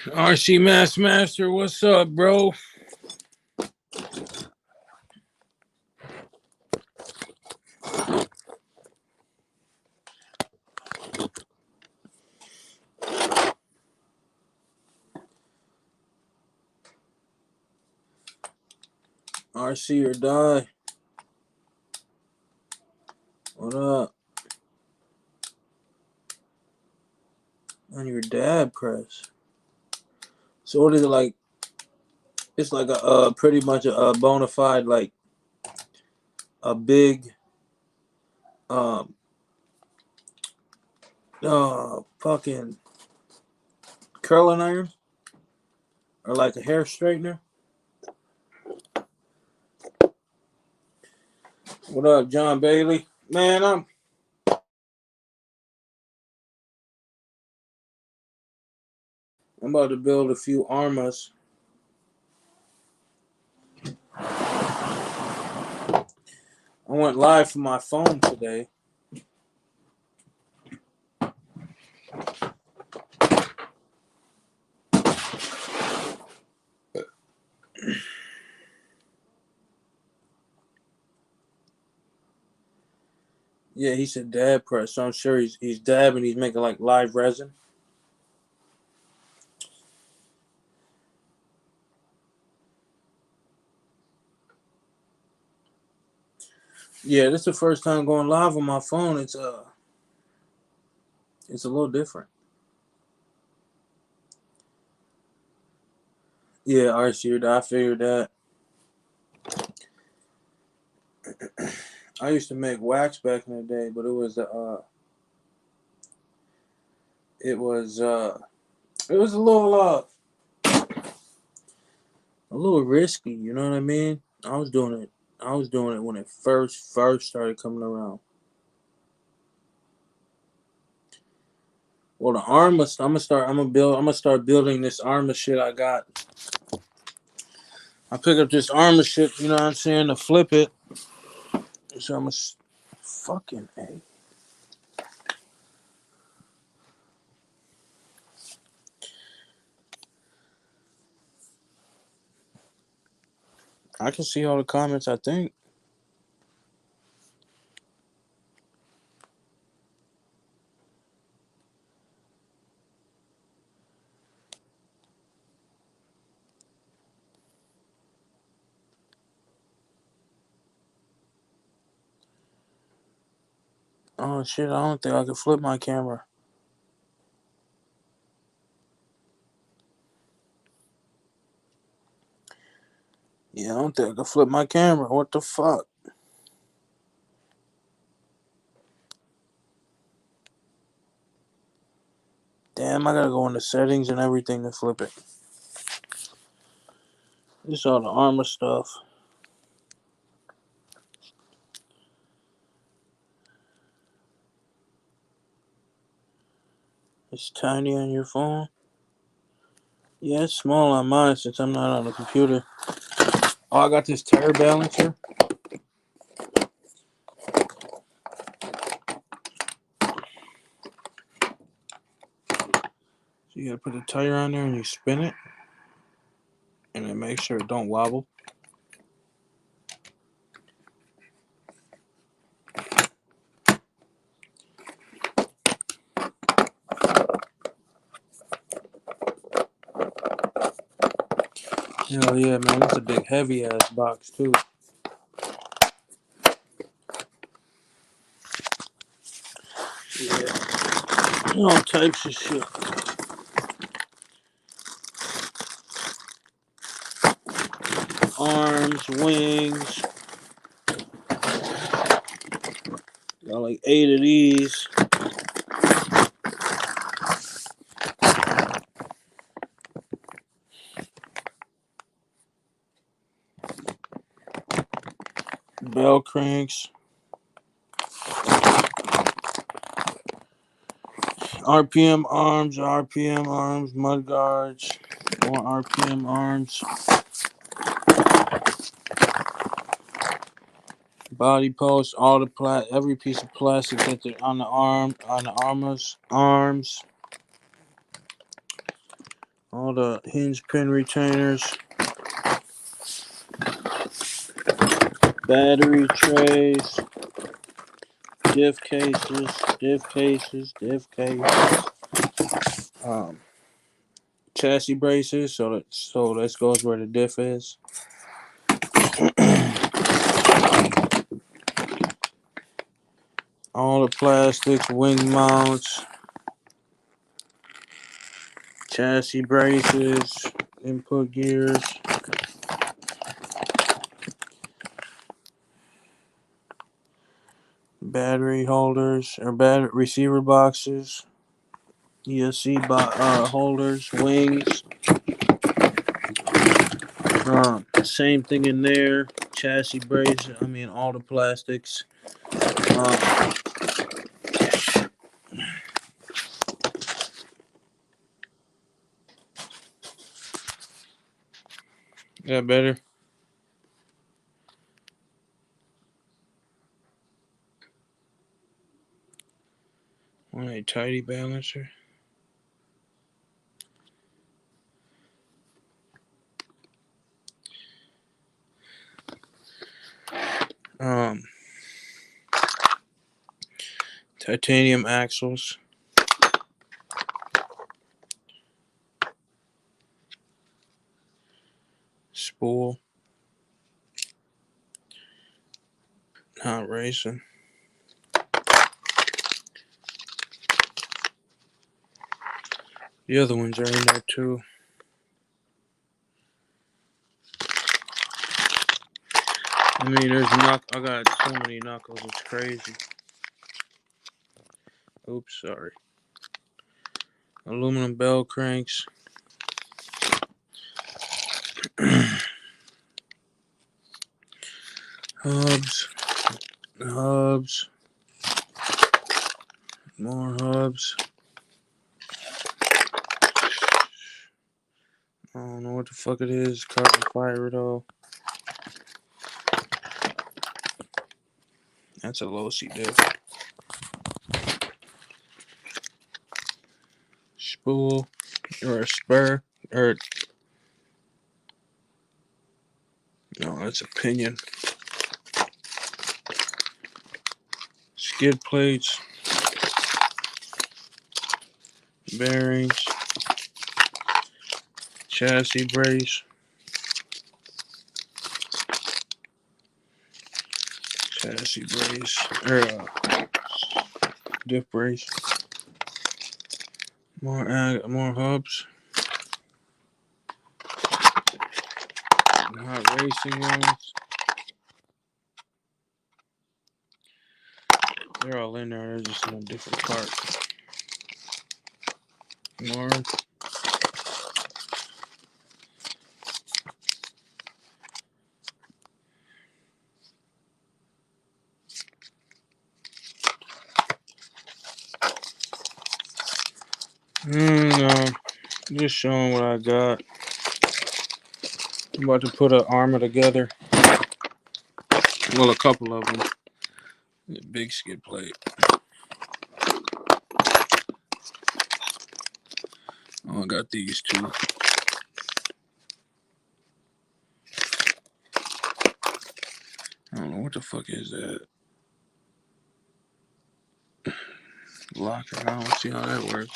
RC Master, what's up, bro? RC or die. What up? On your dad press. So what is it like? It's like a pretty much a bona fide like a big fucking curling iron or like a hair straightener. What up, John Bailey? Man, I'm about to build a few armas. I went live from my phone today. Yeah, he said dab press, so I'm sure he's dabbing. He's making like live resin. Yeah, this is the first time going live on my phone. It's a little different. Yeah, RC, I figured that. I used to make wax back in the day, but it was a little risky. You know what I mean? I was doing it when it first started coming around. Well, the armor, I'm gonna start building this armor shit I got. I pick up this armor shit, you know what I'm saying, to flip it. So I'm gonna fucking A. I can see all the comments, I think. Oh shit, I don't think I can flip my camera. Yeah, I don't think I can flip my camera. What the fuck? Damn, I gotta go into settings and everything to flip it. This is all the armor stuff. It's tiny on your phone. Yeah, it's small on mine since I'm not on the computer. Oh, I got this tire balancer. So you gotta put the tire on there and you spin it. And then make sure it don't wobble. Hell yeah, man. That's a big heavy ass box too. Yeah. All types of shit. Arms, wings. Got like 8 of these. Bell cranks. RPM arms, mud guards, more RPM arms, body posts, all the every piece of plastic that they're on the arms, All the hinge pin retainers. Battery trays. Diff cases. Chassis braces. So that goes where the diff is. All the plastics, wing mounts, chassis braces, input gears, battery holders or battery receiver boxes, ESC holders, wings. Same thing in there. Chassis braces. I mean, all the plastics. Yeah, better. Want a tidy balancer? Titanium axles. Spool. Not racing. The other ones are in there too. I mean, I got so many knuckles, it's crazy. Oops, sorry. Aluminum bell cranks. Hubs. More hubs. I don't know what the fuck it is. Carbon fiber it all. That's a low C diff. Spool or a spur or no, that's a pinion. Skid plates, bearings, chassis brace, or diff brace. More hubs. Hot racing ones. They're all in there. They're just in a different part. More. No, just showing what I got. I'm about to put an armor together. Well, a couple of them. A big skid plate. Oh, I got these two. I don't know what the fuck is that. Locker. I don't see how that works.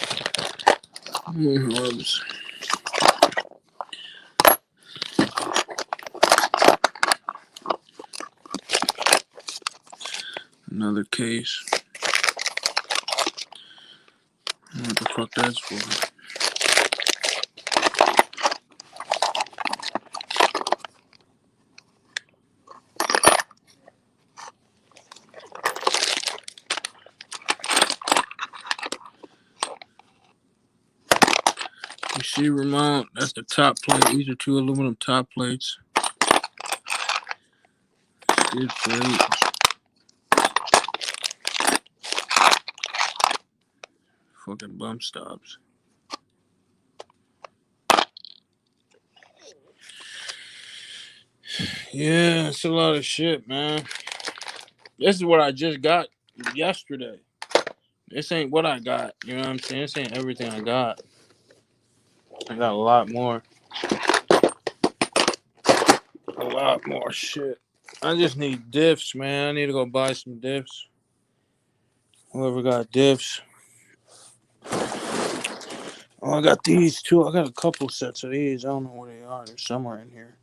Hubs. Another case. I don't know what the fuck that's for. Receiver mount. That's the top plate. These are two aluminum top plates. Skid plate. Fucking bump stops. Yeah, it's a lot of shit, man. This is what I just got yesterday. This ain't what I got. You know what I'm saying? This ain't everything I got. I got a lot more. A lot more shit. I just need diffs, man. I need to go buy some diffs. Whoever got diffs. Oh, I got these too. I got a couple sets of these. I don't know where they are. They're somewhere in here.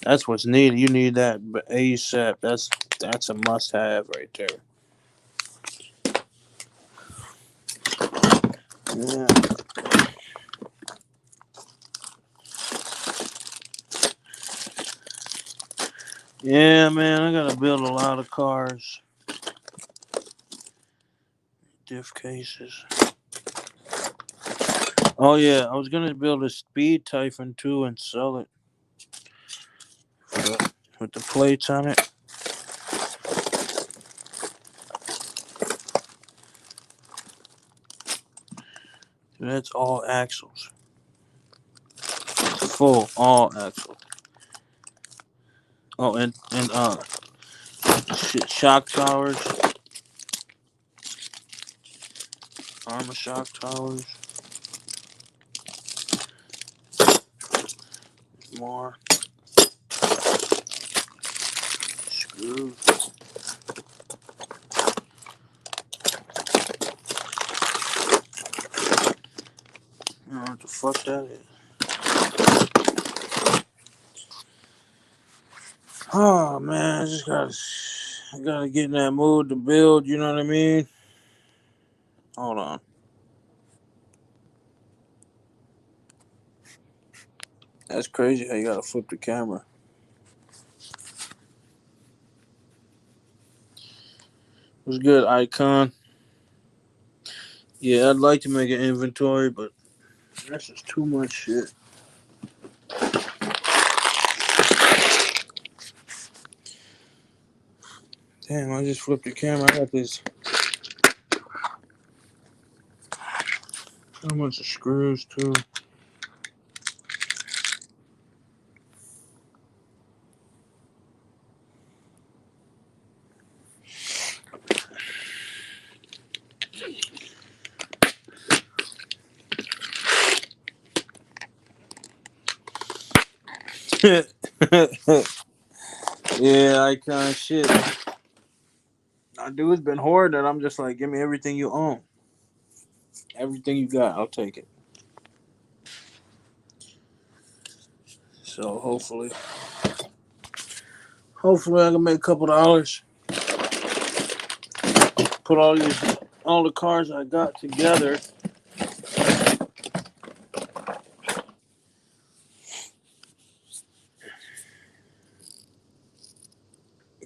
That's what's needed. You need that ASAP. That's a must-have right there. Yeah. Yeah, man. I gotta build a lot of cars. Diff cases. Oh yeah, I was gonna build a Speed Typhon too and sell it with the plates on it. That's all axles. Full, all axles. Oh, and shock towers. Armor shock towers. More. Screws. I don't know what the fuck that is. Oh man, I gotta get in that mood to build, you know what I mean? Hold on. That's crazy how you gotta flip the camera. What's good, Icon? Yeah, I'd like to make an inventory, but that's just too much shit. Damn, I just flipped the camera. I got this. So much of screws, too. Yeah, Icon shit. Our dude's been hoarding. I'm just like, give me everything you own. Everything you got, I'll take it. So hopefully I can make a couple dollars. Put all the cars I got together.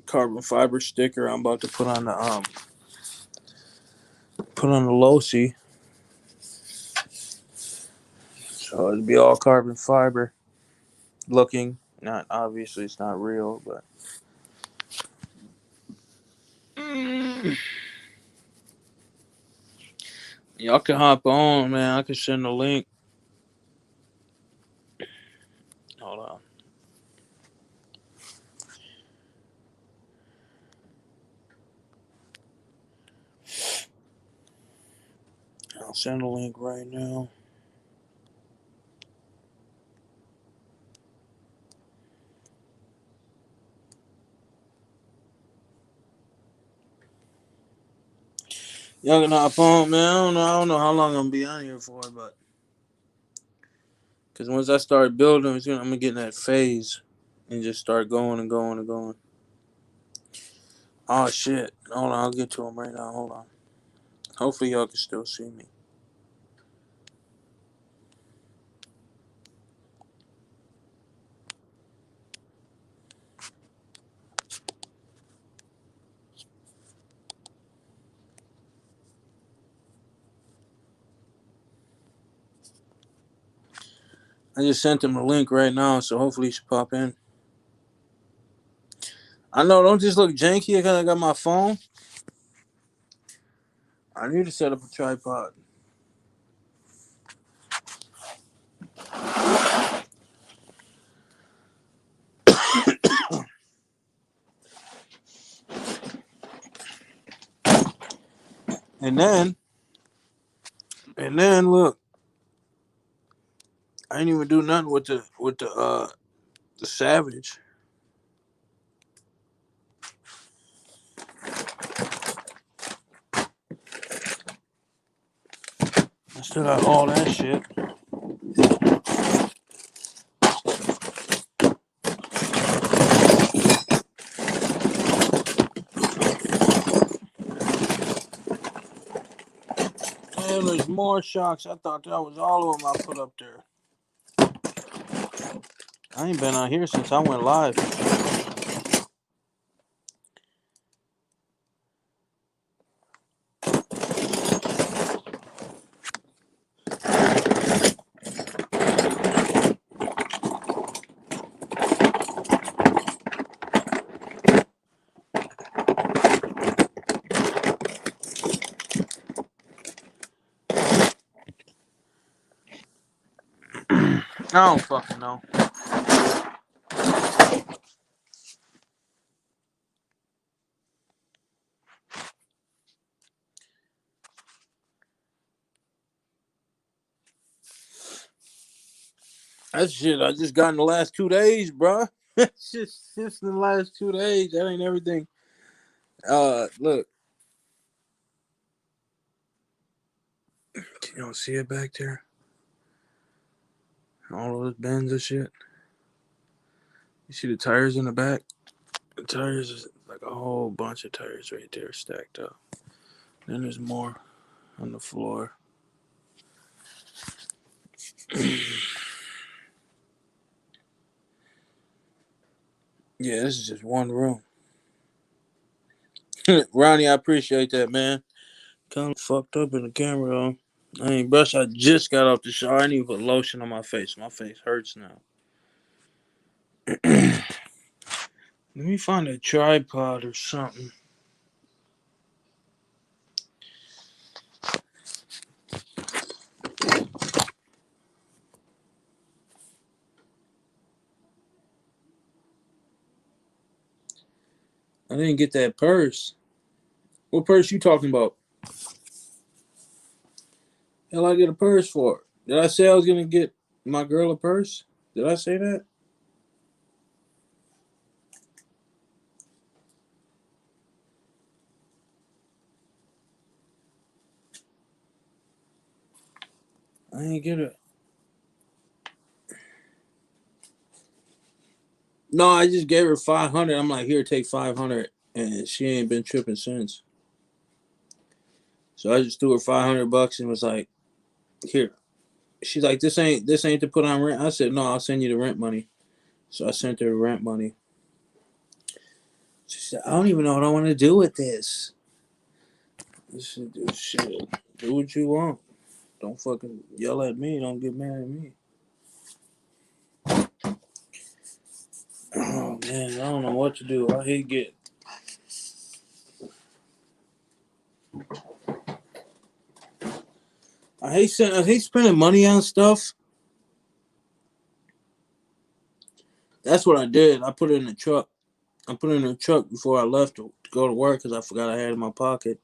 Carbon fiber sticker I'm about to put on the Losi. So it'll be all carbon fiber looking. Not obviously it's not real, but y'all can hop on, man. I can send a link. Hold on. I'll send a link right now. Y'all can hop on, man. I don't know how long I'm gonna be on here for, but because once I start building, I'm gonna get in that phase and just start going and going and going. Oh shit! Hold on, I'll get to him right now. Hold on. Hopefully y'all can still see me. I just sent him a link right now, so hopefully he should pop in. I know, don't just look janky because I got my phone. I need to set up a tripod. And then look, I ain't even do nothing with the Savage. I still got all that shit. And there's more shocks. I thought that was all of them I put up there. I ain't been out here since I went live. I don't fucking know. That shit I just got in the last 2 days, bro. It's just in the last 2 days. That ain't everything. Look. Can y'all see it back there? All those bends and shit. You see the tires in the back? The tires is like a whole bunch of tires right there stacked up. Then there's more on the floor. Yeah, this is just one room. Ronnie, I appreciate that, man. Kind of fucked up in the camera, though. I ain't brushed. I just got off the shower. I need to put lotion on my face. My face hurts now. Let me find a tripod or something. I didn't get that purse. What purse you talking about? Hell, I get a purse for? Did I say I was gonna get my girl a purse? Did I say that? I ain't get it. No, I just gave her 500. I'm like, here, take 500, and she ain't been tripping since. So I just threw her $500 and was like, here. She's like, this ain't to put on rent. I said, no, I'll send you the rent money. So I sent her the rent money. She said, I don't even know what I want to do with this. I said, shit, do what you want. Don't fucking yell at me. Don't get mad at me. Oh man, I don't know what to do. I hate I hate spending money on stuff. That's what I did. I put it in the truck. I put it in the truck before I left to go to work because I forgot I had it in my pocket.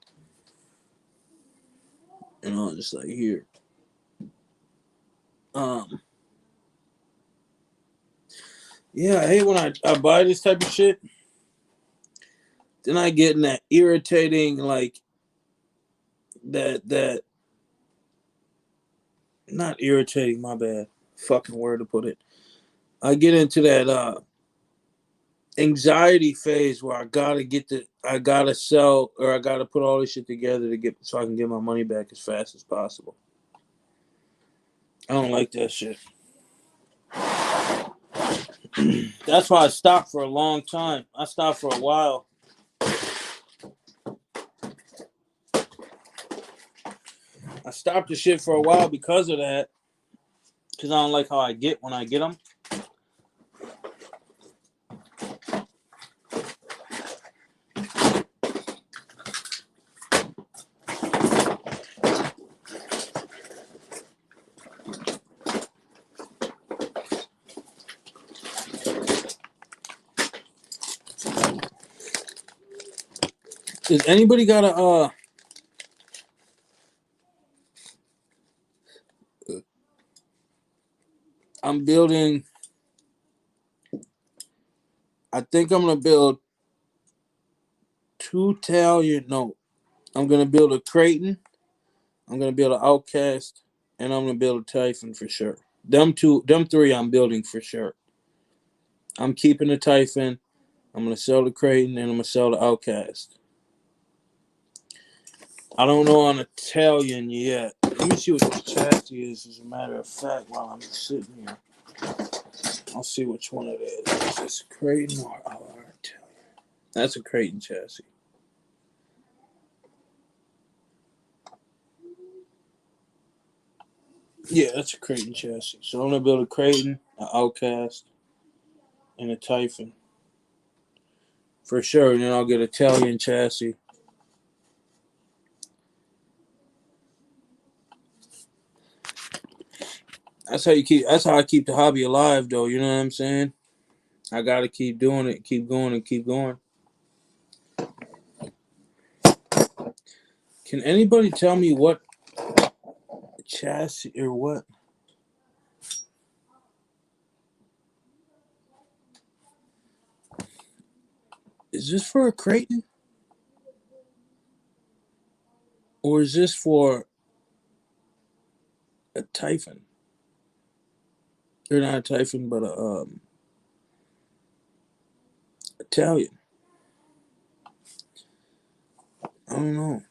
And I was just like, here. Yeah, I hate when I buy this type of shit. Then I get in that irritating, like, that not irritating, my bad. Fucking word to put it. I get into that anxiety phase where I gotta sell, or I gotta put all this shit together to get so I can get my money back as fast as possible. I don't like that shit. That's why I stopped for a long time. I stopped for a while. I stopped the shit for a while because of that. Because I don't like how I get when I get them. Does anybody got a I'm building. I think I'm gonna build two Italian. No, I'm gonna build a Creighton. I'm gonna build an Outcast, and I'm gonna build a Typhon for sure. Them three, I'm building for sure. I'm keeping the Typhon. I'm gonna sell the Creighton, and I'm gonna sell the Outcast. I don't know on Italian yet. Let me see what this chassis is. As a matter of fact, while I'm sitting here, I'll see which one it is. Is this Creighton or Italian? That's a Creighton chassis. Yeah, that's a Creighton chassis. So I'm gonna build a Creighton, an Outcast, and a Typhon for sure. And then I'll get an Italian chassis. That's how you keep. That's how I keep the hobby alive, though. You know what I'm saying? I gotta keep doing it, keep going, and keep going. Can anybody tell me what chassis or what? Is this for a Creighton? Or is this for a Typhon? Or not a Typhon, but a Italian. I don't know.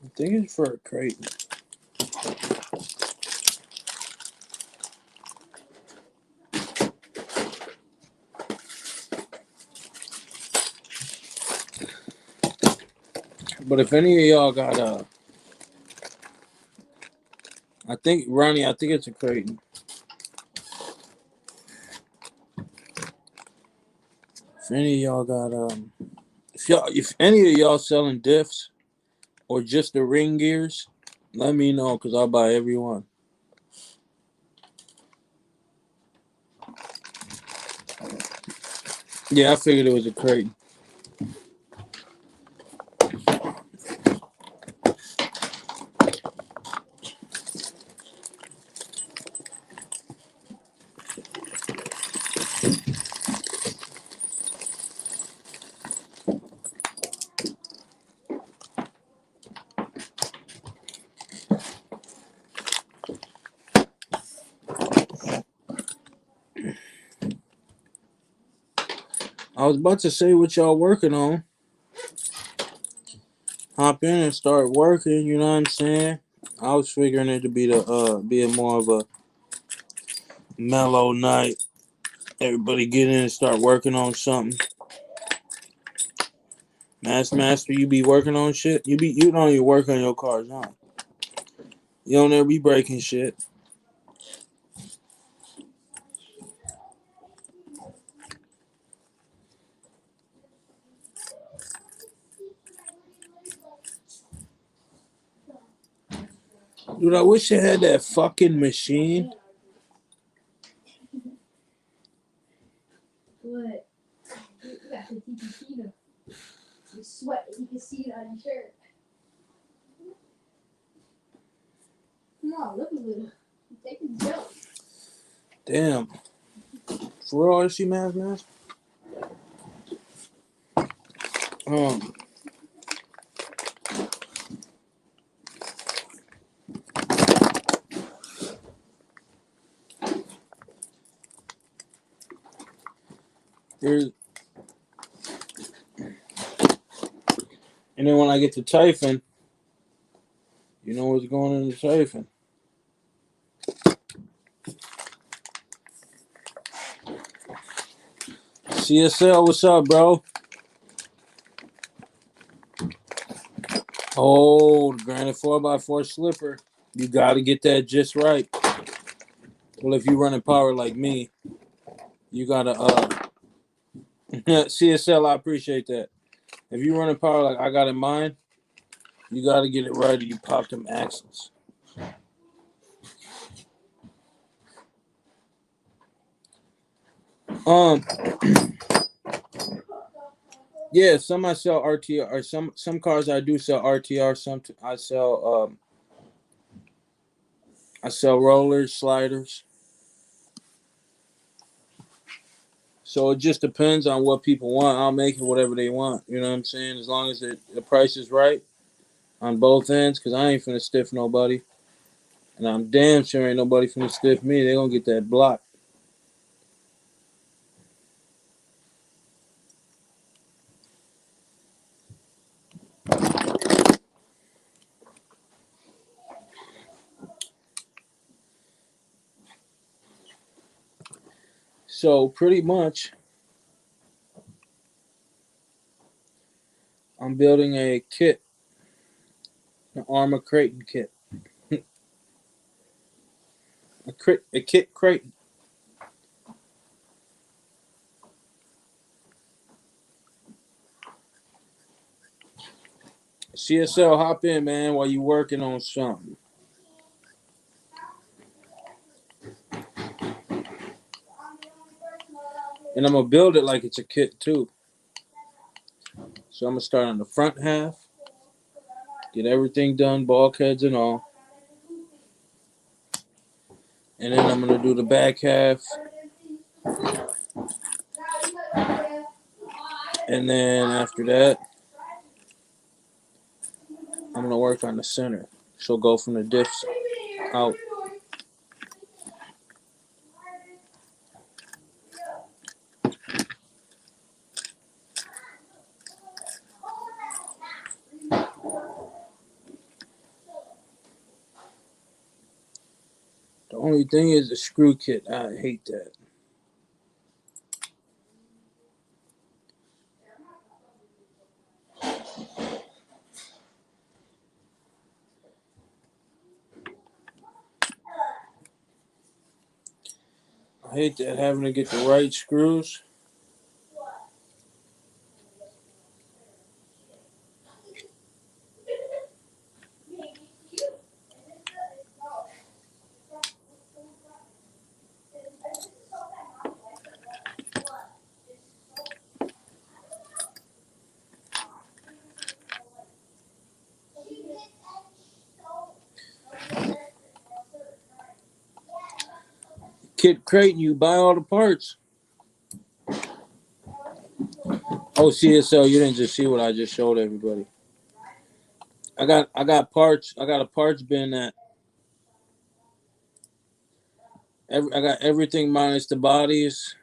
I think it's for a Creighton. But if any of y'all got I think Ronnie, I think it's a Creighton. If any of y'all got if any of y'all selling diffs or just the ring gears, let me know because I'll buy every one. Yeah, I figured it was a Creighton. I was about to say what y'all working on. Hop in and start working, you know what I'm saying? I was figuring it to be be more of a mellow night. Everybody get in and start working on something. Master, you be working on shit? You don't even work on your cars, huh? You don't ever be breaking shit. Dude, I wish I had that fucking machine. What? You got the TPT. You sweat. You can see it on your shirt. Come on, look at it. Take a jump. Damn. For real, RC Mask? Um, Here's, and then when I get to Typhon, you know what's going on in the Typhon. CSL, what's up, bro? Oh, the Granite 4x4 slipper. You got to get that just right. Well, if you running power like me, you got to CSL, I appreciate that. If you running power like I got in mind, you got to get it right or you pop them axles. Um, yeah, some I sell RTR, or some cars I do sell RTR. Some I sell rollers, sliders. So it just depends on what people want. I'll make it whatever they want. You know what I'm saying? As long as the price is right on both ends, because I ain't finna stiff nobody. And I'm damn sure ain't nobody finna stiff me. They gonna get that block. So pretty much, I'm building a kit, an Armor Creighton kit, a kit Creighton. CSL, hop in, man, while you working on something. And I'm gonna build it like it's a kit too. So I'm gonna start on the front half, get everything done, bulkheads and all. And then I'm gonna do the back half. And then after that, I'm gonna work on the center. So go from the diffs out. The only thing is the screw kit. I hate that. I hate that having to get the right screws. Kit Creighton, you buy all the parts. Oh, CSL, you didn't just see what I just showed everybody. I got parts. I got a parts bin that I got everything minus the bodies,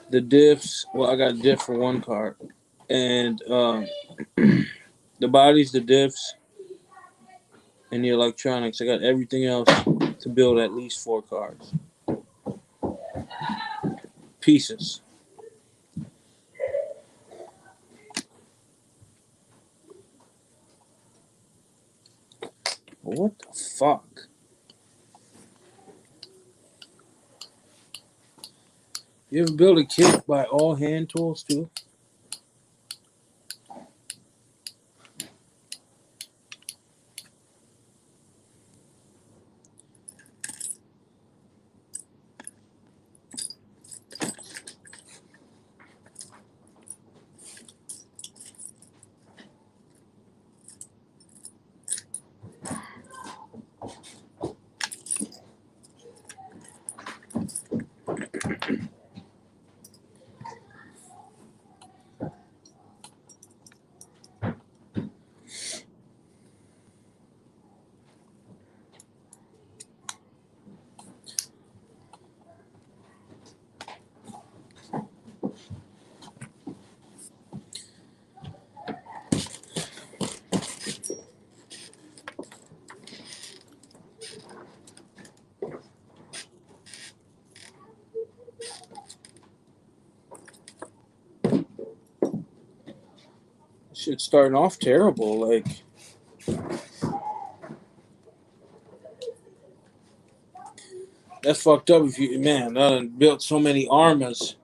the diffs. Well, I got a diff for one car, and the bodies, the diffs, and the electronics. I got everything else to build at least 4 cars. Pieces. What the fuck? You ever build a kit by all hand tools too? Shit's starting off terrible. Like, that's fucked up. If you, man, I done built so many armors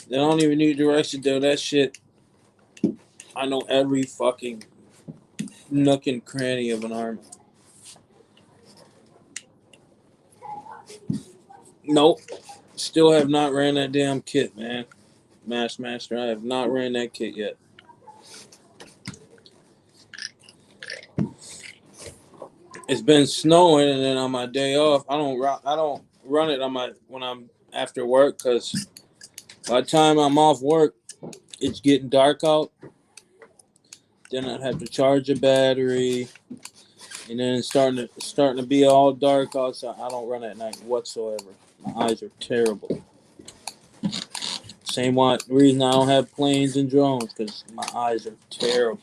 They don't even need directions, though. That shit, I know every fucking nook and cranny of an army. Nope. Still have not ran that damn kit, man. Master, I have not ran that kit yet. It's been snowing, and then on my day off, I don't run it on my when I'm after work, because by the time I'm off work, it's getting dark out. Then I'd have to charge a battery, and then it's starting to be all dark outside. I don't run at night whatsoever. My eyes are terrible. Same reason I don't have planes and drones, because my eyes are terrible.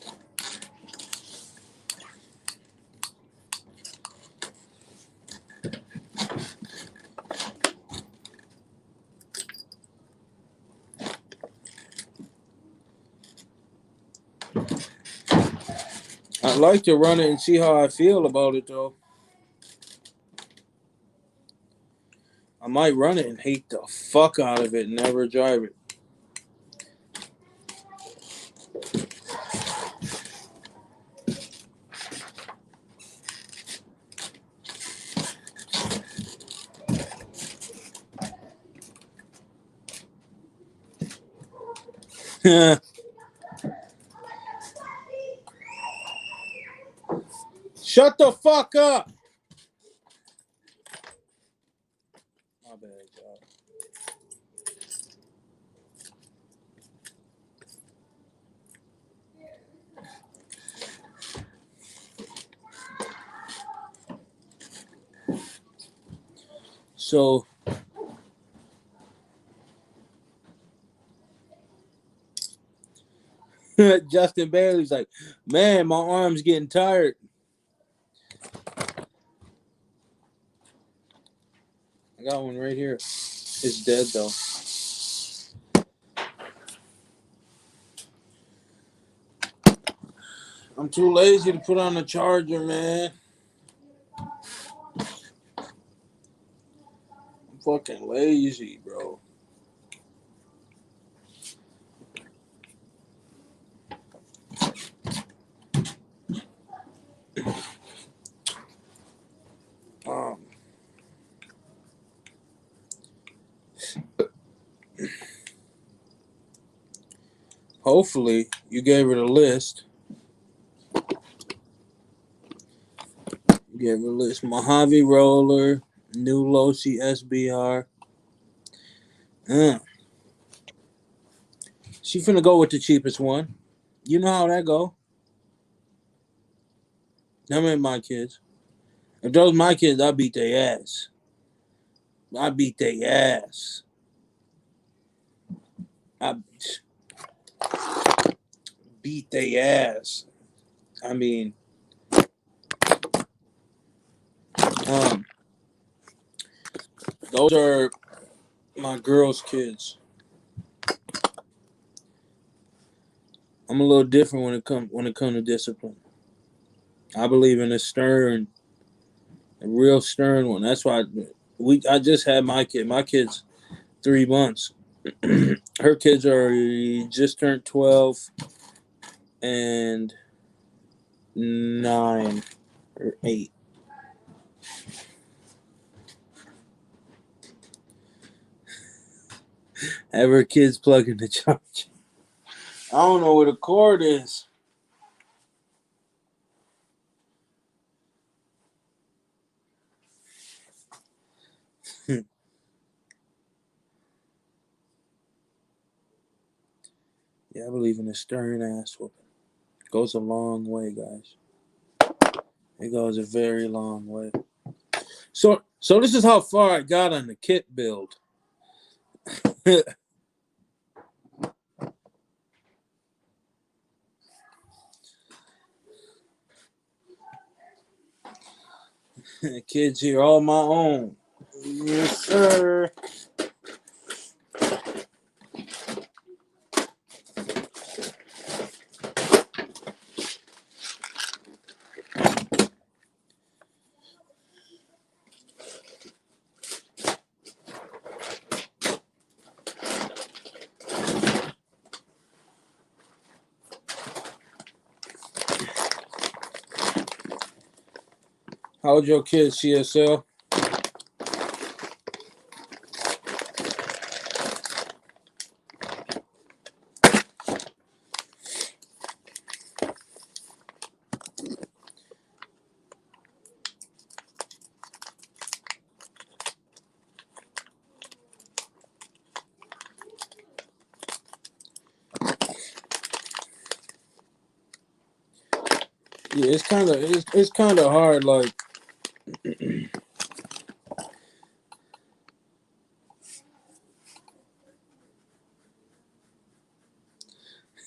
I'd like to run it and see how I feel about it, though. I might run it and hate the fuck out of it and never drive it. Shut the fuck up! My bad, y'all. So, Justin Bailey's like, man, my arm's getting tired. I got one right here. It's dead, though. I'm too lazy to put on the charger, man. I'm fucking lazy, bro. Hopefully, you gave it a list. You gave it a list. Mojave Roller, new Losi SBR. She finna go with the cheapest one. You know how that go. Them ain't my kids. If those my kids, I beat their ass. I beat their ass. I beat their ass. I mean, those are my girls' kids. I'm a little different when it comes to discipline. I believe in a real stern one. That's why I just had my kid. My kid's 3 months. Her kids are just turned 12 and 9 or 8. Have her kids plug in the charger. I don't know where the cord is. Yeah, I believe in a stern ass whooping. Goes a long way, guys. It goes a very long way. So this is how far I got on the kit build. Kids here all my own. Yes, sir. How old your kid, CSL? Yeah, it's kind of hard. Like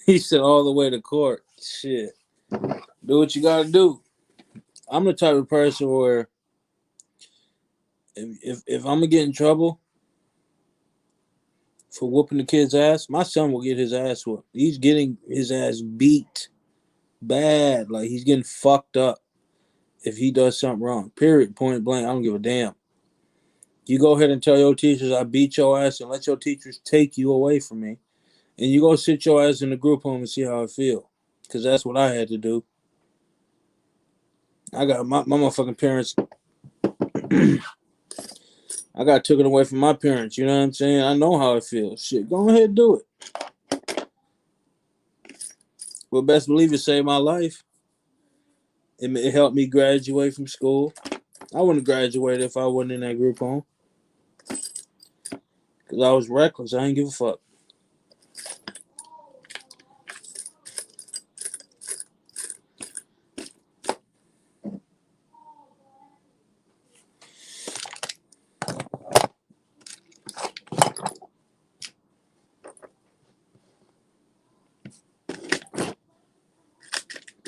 he said, all the way to court. Shit, do what you gotta do. I'm the type of person where if I'm gonna get in trouble for whooping the kid's ass, my son will get his ass whooped. He's getting his ass beat bad. Like he's getting fucked up if he does something wrong. Period. Point blank. I don't give a damn. You go ahead and tell your teachers I beat your ass and let your teachers take you away from me. And you go sit your ass in the group home and see how I feel. Because that's what I had to do. I got my motherfucking parents. I got taken away from my parents. You know what I'm saying? I know how it feels. Shit, go ahead and do it. Well, best believe it saved my life. It helped me graduate from school. I wouldn't have graduated if I wasn't in that group home. Because I was reckless. I didn't give a fuck.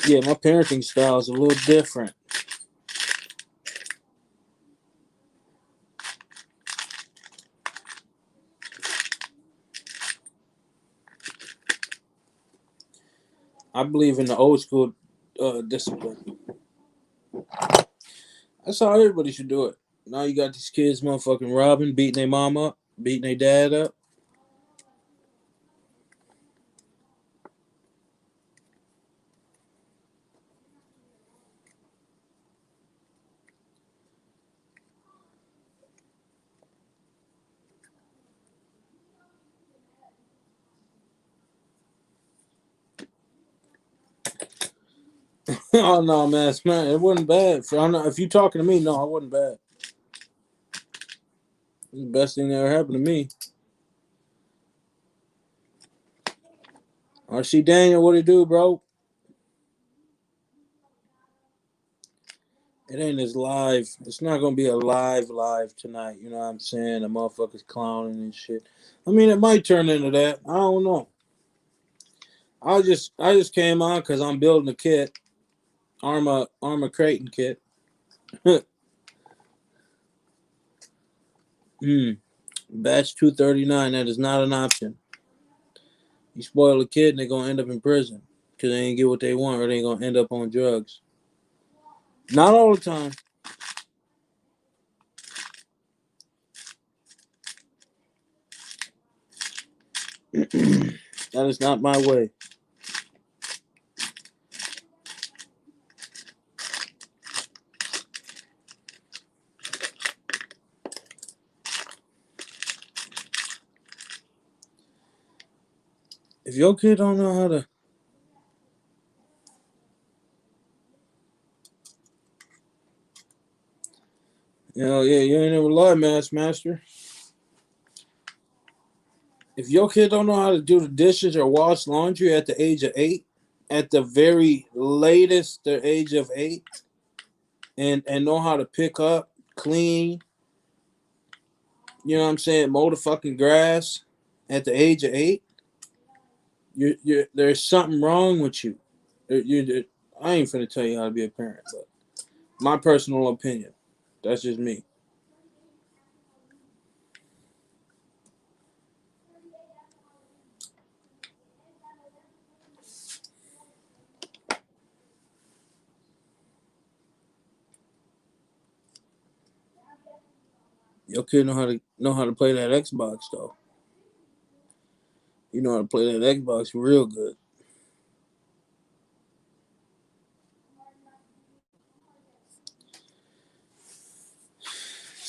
Yeah, my parenting style is a little different. I believe in the old school discipline. That's how everybody should do it. Now you got these kids motherfucking robbing, beating their mom up, beating their dad up. Oh no, man, it wasn't bad. If you talking to me, no, it wasn't bad. It was the best thing that ever happened to me. RC Daniel, what it do, bro? It ain't as live. It's not gonna be a live tonight. You know what I'm saying? The motherfuckers clowning and shit. I mean, it might turn into that. I don't know. I just came on because I'm building a kit, armor Creighton kit. Batch 239. That is not an option. You spoil a kid and they're gonna end up in prison because they ain't get what they want, or they gonna end up on drugs. Not all the time. That is not my way. If your kid don't know how to, yeah, you ain't never lie, Master. If your kid don't know how to do the dishes or wash laundry at the age of 8, at the very latest, the age of 8, and know how to pick up, clean, you know what I'm saying, mow the fucking grass at the age of 8, there's something wrong with you. I ain't finna tell you how to be a parent, but my personal opinion. That's just me. Your kid know how to play that Xbox though. You know how to play that Xbox real good.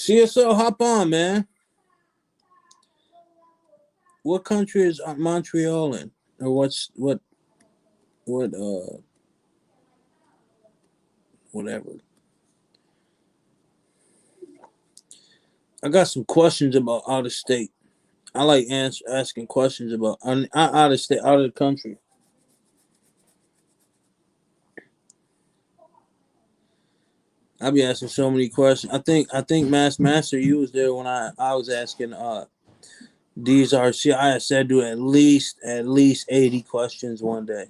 CSL, hop on, man. What country is Montreal in? Or what whatever. I got some questions about out of state. I like asking questions about out of state, out of the country. I be asking so many questions. I think Master, you was there when I was asking DSRC. I said do at least 80 questions one day.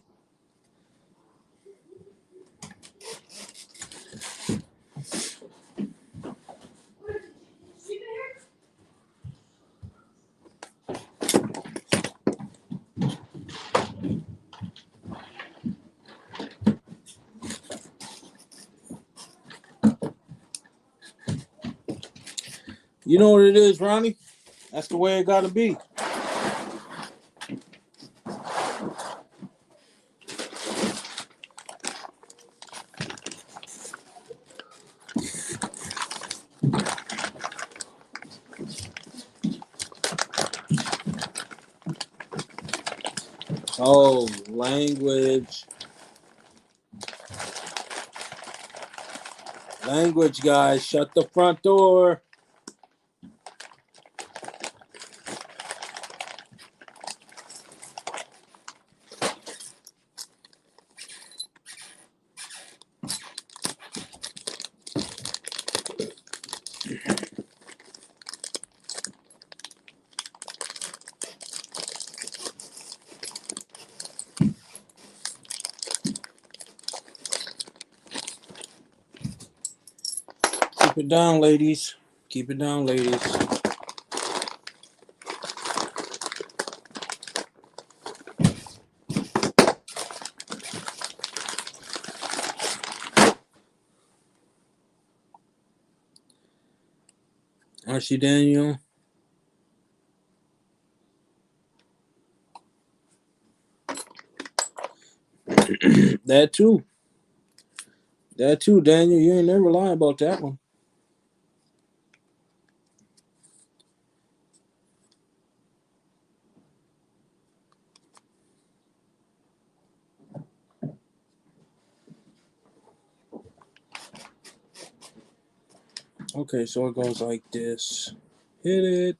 You know what it is, Ronnie? That's the way it gotta be. Oh, language. Language, guys. Shut the front door. Keep it down, ladies. Keep it down, ladies. Archie Daniel. That too. That too, Daniel. You ain't never lie about that one. Okay, so it goes like this. Hit it.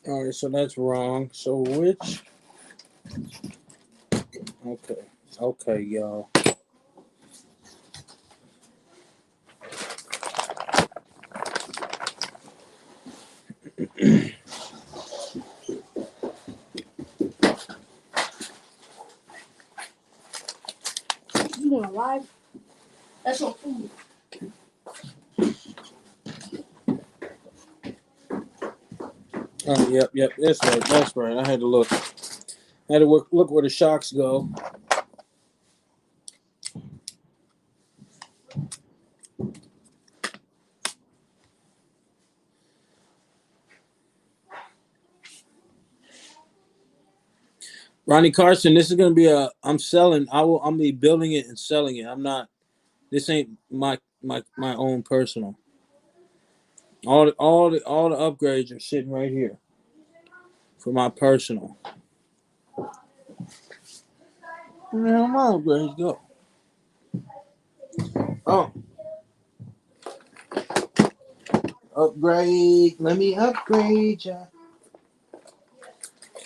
All right, so that's wrong. So which? Okay, y'all. You going live? That's your food. Oh, yep. That's right. I had to look. Look where the shocks go. Ronnie Carson, this is gonna be I'm selling. I'm be building it and selling it. I'm not. This ain't my own personal. All the upgrades are sitting right here for my personal. Where the hell my upgrades go? Oh, upgrade. Let me upgrade ya.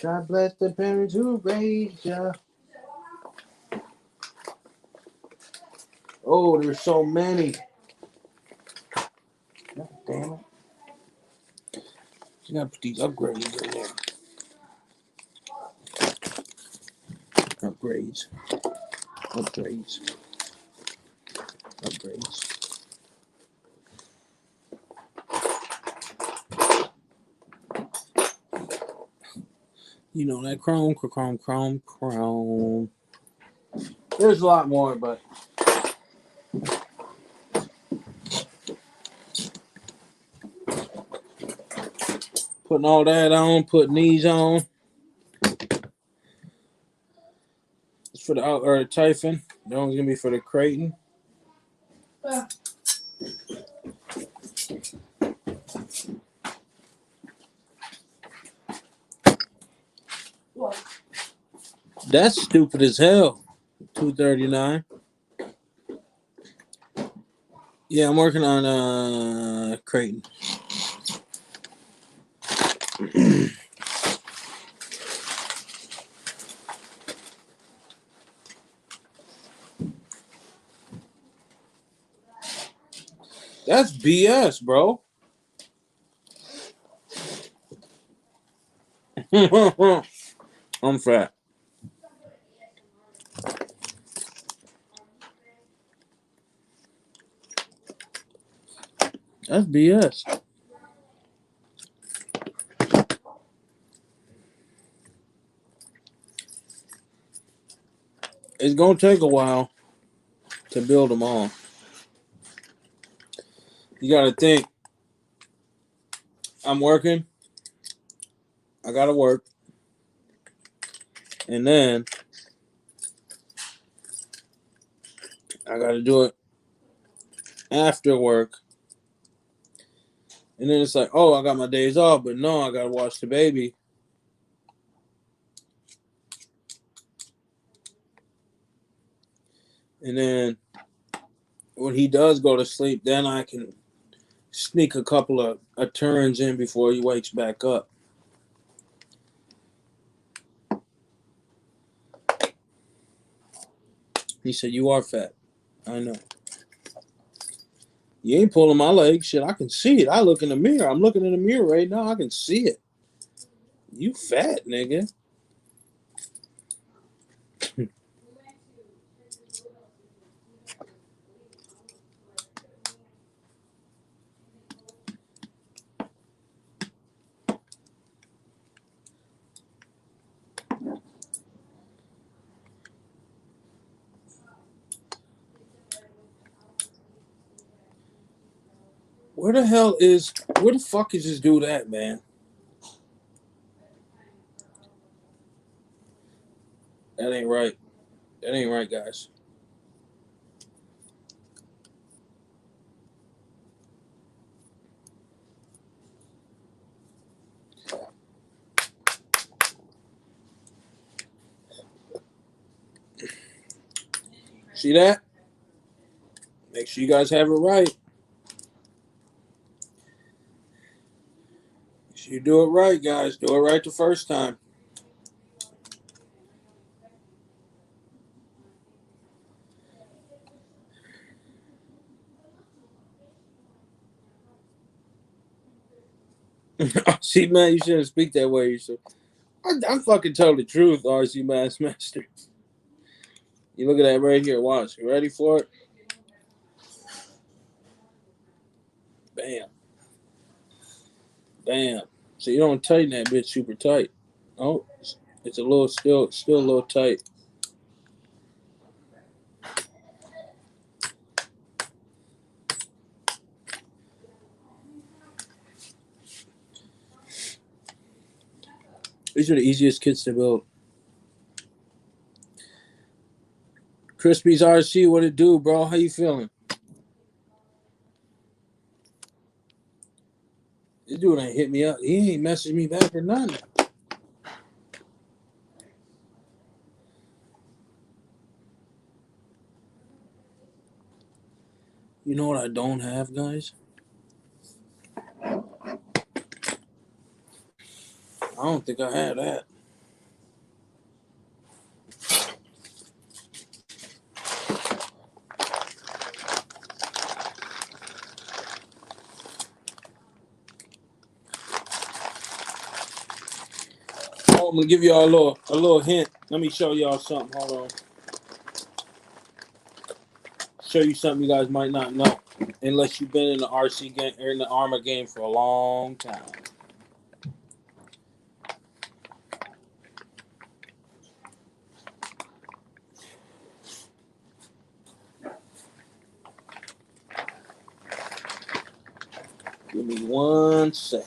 God bless the parents who raised ya. Oh, there's so many. God damn it. You gotta put these upgrades in there. Upgrades. You know that chrome. There's a lot more, but putting all that on, putting these on. It's for the Typhon. That one's gonna be for the Creighton. What? That's stupid as hell. 239. Yeah, I'm working on Creighton. That's BS, bro. I'm fat. That's BS. It's gonna take a while to build them all. You gotta think. I'm working. I gotta work, and then I gotta do it after work. And then it's like, oh, I got my days off, but no, I gotta watch the baby. And then when he does go to sleep, then I can sneak a couple of turns in before he wakes back up. He said, "You are fat." I know. You ain't pulling my leg. Shit, I can see it. I look in the mirror. I'm looking in the mirror right now. I can see it. You fat, nigga. Where the fuck is this dude at, man? That ain't right. That ain't right, guys. See that? Make sure you guys have it right. Make sure you do it right, guys. Do it right the first time. See, man, you shouldn't speak that way. I'm fucking telling the truth, RC Master. You look at that right here. Watch. You ready for it? Bam. Bam. So you don't tighten that bitch super tight. Oh, it's a little still a little tight. These are the easiest kits to build. Crispy's RC, what it do, bro? How you feeling? This dude ain't hit me up. He ain't messaged me back or nothing. You know what I don't have, guys? I don't think I have that. Oh, I'm gonna give y'all a little hint. Let me show y'all something. Hold on. Show you something you guys might not know, unless you've been in the RC game or in the Arma game for a long time. me 1 second.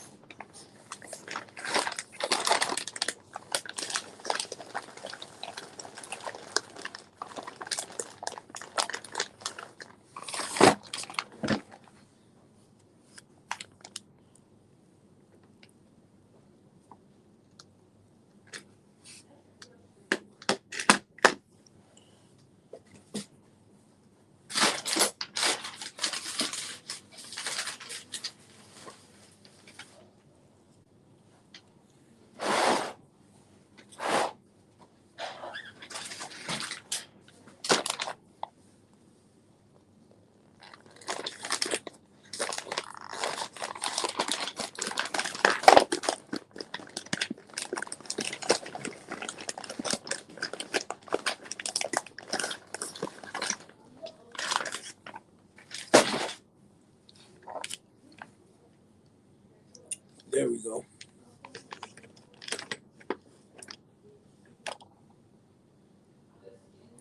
There we go.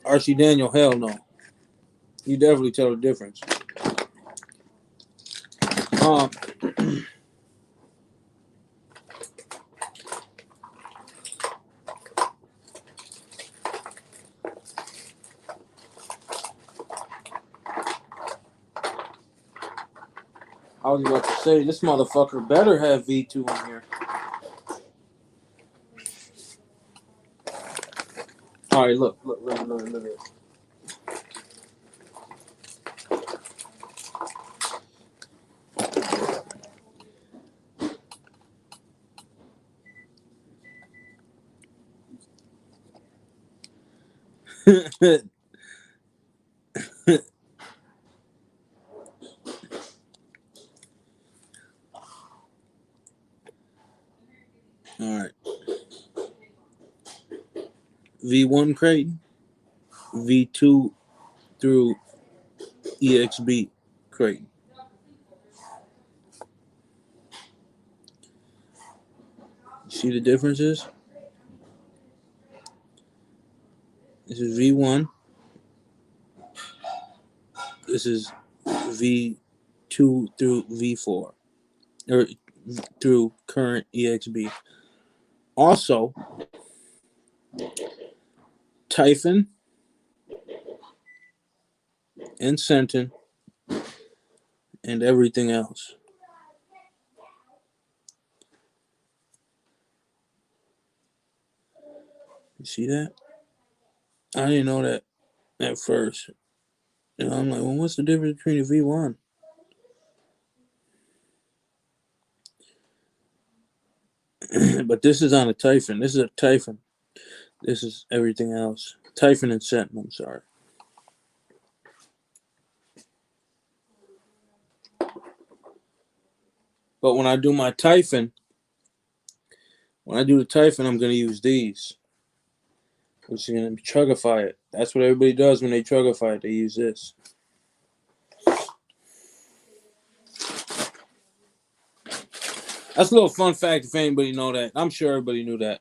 RC Daniel, hell no. You definitely tell the difference. I was about to say, this motherfucker better have V2 in here. All right, look at this. All right. V1 Creighton, V2 through EXB Creighton. See the differences? This is V1. This is V2 through V4, or through current EXB. Also, Typhon and Centon and everything else. You see that? I didn't know that at first. And I'm like, well, what's the difference between a V1? But this is on a Typhon. This is a Typhon. This is everything else. Typhon and Centon, I'm sorry. But when I do my Typhon, I'm going to use these. Which is going to chugify it. That's what everybody does when they chugify it. They use this. That's a little fun fact if anybody know that. I'm sure everybody knew that.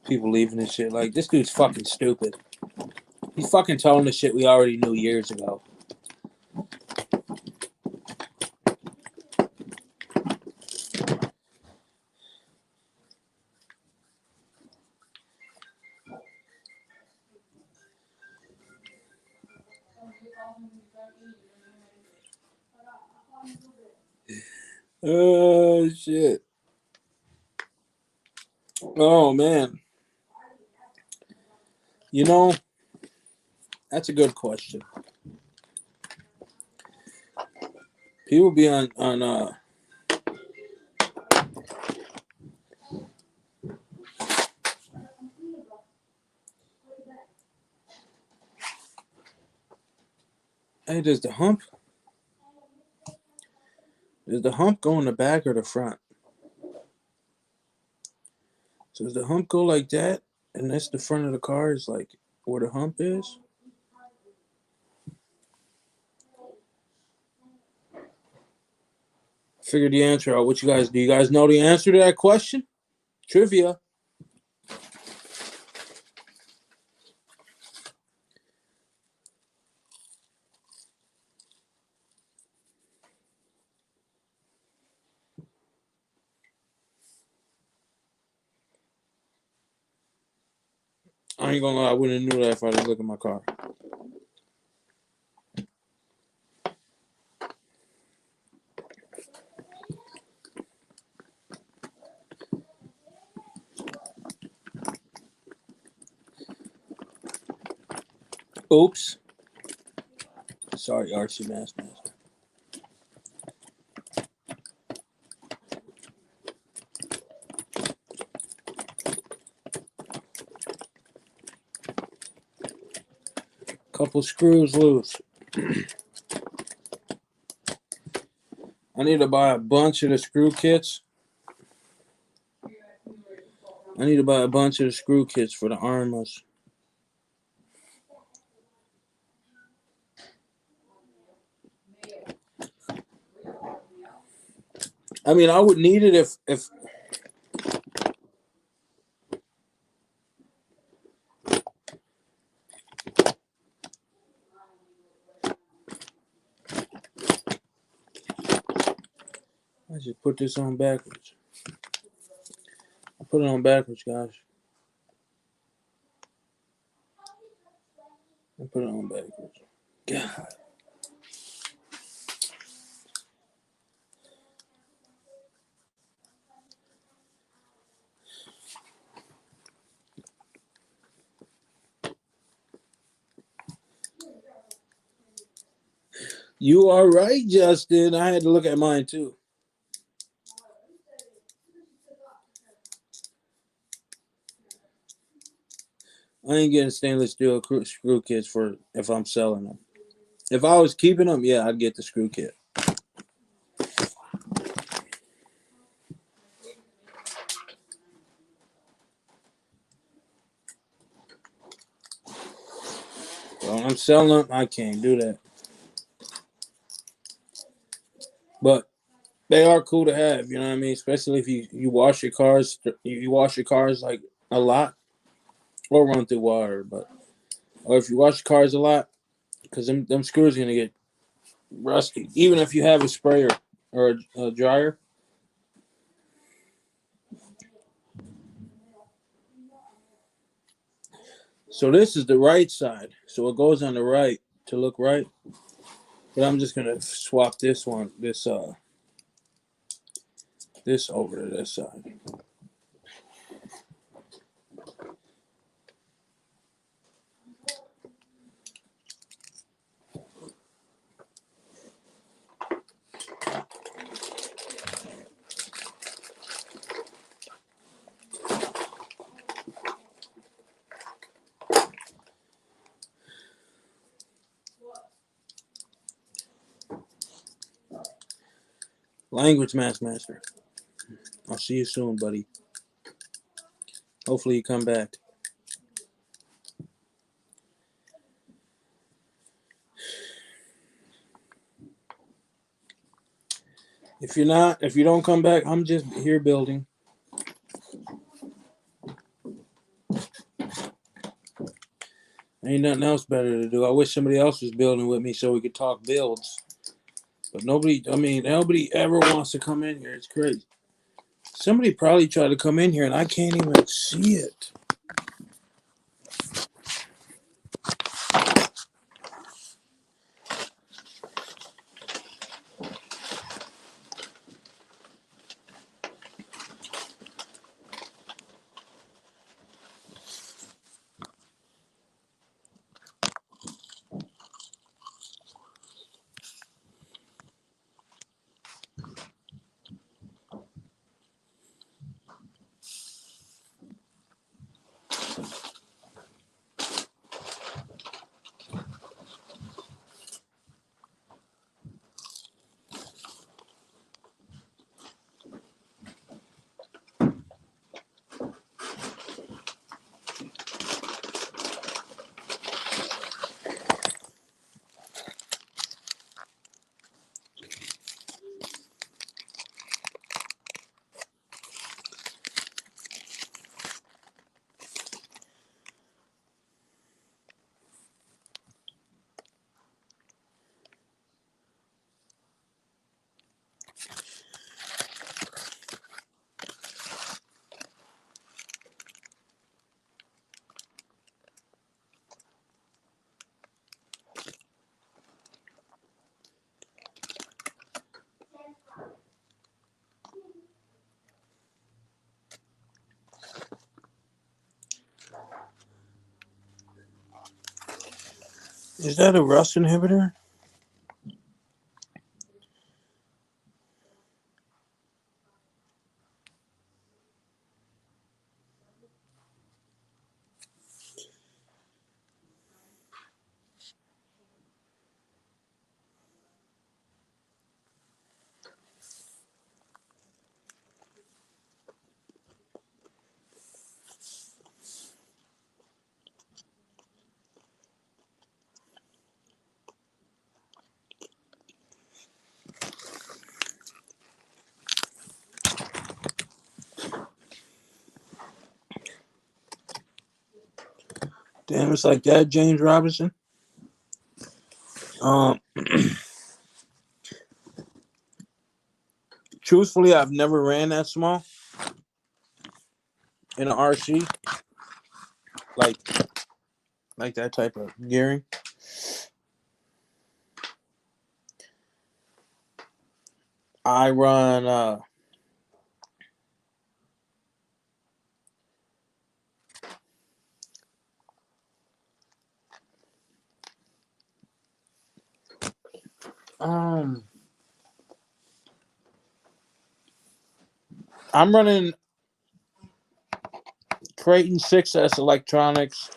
People leaving this shit like, this dude's fucking stupid. He's fucking telling the shit we already knew years ago. Oh, shit. Oh, man. You know, that's a good question. People be on hey, does the hump go in the back or the front? So does the hump go like that? And that's the front of the car is like where the hump is? Figured the answer out. What you guys do? You guys know the answer to that question? Trivia. I ain't gonna lie, I wouldn't have knew that if I didn't look at my car. Oops. Sorry, Archie Master. Couple screws loose. I need to buy a bunch of the screw kits. I need to buy a bunch of the screw kits for the armless. I mean, I would need it if I just put this on backwards. I put it on backwards, guys. I put it on backwards. God. You are right, Justin. I had to look at mine too. I ain't getting stainless steel screw kits for if I'm selling them. If I was keeping them, yeah, I'd get the screw kit. But when I'm selling them, I can't do that. But they are cool to have, you know what I mean? Especially if you wash your cars, you wash your cars like a lot, or run through water. But or if you wash your cars a lot, because them screws are gonna get rusty, even if you have a sprayer or a dryer. So this is the right side, so it goes on the right to look right. But I'm just gonna swap this this over to this side. Language master. I'll see you soon, buddy. Hopefully you come back. If you don't come back, I'm just here building. Ain't nothing else better to do. I wish somebody else was building with me so we could talk builds. But nobody ever wants to come in here. It's crazy. Somebody probably tried to come in here and I can't even see it. Is that a rust inhibitor? Damn, it's like that, James Robinson. Um, Truthfully, I've never ran that small in an RC, like that type of gearing. I run um I'm running Creighton 6S electronics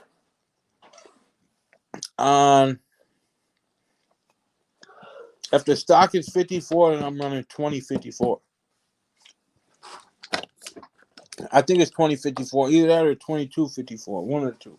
on, if the stock is 54, then I'm running 2054. I think it's 2054, either that or 2254, one or two.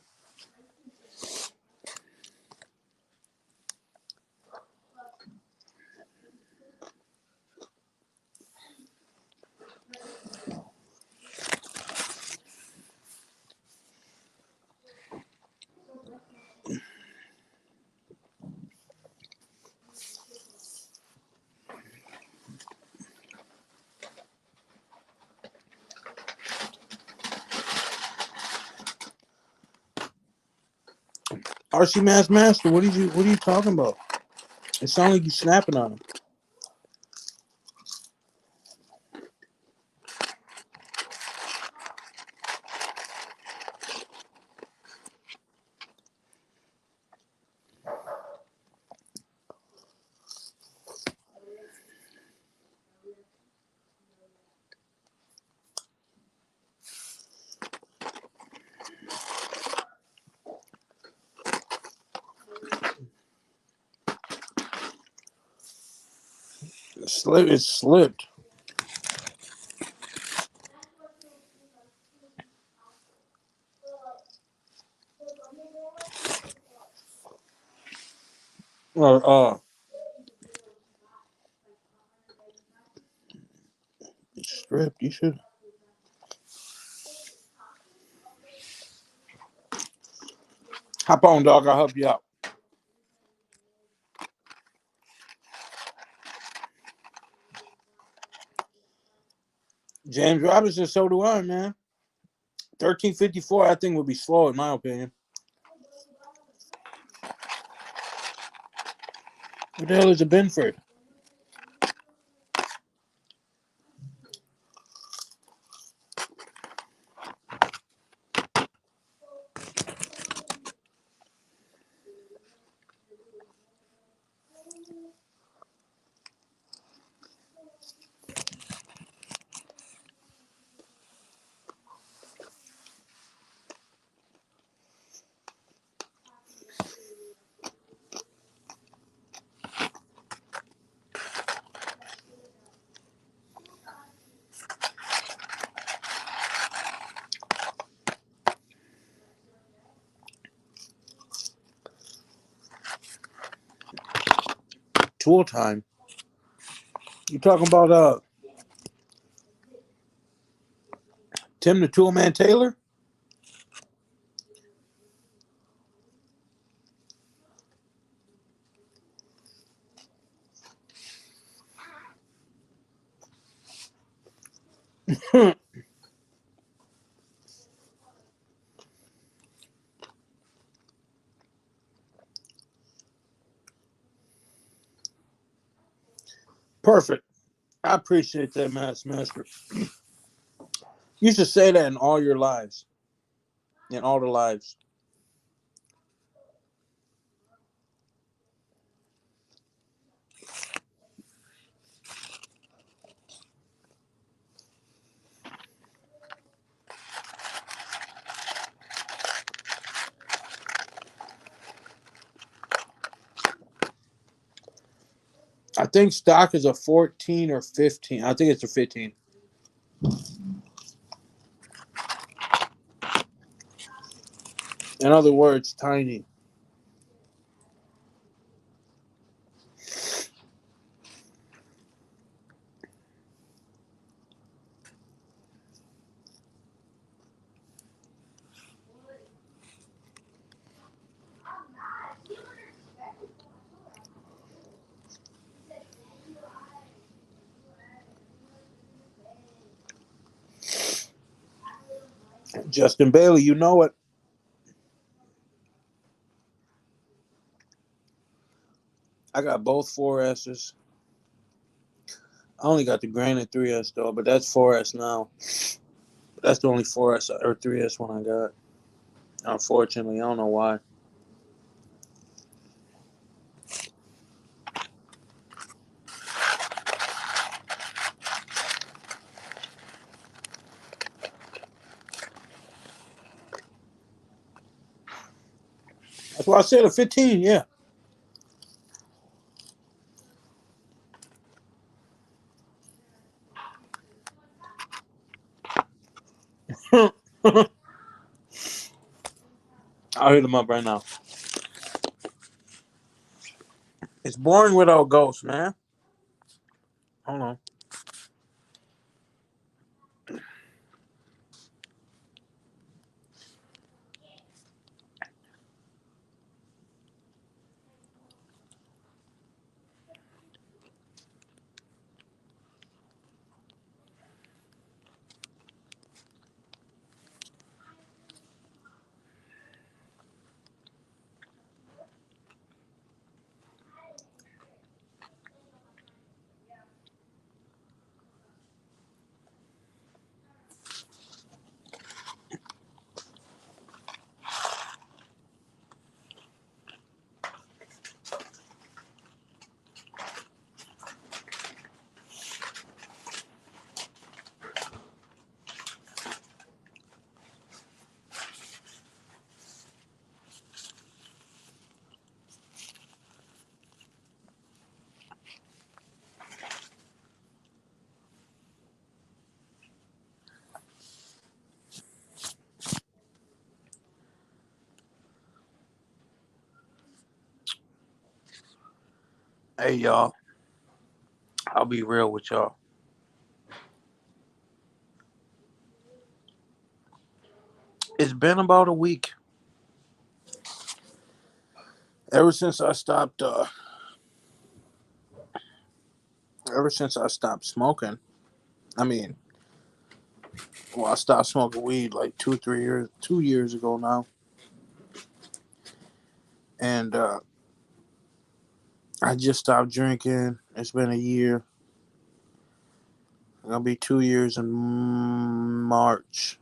RC Master, what are you talking about? It sounds like you snapping on him. It slipped. Or it stripped. You should hop on, dog. I'll help you out. James Robinson, so do I, man. 1354, I think, would be slow, in my opinion. What the hell is a Binford? Tool time. You talking about Tim the Toolman Taylor? Perfect. I appreciate that, Master. You should say that in all your lives. In all the lives. I think stock is a 14 or 15. I think it's a 15. In other words, tiny. Justin Bailey, you know it. I got both 4S's. I only got the granite 3S though, but that's 4S now. That's the only 4S or 3S one I got. Unfortunately, I don't know why. That's why I said a 15, yeah. I'll hit him up right now. It's boring without ghosts, man. Hold on. Hey, y'all. I'll be real with y'all. It's been about a week. Ever since I stopped smoking. I mean, I stopped smoking weed like 2 years ago now. And I just stopped drinking. It's been a year. It's gonna be 2 years in March.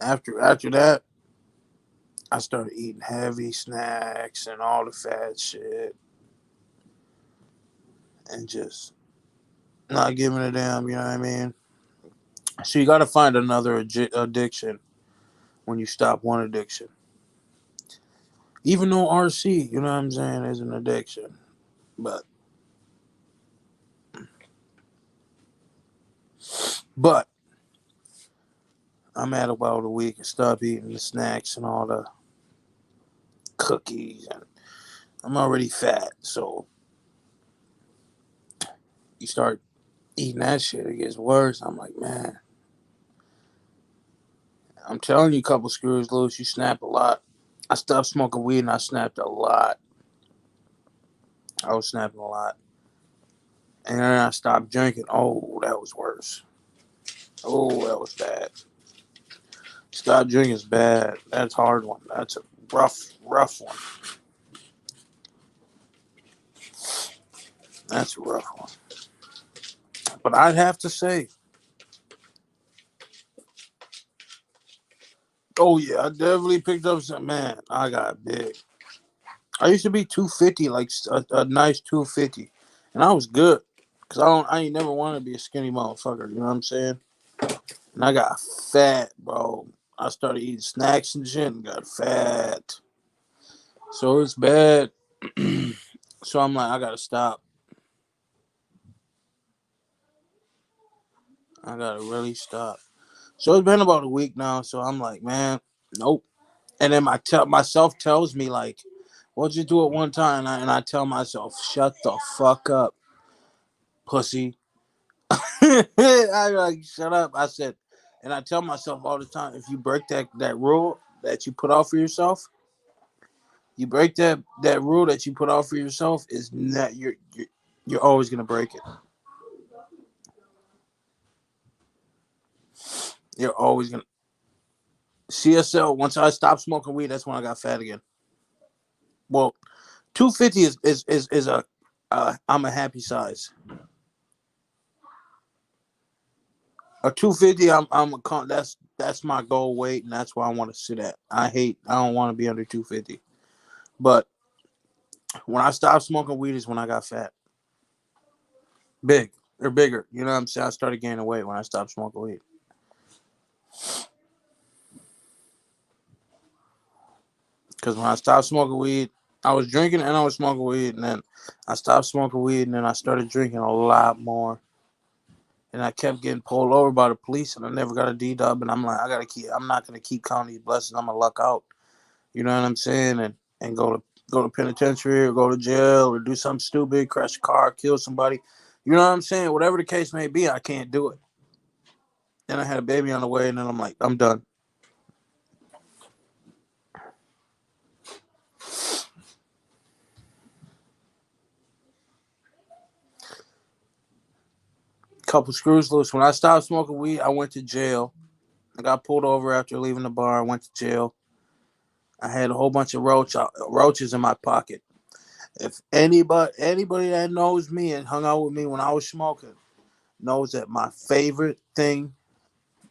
After that, I started eating heavy snacks and all the fat shit, and just not giving a damn. You know what I mean? So you got to find another addiction when you stop one addiction. Even though RC, you know what I'm saying, is an addiction, but I'm at about a week and stop eating the snacks and all the cookies, and I'm already fat, so you start eating that shit, it gets worse. I'm like, man, I'm telling you, a couple screws loose, you snap a lot. I stopped smoking weed and I snapped a lot. I was snapping a lot. And then I stopped drinking. Oh, that was worse. Oh, that was bad. Stop drinking is bad. That's a hard one. That's a rough one. That's a rough one. But I'd have to say, oh yeah, I definitely picked up some. Man, I got big. I used to be 250, like a nice 250, and I was good. Cause I ain't never wanted to be a skinny motherfucker. You know what I'm saying? And I got fat, bro. I started eating snacks and shit and got fat. So it's bad. So I'm like, I gotta stop. I gotta really stop. So it's been about a week now. So I'm like, man, nope. And then myself tells me like, "What'd you do it one time?" And I tell myself, "Shut the fuck up, pussy." I like, shut up. I said, and I tell myself all the time, if you break that rule that you put out for yourself, you break that rule that you put out for yourself, is not you're always gonna break it. You're always gonna CSL. Once I stopped smoking weed, that's when I got fat again. Well, 250 is a I'm a happy size. A 250, that's my goal weight, and that's where I want to sit at. I don't want to be under 250. But when I stopped smoking weed is when I got fat, big or bigger. You know what I'm saying? I started gaining weight when I stopped smoking weed. Because when I stopped smoking weed, I was drinking and I was smoking weed, and then I stopped smoking weed, and then I started drinking a lot more. And I kept getting pulled over by the police, and I never got a D-dub. And I'm like, I'm not gonna keep counting these blessings. I'm gonna luck out. You know what I'm saying? And go to penitentiary or go to jail or do something stupid, crash a car, kill somebody. You know what I'm saying? Whatever the case may be, I can't do it. Then I had a baby on the way, and then I'm like, I'm done. Couple screws loose. When I stopped smoking weed, I went to jail. I got pulled over after leaving the bar. I went to jail. I had a whole bunch of roaches in my pocket. If anybody that knows me and hung out with me when I was smoking knows that my favorite thing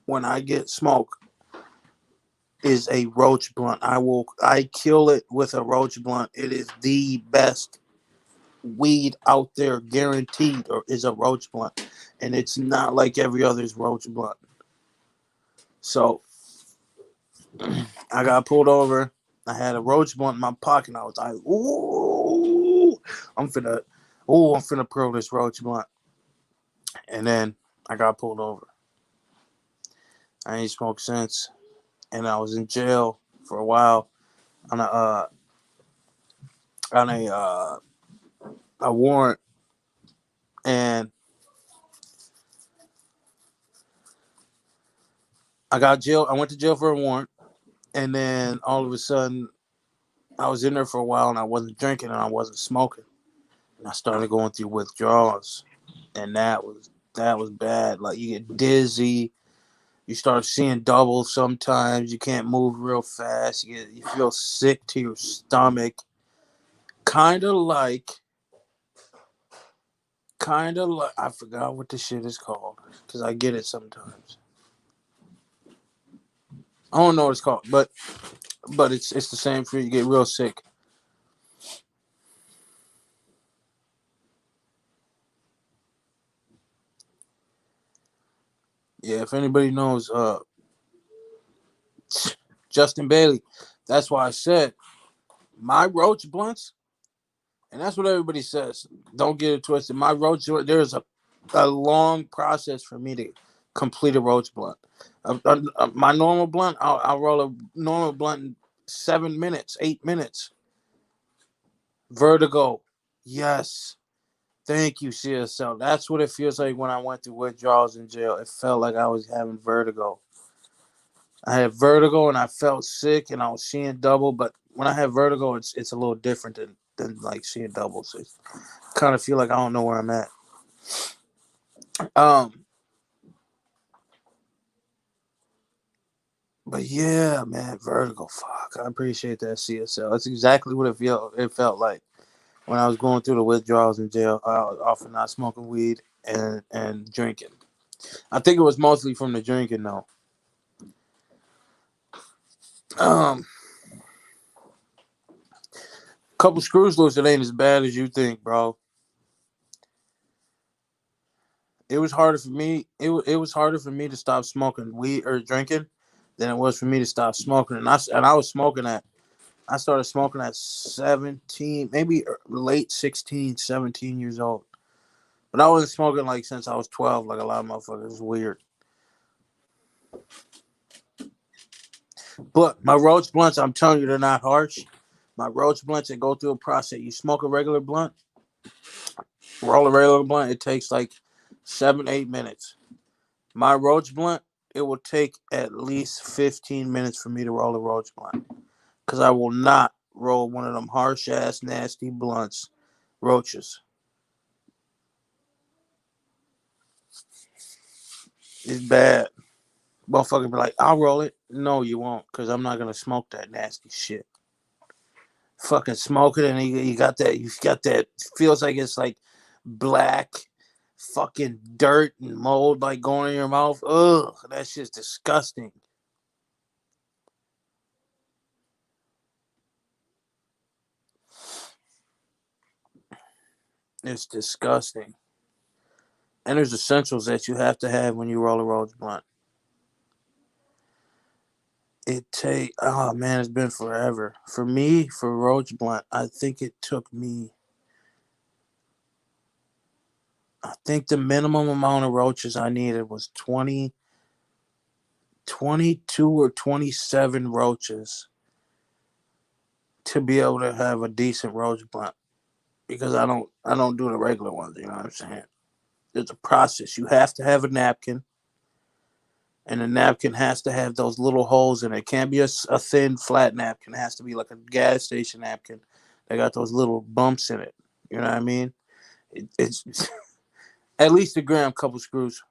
when I get smoke is a roach blunt. I kill it with a roach blunt. It is the best weed out there, guaranteed, or is a roach blunt. And it's not like every other's roach blunt. So I got pulled over. I had a roach blunt in my pocket. And I was like, ooh, I'm finna pearl this roach blunt. And then I got pulled over. I ain't smoked since. And I was in jail for a while on a warrant. And I went to jail for a warrant. And then all of a sudden, I was in there for a while and I wasn't drinking and I wasn't smoking. And I started going through withdrawals. And that was bad. Like you get dizzy, you start seeing double sometimes, you can't move real fast, you feel sick to your stomach. Kinda like I forgot what the shit is called. Because I get it sometimes. I don't know what it's called, but it's the same for you. You get real sick. Yeah, if anybody knows Justin Bailey, that's why I said my roach blunts, and that's what everybody says. Don't get it twisted. My roach, there's a long process for me to complete a roach blunt. My normal blunt, I'll roll a normal blunt in 7 minutes, 8 minutes. Vertigo, yes. Thank you, CSL. That's what it feels like when I went through withdrawals in jail. It felt like I was having vertigo. I had vertigo and I felt sick and I was seeing double. But when I have vertigo, it's a little different than like seeing double. So it's kind of feel like I don't know where I'm at. Um, but yeah, man, vertigo. Fuck, I appreciate that CSL. That's exactly what it felt like when I was going through the withdrawals in jail. I was often not smoking weed and drinking. I think it was mostly from the drinking though. Um, Couple screws loose. It ain't as bad as you think, bro. It was harder for me. It was harder for me to stop smoking weed or drinking than it was for me to stop smoking. And I was smoking at I started smoking at 17, maybe late 16, 17 years old. But I wasn't smoking like since I was 12, like a lot of motherfuckers. It was weird. But my roach blunts, I'm telling you, they're not harsh. My roach blunts, they go through a process. You smoke a regular blunt, roll a regular blunt, it takes like 7, 8 minutes. My roach blunt, it will take at least 15 minutes for me to roll a roach blunt. Because I will not roll one of them harsh ass, nasty blunts, roaches. It's bad. Motherfucker be like, I'll roll it. No, you won't, because I'm not going to smoke that nasty shit. Fucking smoke it, and you got that, feels like it's like black fucking dirt and mold like going in your mouth. Ugh, that shit's disgusting. It's disgusting. And there's essentials that you have to have when you roll a roach blunt. Oh man, it's been forever. For me, for roach blunt, I think it took me, I think the minimum amount of roaches I needed was 22 or 27 roaches to be able to have a decent roach blunt. Because I don't do the regular ones, you know what I'm saying? There's a process. You have to have a napkin, and the napkin has to have those little holes in it. It can't be a thin, flat napkin. It has to be like a gas station napkin that got those little bumps in it. You know what I mean? It's at least a gram, couple screws.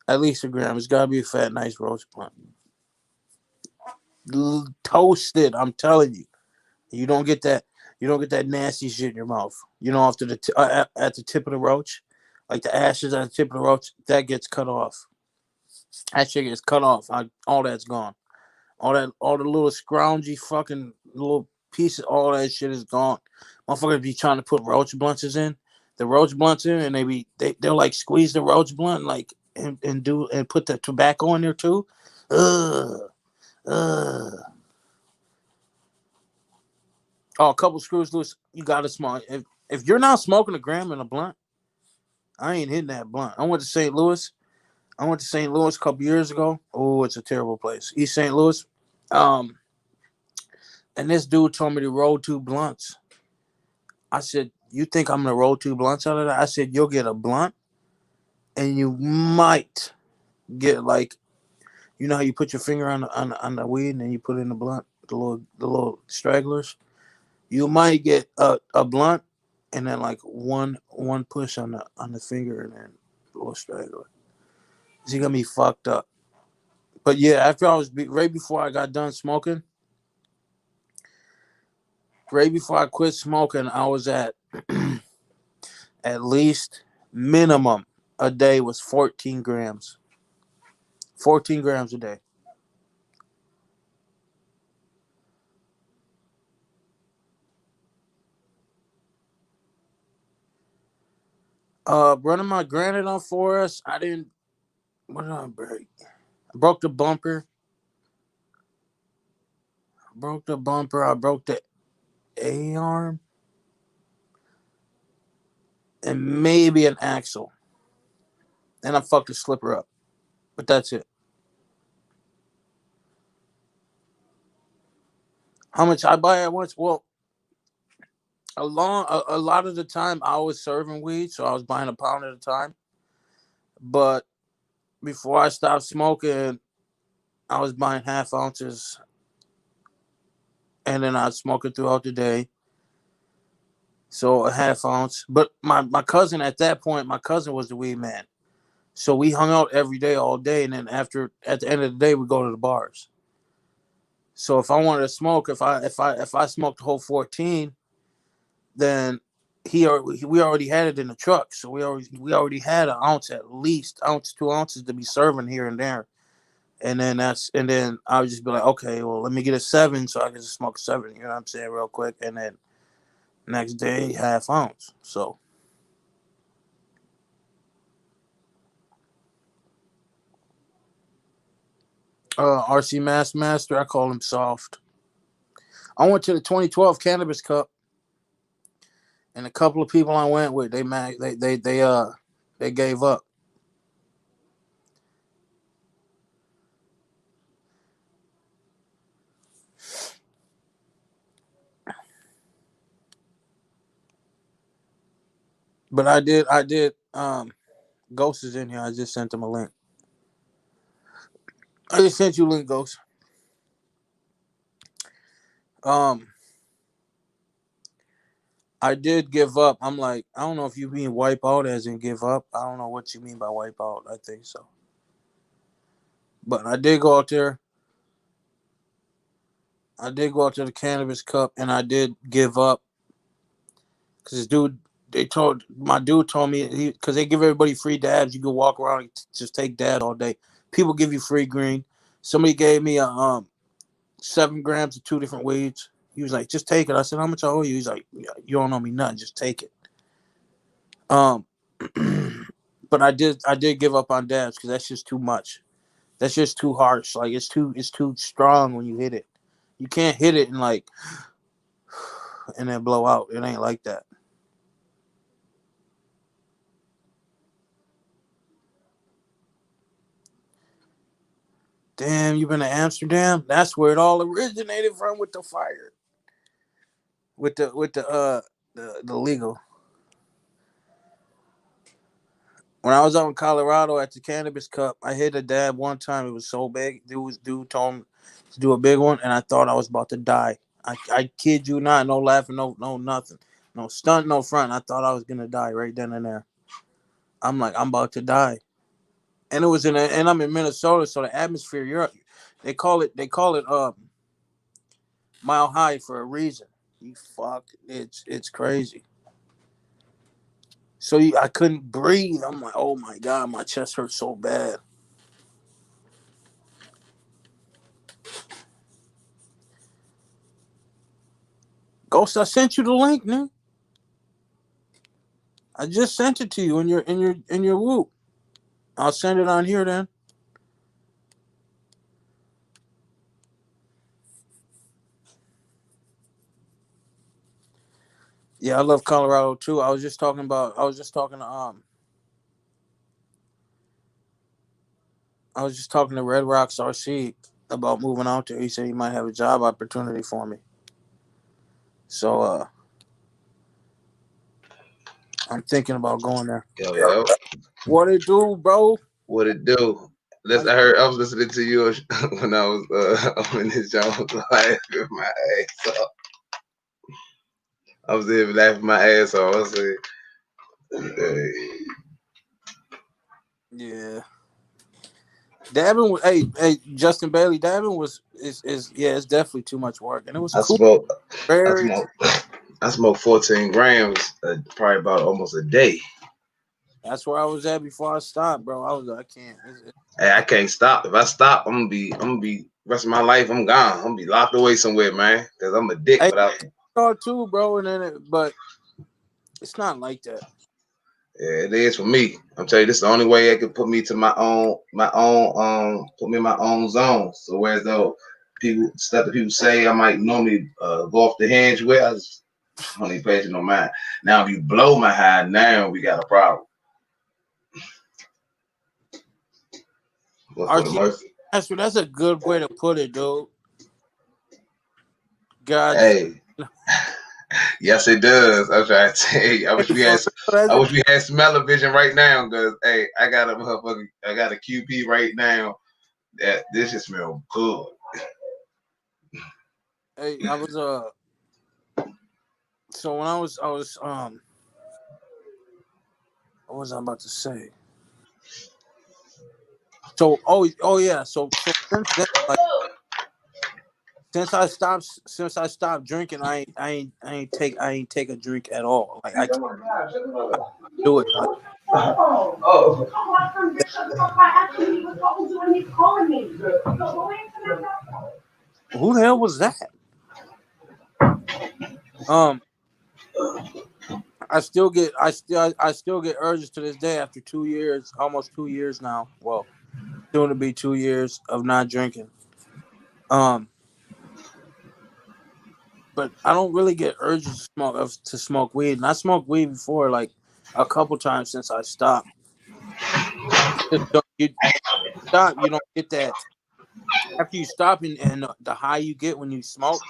At least a gram. It's got to be a fat, nice roast blunt. Toasted, I'm telling you. You don't get that. You don't get that nasty shit in your mouth. You know, after at the tip of the roach, like the ashes at the tip of the roach, that gets cut off. That shit gets cut off. All that's gone. All the little scroungy fucking little pieces, all that shit is gone. Motherfuckers be trying to put roach blunts in, the roach blunts in, and they'll like squeeze the roach blunt like and put the tobacco in there too. Ugh, ugh. Oh, a couple screws loose. You got to smoke. If you're not smoking a gram in a blunt, I ain't hitting that blunt. I went to St. Louis. A couple years ago. Oh, it's a terrible place. East St. Louis. Um, and this dude told me to roll two blunts. I said, "You think I'm gonna roll two blunts out of that?" I said, "You'll get a blunt, and you might get like, you know how you put your finger on the weed and then you put it in the blunt, the little stragglers. You might get a blunt, and then like one push on the finger, and then a little straggler. Is he gonna be fucked up?" But yeah, after right before I got done smoking, right before I quit smoking, I was at at least minimum a day was 14 grams. 14 grams a day. Running my granite on Forest, I didn't. What did I break? I broke the bumper. Broke the bumper. I broke the A arm and maybe an axle. And I fucked the slipper up. But that's it. How much I buy at once? Well, a lot of the time I was serving weed, so I was buying a pound at a time. But before I stopped smoking, I was buying half ounces, and then I'd smoke it throughout the day. So a half ounce. But my cousin at that point, my cousin was the weed man. So we hung out every day, all day, and then at the end of the day, we go to the bars. So if I wanted to smoke, if I smoked the whole 14, then we already had it in the truck. So we already had an ounce, at least ounce, 2 ounces to be serving here and there. And then I would just be like, okay, well, let me get a 7 so I can just smoke 7. You know what I'm saying, real quick, and then next day half ounce. So RC Master. I call him Soft. I went to the 2012 Cannabis Cup, and a couple of people I went with, they gave up. But I did. Ghost is in here. I just sent him a link. I just sent you a link, Ghost. I did give up. I'm like, I don't know if you mean wipe out as in give up. I don't know what you mean by wipe out. I think so. But I did go out there. I did go out to the Cannabis Cup, and I did give up. Because my dude told me, because they give everybody free dabs. You can walk around and just take dabs all day. People give you free green. Somebody gave me 7 grams of 2 different weeds. He was like, just take it. I said, how much I owe you? He's like, you don't owe me nothing. Just take it. But I did give up on dabs because that's just too much. That's just too harsh. Like it's too strong when you hit it. You can't hit it and then blow out. It ain't like that. Damn, you been to Amsterdam? That's where it all originated from with the fire. With the legal. When I was out in Colorado at the Cannabis Cup, I hit a dab one time. It was so big. Dude told me to do a big one, and I thought I was about to die. I kid you not. No laughing, no nothing. No stunt, no front. I thought I was going to die right then and there. I'm like, I'm about to die. And it was and I'm in Minnesota, so the atmosphere, they call it mile high for a reason. It's crazy. So I couldn't breathe. I'm like, oh my God, my chest hurts so bad. Ghost, I sent you the link, man. I just sent it to you in your whoop. I'll send it on here then. Yeah, I love Colorado too. I was just talking to I was just talking to Red Rocks RC about moving out there. He said he might have a job opportunity for me. So I'm thinking about going there. Yo. What it do, bro? What it do? I was listening to you when I was when this John was laughing my ass off. I was there laughing my ass off. I said, hey. Yeah. Dabbing was hey Justin Bailey. Dabbing it's definitely too much work, and it was cool. I smoked 14 grams, probably about almost a day. That's where I was at before I stopped, bro. I can't. Hey, I can't stop. If I stop, I'm gonna be rest of my life. I'm gone. I'm gonna be locked away somewhere, man. Cause I'm a dick. Hey, without too, bro. And then but it's not like that. Yeah, it is for me. I'm telling you, this is the only way it could put me to put me in my own zone. So whereas though stuff that people say I might normally go off the hinge with, I just don't even pay attention no mind. Now if you blow my high, now we got a problem. That's a good way to put it, dude. God. Hey. Yes, it does. I'm trying to tell you. I wish we had smell-o-vision right now, because hey, I got a QP right now that this just smell good. Hey, I was so when I was what was I about to say? So yeah, so since then, like since I stopped drinking, I ain't take a drink at all. Like I can't do it. Like, who the hell was that? I still get urges to this day after 2 years, almost 2 years now. Well, Soon to be 2 years of not drinking. Um, but I don't really get urges to smoke weed. And I smoked weed before, like a couple times since I stopped. You stop, you don't get that after you stop, and the high you get when you smoke,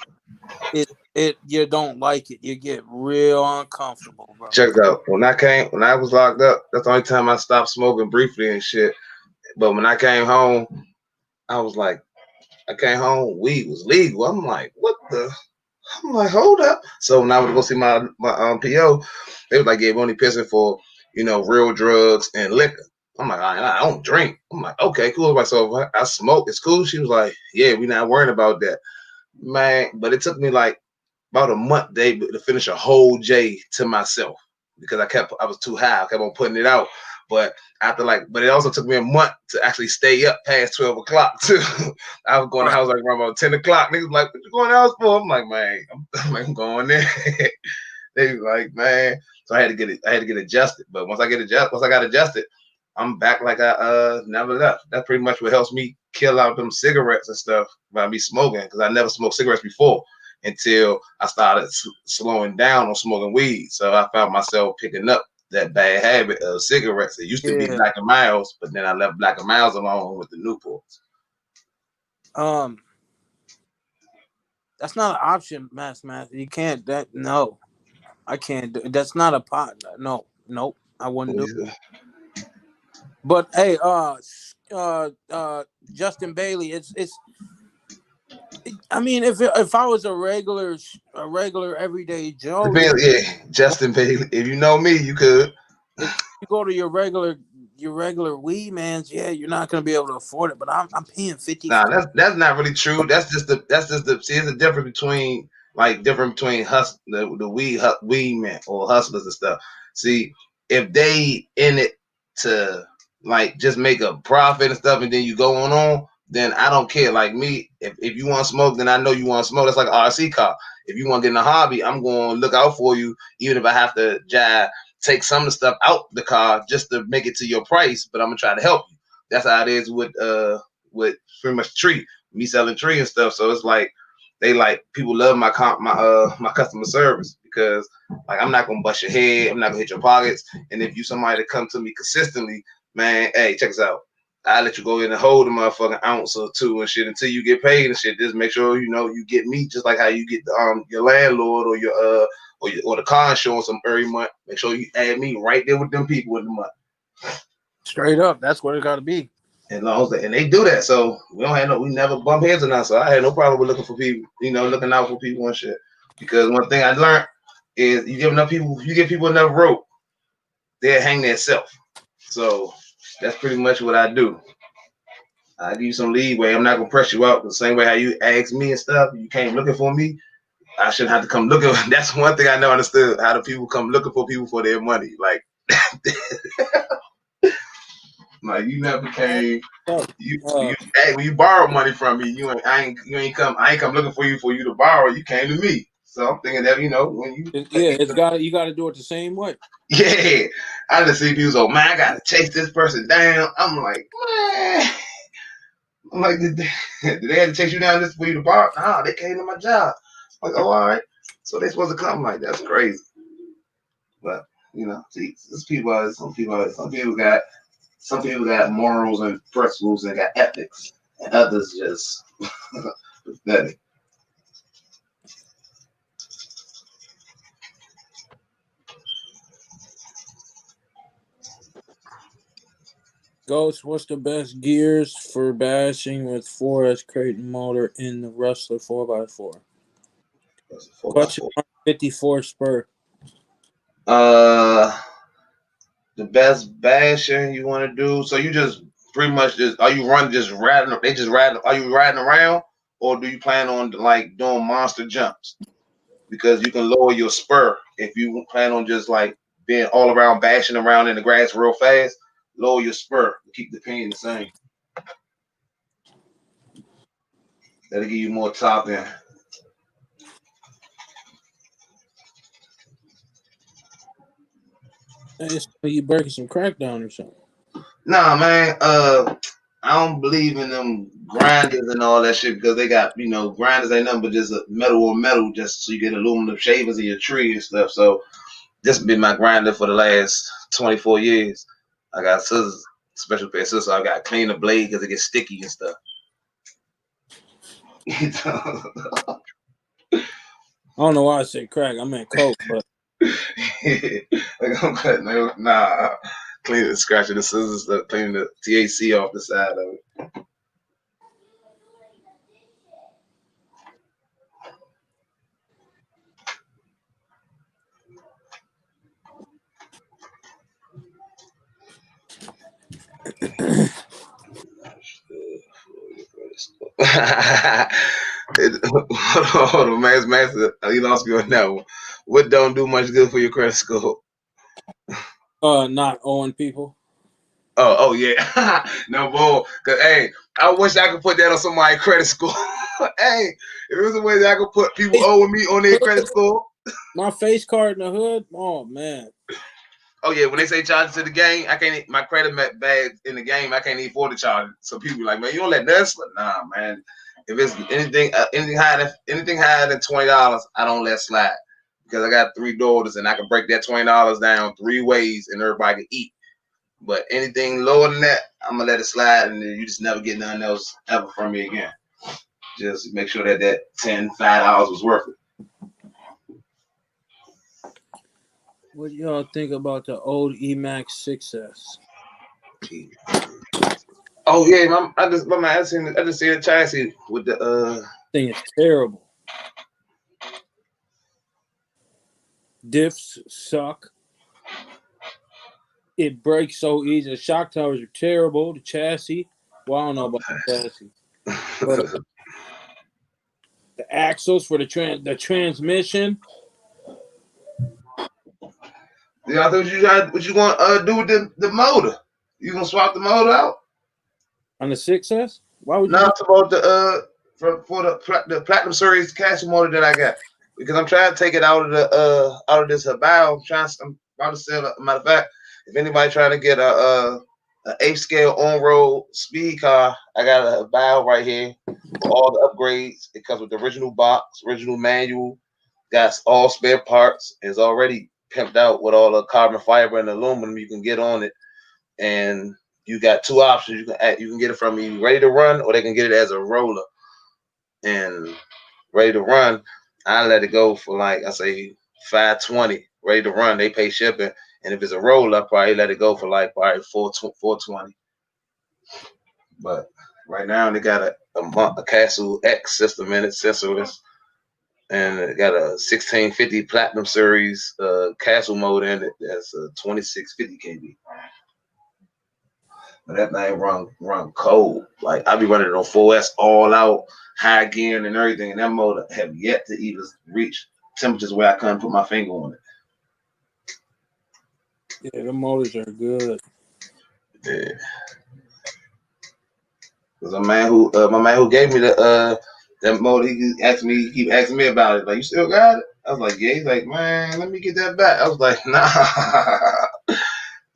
it you don't like it. You get real uncomfortable, bro. Check it out. When I was locked up, that's the only time I stopped smoking briefly and shit. But when I came home, I was like, I came home, weed was legal. I'm like, what the? I'm like, hold up. So when I would go see my PO, they was like, yeah, we're only pissing for real drugs and liquor. I'm like, I don't drink. I'm like, okay, cool. Like, so if I smoke, it's cool. She was like, yeah, we not worrying about that, man. But it took me like about a month day to finish a whole J to myself because I was too high. I kept on putting it out. But but it also took me a month to actually stay up past 12 o'clock too. I was going to the house like around about 10 o'clock. Niggas like, what you going to the house for? I'm like, man, I'm going there. They was like, man. So I had to get adjusted. But once I got adjusted, I'm back like I never left. That's pretty much what helps me kill out them cigarettes and stuff by me smoking, because I never smoked cigarettes before until I started slowing down on smoking weed. So I found myself picking up that bad habit of cigarettes. It used to be Yeah. Black and Miles, but then I left Black and Miles alone with the Newports. That's not an option, Mass. You can't. No, I can't. That's not a pot. No, nope. I wouldn't do it. But hey, Justin Bailey. I mean, if I was a regular everyday Joe, Yeah, Justin Bailey. If you know me, you could. if you go to your regular weed man's, yeah, you're not gonna be able to afford it. But I'm paying 50. Nah, that's not really true. That's just the see. There's a difference between the weed men or hustlers and stuff. See, if they in it to like just make a profit and stuff, and then you go on, then I don't care. Like me, if you want to smoke, then I know you want to smoke. That's like an RC car. If you want to get in a hobby, I'm going to look out for you, even if I have to take some of the stuff out the car just to make it to your price. But I'm gonna try to help you. That's how it is with pretty much tree, me selling tree and stuff. So it's like people love my customer service, because like I'm not gonna bust your head, I'm not gonna hit your pockets. And if you somebody that come to me consistently, man, hey, check this out. I let you go in and hold a motherfucking ounce or two and shit until you get paid and shit. Just make sure you get me, just like how you get your landlord or or the car insurance every month. Make sure you add me right there with them people in the month. Straight up, that's what it got to be. And they do that, so we never bump heads or nothing. So I had no problem with looking for people, looking out for people and shit. Because one thing I learned is you give people enough rope, they'll hang themselves. So that's pretty much what I do. I give you some leeway. I'm not gonna press you out the same way how you ask me and stuff. You came looking for me. I shouldn't have to come looking. That's one thing I never understood. How do people come looking for people for their money? Like, like you never came. When you borrow money from me, I ain't come looking for you to borrow. You came to me. So I'm thinking that when you you got to do it the same way. Yeah, I just see people. So man, I gotta chase this person down. I'm like, man. I'm like, did they have to chase you down this for you to borrow? Nah, they came to my job. I'm like, oh, all right. So they supposed to come. Like, that's crazy. But see, some people got morals and principles and got ethics, and others just pathetic. Ghost, what's the best gears for bashing with 4S Creighton motor in the Rustler 4x4? Question 54 Spur. The best bashing you want to do? So you just pretty much are you riding? Are you riding around, or do you plan on like doing monster jumps? Because you can lower your spur if you plan on just like being all around bashing around in the grass real fast. Lower your spur to keep the pain the same. That'll give you more top end. Hey, you breaking some crack down or something? Nah, man. I don't believe in them grinders and all that shit because they got, grinders ain't nothing but just a metal on metal just so you get aluminum shavings in your tree and stuff. So this has been my grinder for the last 24 years. I got scissors, special pair of scissors. So I got to clean the blade because it gets sticky and stuff. I don't know why I said crack. I meant coke, but like I'm cutting it. Nah, cleaning, scratching the scissors, cleaning the THC off the side of it. Hold on, Master, you lost me on that one. What don't do much good for your credit score? not owing people. Oh yeah, no bull. Cause hey, I wish I could put that on somebody's credit score. Hey, if there was a way that I could put people owing me on their credit score. My face card in the hood. Oh man. Oh yeah, when they say charges to the game, I can't. My credit bag in the game, I can't even afford to charge it. So people be like, man, you don't let that slip. Nah, man. If it's anything higher than $20, I don't let slide because I got 3 daughters and I can break that $20 down 3 ways and everybody can eat. But anything lower than that, I'm gonna let it slide, and then you just never get nothing else ever from me again. Just make sure that $5 was worth it. What y'all think about the old Emax 6S? Oh yeah, I just see a chassis with the Thing is terrible. Diffs suck. It breaks so easy. The shock towers are terrible. The chassis. Well, I don't know about the chassis. But the axles for the transmission. Yeah, I thought what you gonna do with the motor? You gonna swap the motor out? On the 6S? Why would you? No, it's about the for the Platinum Series casting motor that I got because I'm trying to take it out of this valve. I'm about to sell it. Matter of fact, if anybody trying to get a 8th scale on road speed car, I got a valve right here for all the upgrades. It comes with the original box, original manual, got all spare parts. It's already pimped out with all the carbon fiber and aluminum you can get on it, and you got 2 options. You can get it from me ready to run, or they can get it as a roller. And ready to run, I let it go for like I say $520. Ready to run, they pay shipping, and if it's a roller, I probably let it go for like probably $420. But right now they got a Castle X system in it, sensorless, and it got a 1650 Platinum Series Castle mode in it. That's a 2650 kV. But that thing run cold. Like I be running it on 4S all out, high gear and everything, and that motor have yet to even reach temperatures where I couldn't put my finger on it. Yeah, the motors are good. Yeah. Cause my man who gave me that motor, he keep asking me about it. Like, you still got it? I was like, yeah. He's like, man, let me get that back. I was like, nah.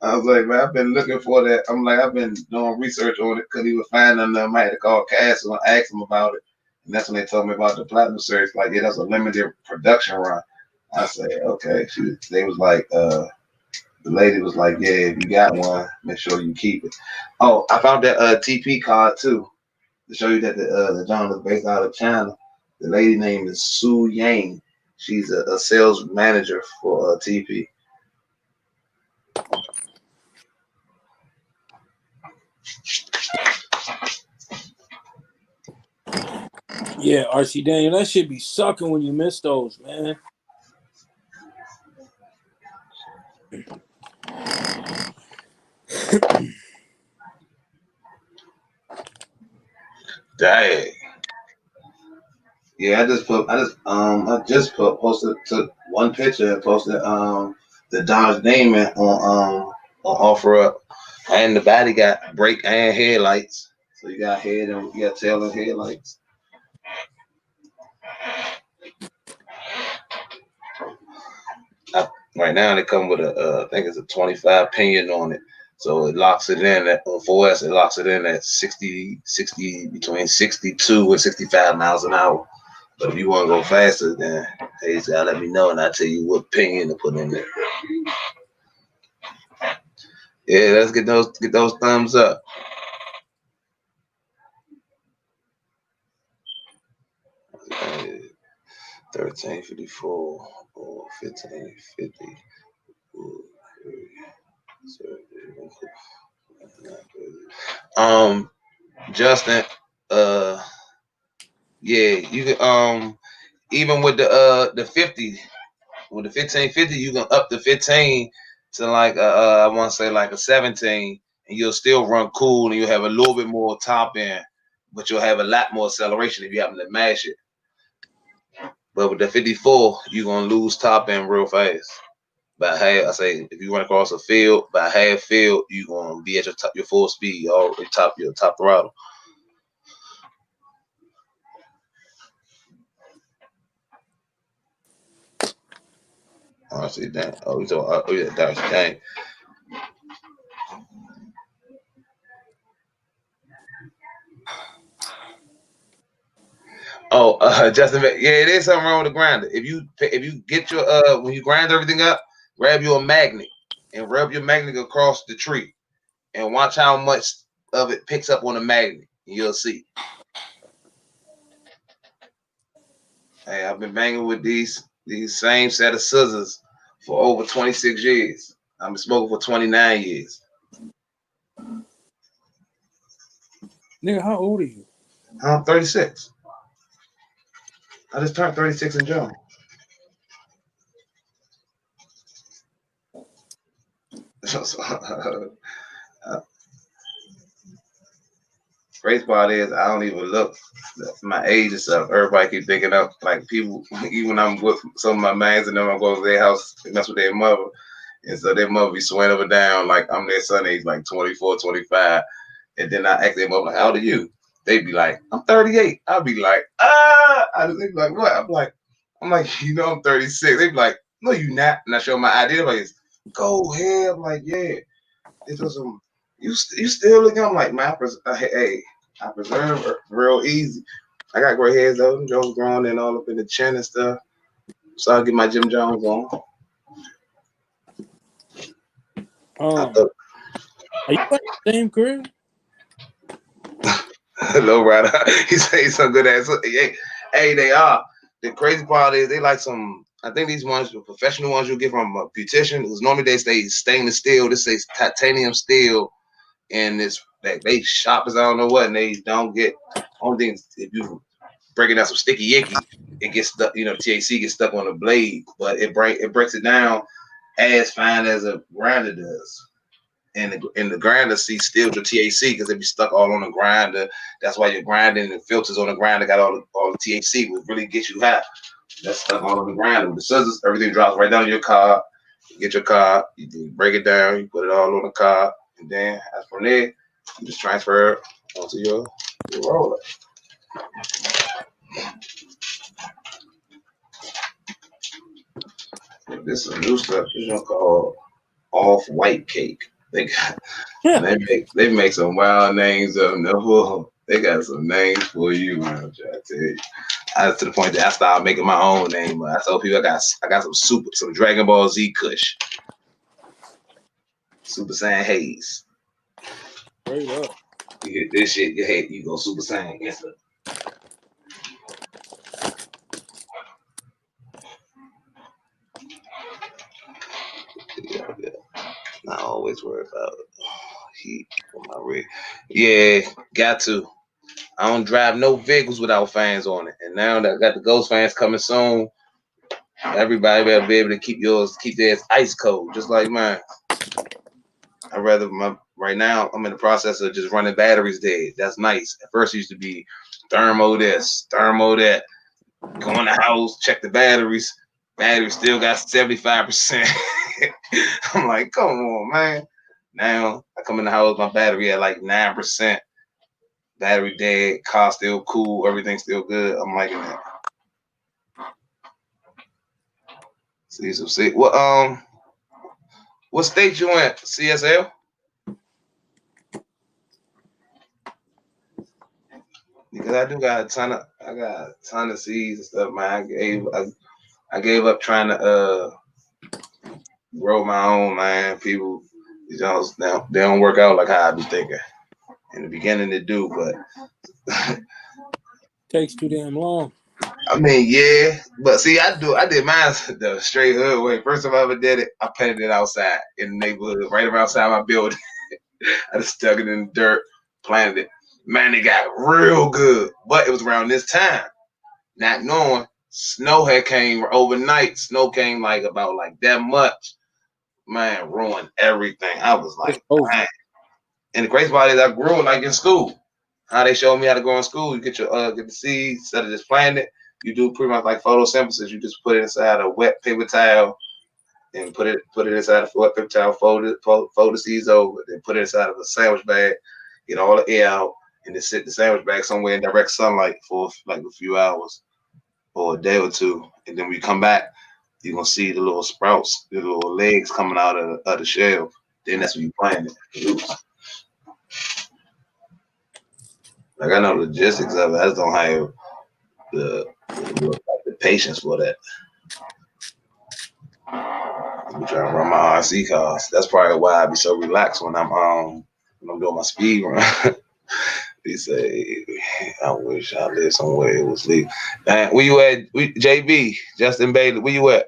I was like, man, I've been looking for that. I'm like, I've been doing research on it because he was finding them. I had to call Cass and ask him about it. And that's when they told me about the Platinum Series. Like, yeah, that's a limited production run. I said, okay. They was like, the lady was like, yeah, if you got one, make sure you keep it. Oh, I found that TP card too to show you that the John is based out of China. The lady name is Su Yang. She's a sales manager for TP. Yeah, RC Daniel, that should be sucking when you miss those, man. Dang. Yeah, posted, took one picture and posted the Dodge Damon on OfferUp, and the body got brake and headlights. So you got head and you got tail and headlights. Right now they come with I think it's a 25 pinion on it. So it locks it in at on 4S. It locks it in at 60 between 62 and 65 miles an hour. But if you want to go faster, then hey, you gotta let me know, and I'll tell you what pinion to put in there. Yeah, let's get those thumbs up. Uh, 1354 or 1550. Justin, yeah, you can even with the 50 with the 1550, you can up the 15 to like I want to say like a 17, and you'll still run cool, and you'll have a little bit more top end, but you'll have a lot more acceleration if you happen to mash it. But with the 54, you're gonna lose top end real fast. By half, I say if you run across a field, by half field, you're gonna be at your full speed, or your top throttle. Honestly, dang. Oh, yeah, Darcy, dang. Oh, Justin, yeah, it is something wrong with the grinder. If you get your when you grind everything up, grab your magnet and rub your magnet across the tree, and watch how much of it picks up on the magnet, and you'll see. Hey, I've been banging with these same set of scissors for over 26 years. I've been smoking for 29 years. Nigga, how old are you? I'm 36. I just turned 36 in June. Crazy part is I don't even look my age and stuff. Everybody keep thinking up like people. Even when I'm with some of my mans and them, I go to their house and mess with their mother, and so their mother be swearing up and down like I'm their son age, like 24, 25. And then I ask them up like, "How old are you?" They be like, "I'm 38." I'll be like, "Ah!" They be like, "What?" I'm like, you know, I'm 36. They be like, "No, you not." And I show my ID. Like, go ahead. I'm like, yeah. It's just you still looking. I'm like, man, hey, I preserve real easy. I got gray hairs though. Them Jones growing in all up in the chin and stuff. So I'll get my Jim Jones on. I thought, Are you like the same crib? low rider. He say some good ass. Hey, they are. The crazy part is they like some. I think these ones, the professional ones you get from a beautician, because normally they say stainless steel. This says titanium steel, and it's like they shop as I don't know what, and they don't get. Only thing if you breaking down some sticky icky, it gets stuck. You know, THC gets stuck on the blade, but it breaks it down as fine as a grinder does. And the grinder sees still your THC because it be stuck all on the grinder. That's why you're grinding and filters on the grinder got all the THC, which really gets you high. That's stuck all on the grinder. With the scissors, everything drops right down in your car. You get your car, you break it down, you put it all on the car, and then as from there, you just transfer it onto your roller. This is a new stuff. This is called Off-White Cake. They got they make some wild names of them. They got some names for you, man. I'm trying to tell you. To the point that I started making my own name. I told people I got some Dragon Ball Z Kush, Super Saiyan Haze. Straight up. You hit this shit, your head, you go Super Saiyan. Yes, sir. Yeah. Not always worry about heat on my rig. Yeah, got to. I don't drive no vehicles without fans on it. And now that I got the Ghost fans coming soon, everybody better be able to keep theirs ice cold, just like mine. I'd rather right now I'm in the process of just running batteries dead. That's nice. At first it used to be thermo this, thermo that. Go in the house, check the batteries. Battery still got 75%. I'm like, come on, man. Now I come in the house, my battery at like 9%. Battery dead, car still cool, everything still good. I'm liking that. See. What state you in? CSL? because I do got a ton of seeds and stuff, man. I gave up trying to grow my own, man. People, these jobs now they don't work out like how I be thinking. In the beginning, they do, but Takes too damn long. I mean, yeah. But see, I did mine the straight hood way. First time I ever did it, I planted it outside in the neighborhood, right around outside my building. I just stuck it in the dirt, planted it. Man, it got real good. But it was around this time, not knowing snow had came overnight. Snow came like about like that much. Man, ruined everything. I was It's like, over. man. And the crazy part is I grew it like in school. How they showed me how to grow in school. You get the seeds instead of just planting it. You do pretty much like photosynthesis. You just put it inside a wet paper towel and put it inside a wet paper towel, fold the seeds over, then put it inside of a sandwich bag, get all the air out, and then sit the sandwich bag somewhere in direct sunlight for like a few hours or a day or two. And then when you come back, you're gonna see the little sprouts, the little legs coming out of the shell. Then that's when you plant it. Like I know the logistics of it. I just don't have the patience for that. I'm trying to run my RC cars. That's probably why I be so relaxed when I'm doing my speed run. He say, I wish I lived somewhere it was legal. Man, where you at? JB, Justin Bailey, where you at?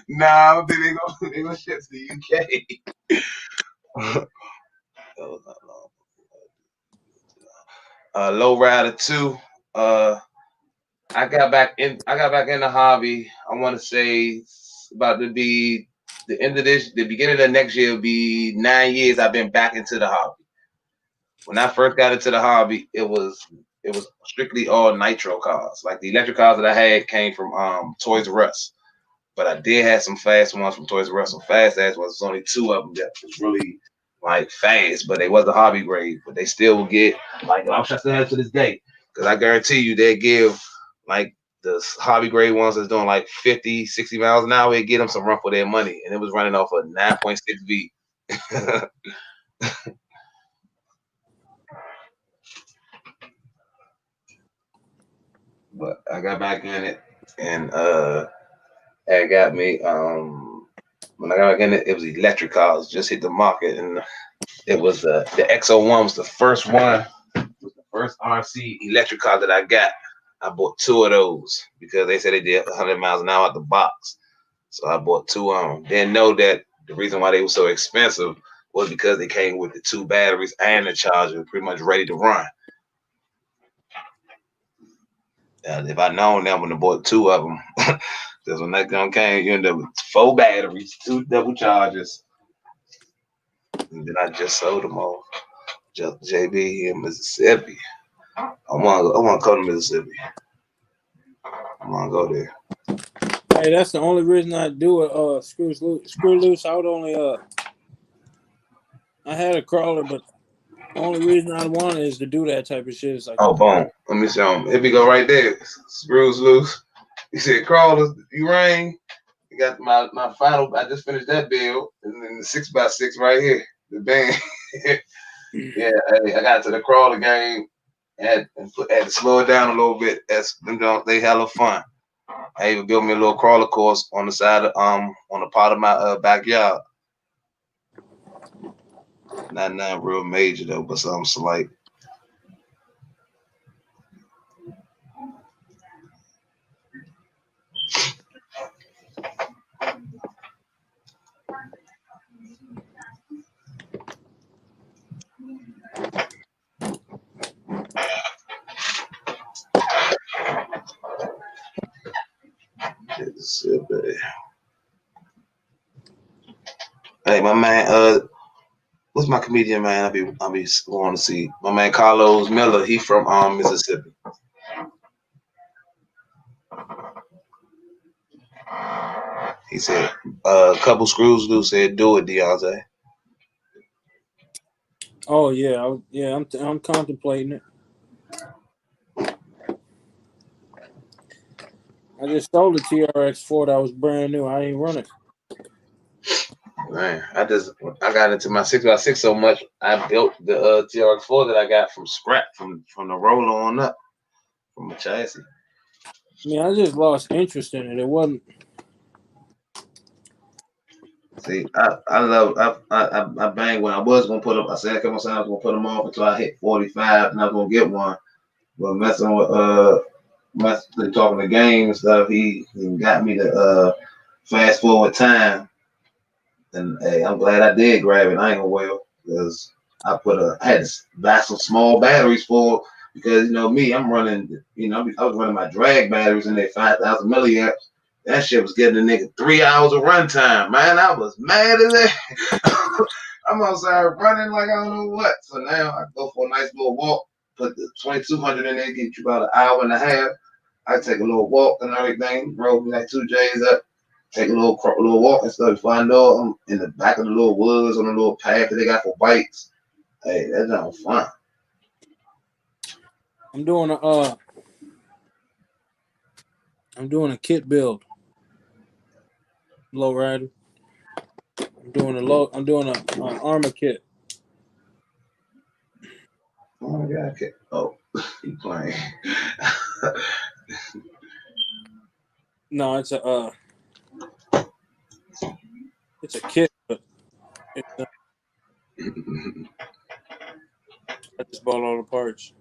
Nah, I don't think they gonna ship to the UK. That was not long. Low Rider 2. I got back in the hobby. I want to say it's about to be the beginning of next year will be 9 years I've been back into the hobby. When I first got into the hobby, it was strictly all nitro cars. Like the electric cars that I had came from Toys R Us. But I did have some fast ones from Toys R Us. Some fast ass ones. There's only two of them that was really like fast, but they wasn't hobby grade. But they still would get like I'm still have to this day. Because I guarantee you they give like the hobby grade ones that's doing like 50, 60 miles an hour, they get them some run for their money. And it was running off a 9.6 V. But I got back in it and it got me when I got back in it, it was electric cars, just hit the market and it was the XO1 was the first one, was the first RC electric car that I got. I bought two of those because they said they did 100 miles an hour out the box. So I bought two of them. Didn't know that the reason why they were so expensive was because they came with the two batteries and the charger pretty much ready to run. And if I known that when I bought two of them, because when that gun came, you end up with 4 batteries, 2 double chargers. And then I just sold them all. Just JB in Mississippi. I want to come to Mississippi. I want to go there. Hey, that's the only reason I do it. Screw loose. I would only I had a crawler, but the only reason I want is to do that type of shit. It's like, Oh, boom. Let me show him. Here we go right there. Screws loose. He said, crawlers, you rang. You got my final. I just finished that build. And then the 6x6 right here. The band. Yeah, hey, I got to the crawler game. Had to slow it down a little bit. They hella fun. I even built me a little crawler course on the side of on the part of my backyard. Not real major though, but something slight. Hey, my man, what's my comedian man? I be going to see my man Carlos Miller. He from Mississippi. He said a couple screws loose. Said do it, Deontay. oh yeah, I'm contemplating it. I just sold the TRX4 that was brand new. I ain't run it. Man, I got into my 6x6 so much. I built the TRX4 that I got from scrap from the roller on up from the chassis. I mean, I just lost interest in it. It wasn't. See, I banged when I was gonna put up. I said a couple times I was gonna put them off until I hit 45, and I was gonna get one. But messing with talking the game and stuff, he got me to fast forward time. And hey, I'm glad I did grab it. I ain't gonna well because I had to buy some small batteries for because you know me, I'm running. You know, I was running my drag batteries and they 5,000 milliamps. That shit was getting a nigga 3 hours of runtime. Man, I was mad as that. I'm outside running like I don't know what. So now I go for a nice little walk, put the 2200 in there, get you about an hour and a half. I take a little walk and everything, roll me like 2Js up, take a little walk and stuff. Before I know I'm in the back of the little woods on a little path that they got for bikes. Hey, that's not fun. I'm doing a kit build. Low rider. I'm doing a armor kit. Oh my god, okay. Oh, you playing. No, it's a kit, but it's I just bought all the parts.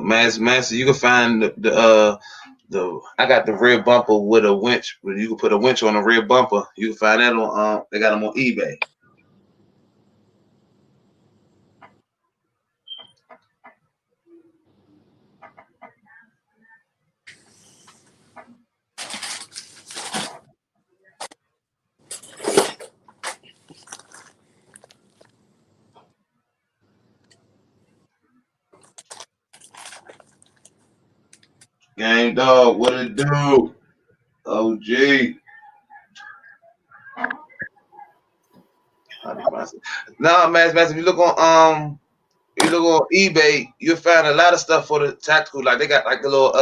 Master, you can find the I got the rear bumper with a winch. You can put a winch on the rear bumper. You can find that on they got them on eBay. Game dog, what it do? OG. No, Master, if you look on eBay, you'll find a lot of stuff for the tactical. Like they got like the little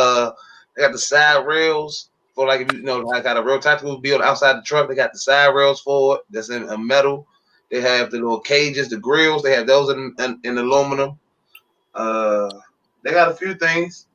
they got the side rails for like if you know I got a real tactical build outside the truck. They got the side rails for it that's in metal. They have the little cages, the grills. They have those in aluminum. They got a few things.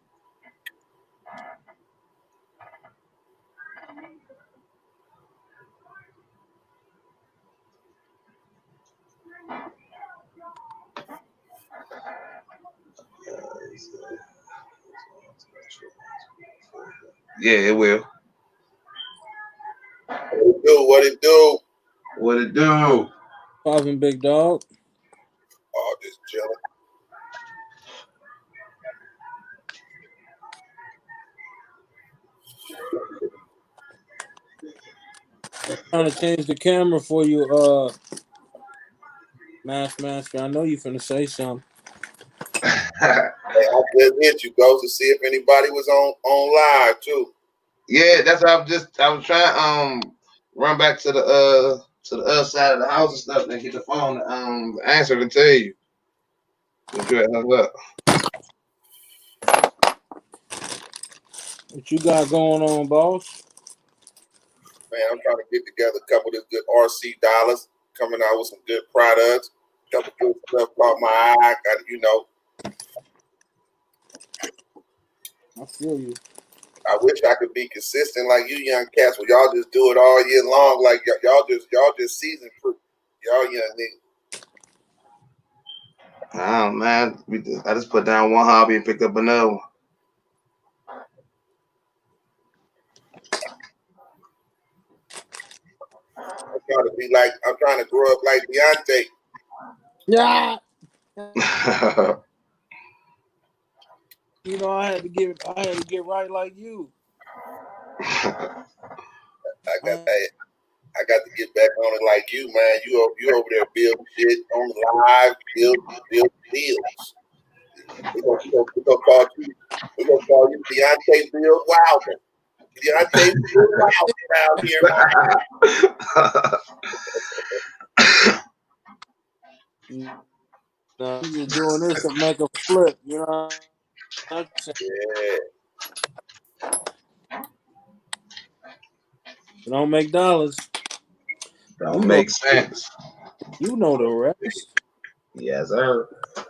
Yeah, it will. What it do? What it do? Popping big dog. Oh, just chilling. Trying to change the camera for you, Master. I know you finna say something. Hey, I just hit you, go to see if anybody was on live too. Yeah, that's what I was trying run back to the other side of the house and stuff and get the phone answer to tell you. What you hung up. What you got going on, boss? Man, I'm trying to get together a couple of good RC dollars, coming out with some good products, couple good stuff caught my eye. Got I feel you. I wish I could be consistent like you young cats, where y'all just do it all year long, like y'all just season proof. Y'all young niggas. Oh man, I just put down one hobby and picked up another one. I'm trying to grow up like Beyonce. Yeah. You know, I had to get right like you. I got to get back on it like you, man. You over there build shit on live, build deals. We're gonna call you Beyonce Bill Wilder. Beyonce Bill Wilder around here. No, I'm just doing this to make a flip. You know what I'm saying? Yeah. It don't make dollars. Don't You know, make sense. you know the rest. Yes, sir. I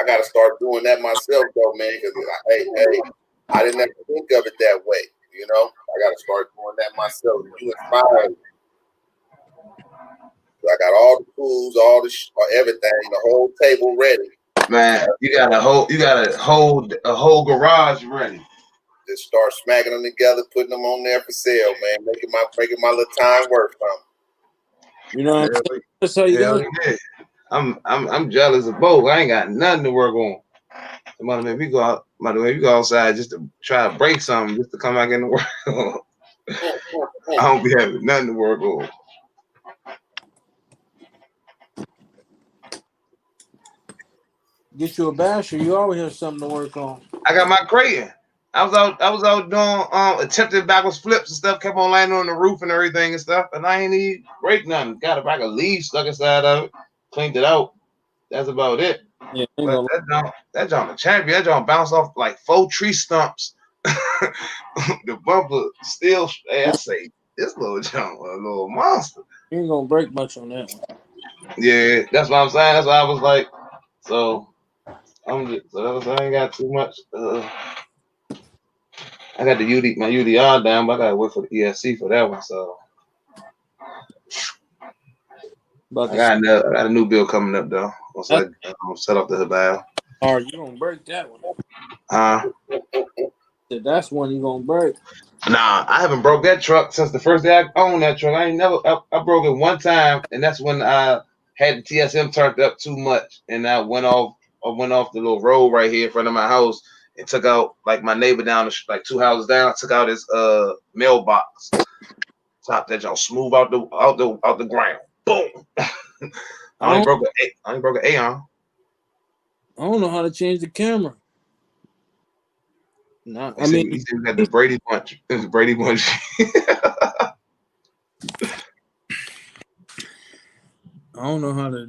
gotta start doing that myself though, man, because hey, I didn't ever think of it that way. You know, I gotta start doing that myself. You inspired me. I got all the tools, all the everything, the whole table ready. Man, you got a whole garage ready. Just start smacking them together, putting them on there for sale, man. Making my little time worth something. You know what I'm Hell, saying? That's how you hell got. yeah. I'm jealous of both. I ain't got nothing to work on. By the way, we go outside just to try to break something, just to come back in the world. I don't be having nothing to work on. Get you a basher. You always have something to work on. I got my Creighton. I was out doing attempted backwards flips and stuff, kept on landing on the roof and everything and stuff, and I ain't even break nothing. Got a bag of leaves stuck inside of it, cleaned it out. That's about it. Yeah, But that jump a champion. That jump bounced off like 4 tree stumps. The bumper still, I say, this little jump a little monster. you ain't gonna break much on that one. Yeah, that's what I'm saying. That's why I was like, so I ain't got too much. I got my UDR down, but I gotta wait for the ESC for that one. So But I got a new bill coming up though. Once I set off the valve. or you gonna break that one. That's one you gonna break. Nah, I haven't broke that truck since the first day I owned that truck. I broke it one time, and that's when I had the TSM turned up too much, and I went off the little road right here in front of my house and took out like my neighbor down like 2 houses down, took out his mailbox. Top that y'all smooth out the ground. Boom. I only broke an Aeon. I don't know how to change the camera. No, I mean, he got the Brady Bunch. It's Brady Bunch. I don't know how to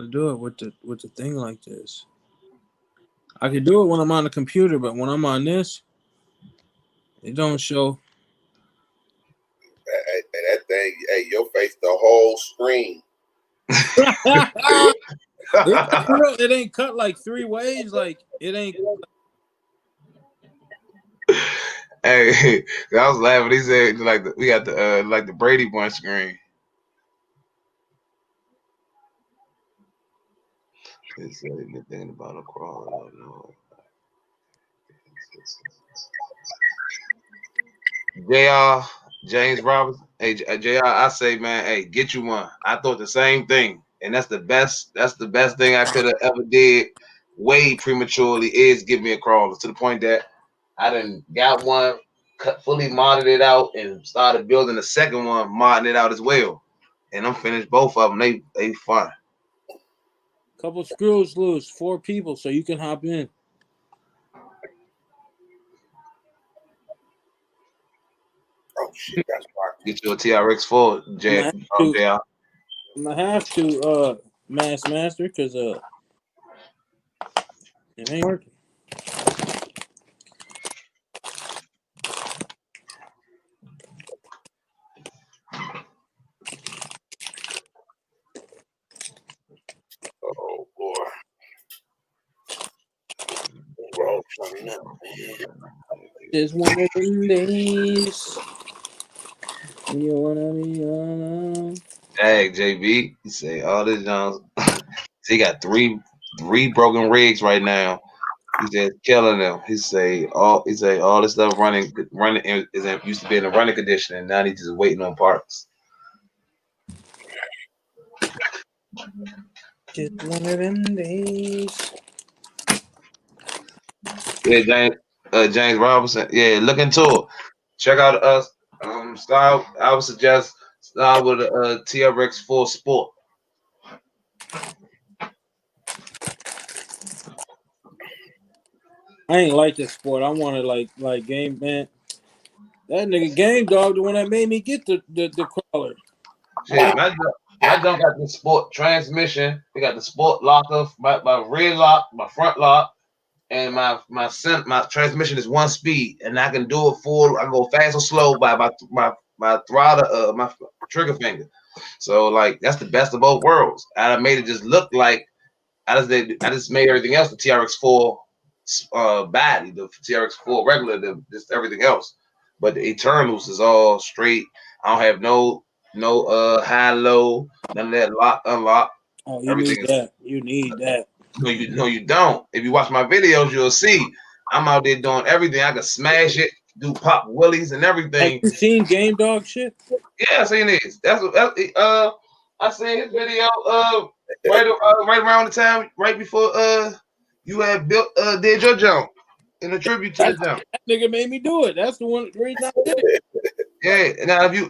do it with the thing like this. I can do it when I'm on the computer, but when I'm on this, it don't show. That thing, hey, your face, the whole screen. It ain't cut like 3 ways. Like it ain't. Hey, I was laughing. He said we got the Brady Bunch screen. He said he's thinking about a crawler. JR, James Robinson. Hey, JR, I say, man, hey, get you one. I thought the same thing, and that's the best thing I could have ever did. Way prematurely is give me a crawler to the point that I done got one, fully modded it out, and started building the second one, modding it out as well. And I'm finished both of them. They fun. Couple screws loose, 4 people, so you can hop in. Oh shit, that's why. Get you a TRX4, JR. I'm gonna have to master because it ain't working. Oh boy. Bro, something up, man. It's one of them days. You wanna be alone. Hey, JB, he say all this Jones. He got three broken rigs right now. He's just killing them. He say all this stuff running used to be in the running condition, and now he's just waiting on parts. Just one of them days. Yeah, James Robinson. Yeah, look into it. Check out us. Style. I would suggest start with a TRX4 Sport. I ain't like this sport. I wanted like game man. That nigga Game Dog, the one that made me get the crawler. Shit, My junk got the sport transmission. We got the sport locker, my rear lock, my front lock, and my transmission is 1 speed, and I can do it full. I can go fast or slow by my throttle, my trigger finger. So like that's the best of both worlds. I made it just look like I just made everything else the TRX4 body, the TRX4 regular, just everything else. But the Eternals is all straight. I don't have no high low, none of that lock unlock. Oh, you Everything need is that. You need that. no, you don't. If you watch my videos, you'll see I'm out there doing everything. I can smash it, do pop willies and Have everything. you seen Game Dog shit? Yeah, I seen this. That's I seen his video right around the time right before you had built did your jump in a tribute to the jump. That nigga made me do it. That's the reason I did it. Yeah. Now if you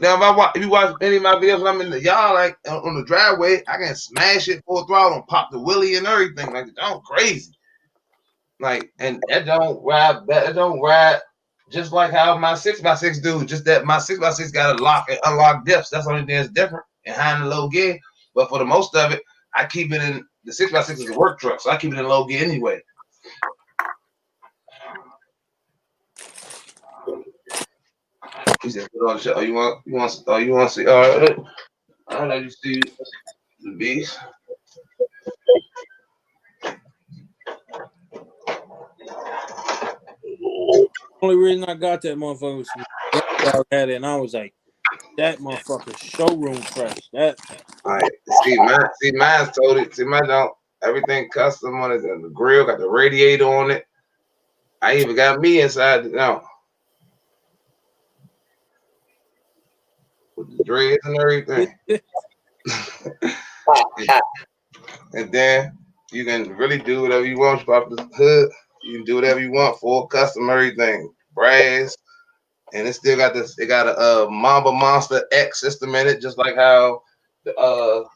watch any of my videos when I'm in the yard like on the driveway, I can smash it full throttle and pop the willy and everything. Like it's all crazy. Like and that don't ride just like how my 6x6 do. Just that my 6x6 got a lock and unlock dips. That's the only thing that's different and high and low gear. But for the most of it, I keep it in the 6x6 is a work truck, so I keep it in low gear anyway. He said, "Put on the show. Oh, you want to see? All right, I let you see the beast." Only reason I got that motherfucker was Game Dog had it, and I was like, that motherfucker showroom fresh. That All right, mine's totally. See, mine don't. Everything custom on it. The grill got the radiator on it. I even got me inside now with the dreads and everything. And then you can really do whatever you want about the hood. You can do whatever you want, full custom everything, brass, and it still got this. It got a Mamba Monster X system in it, just like how the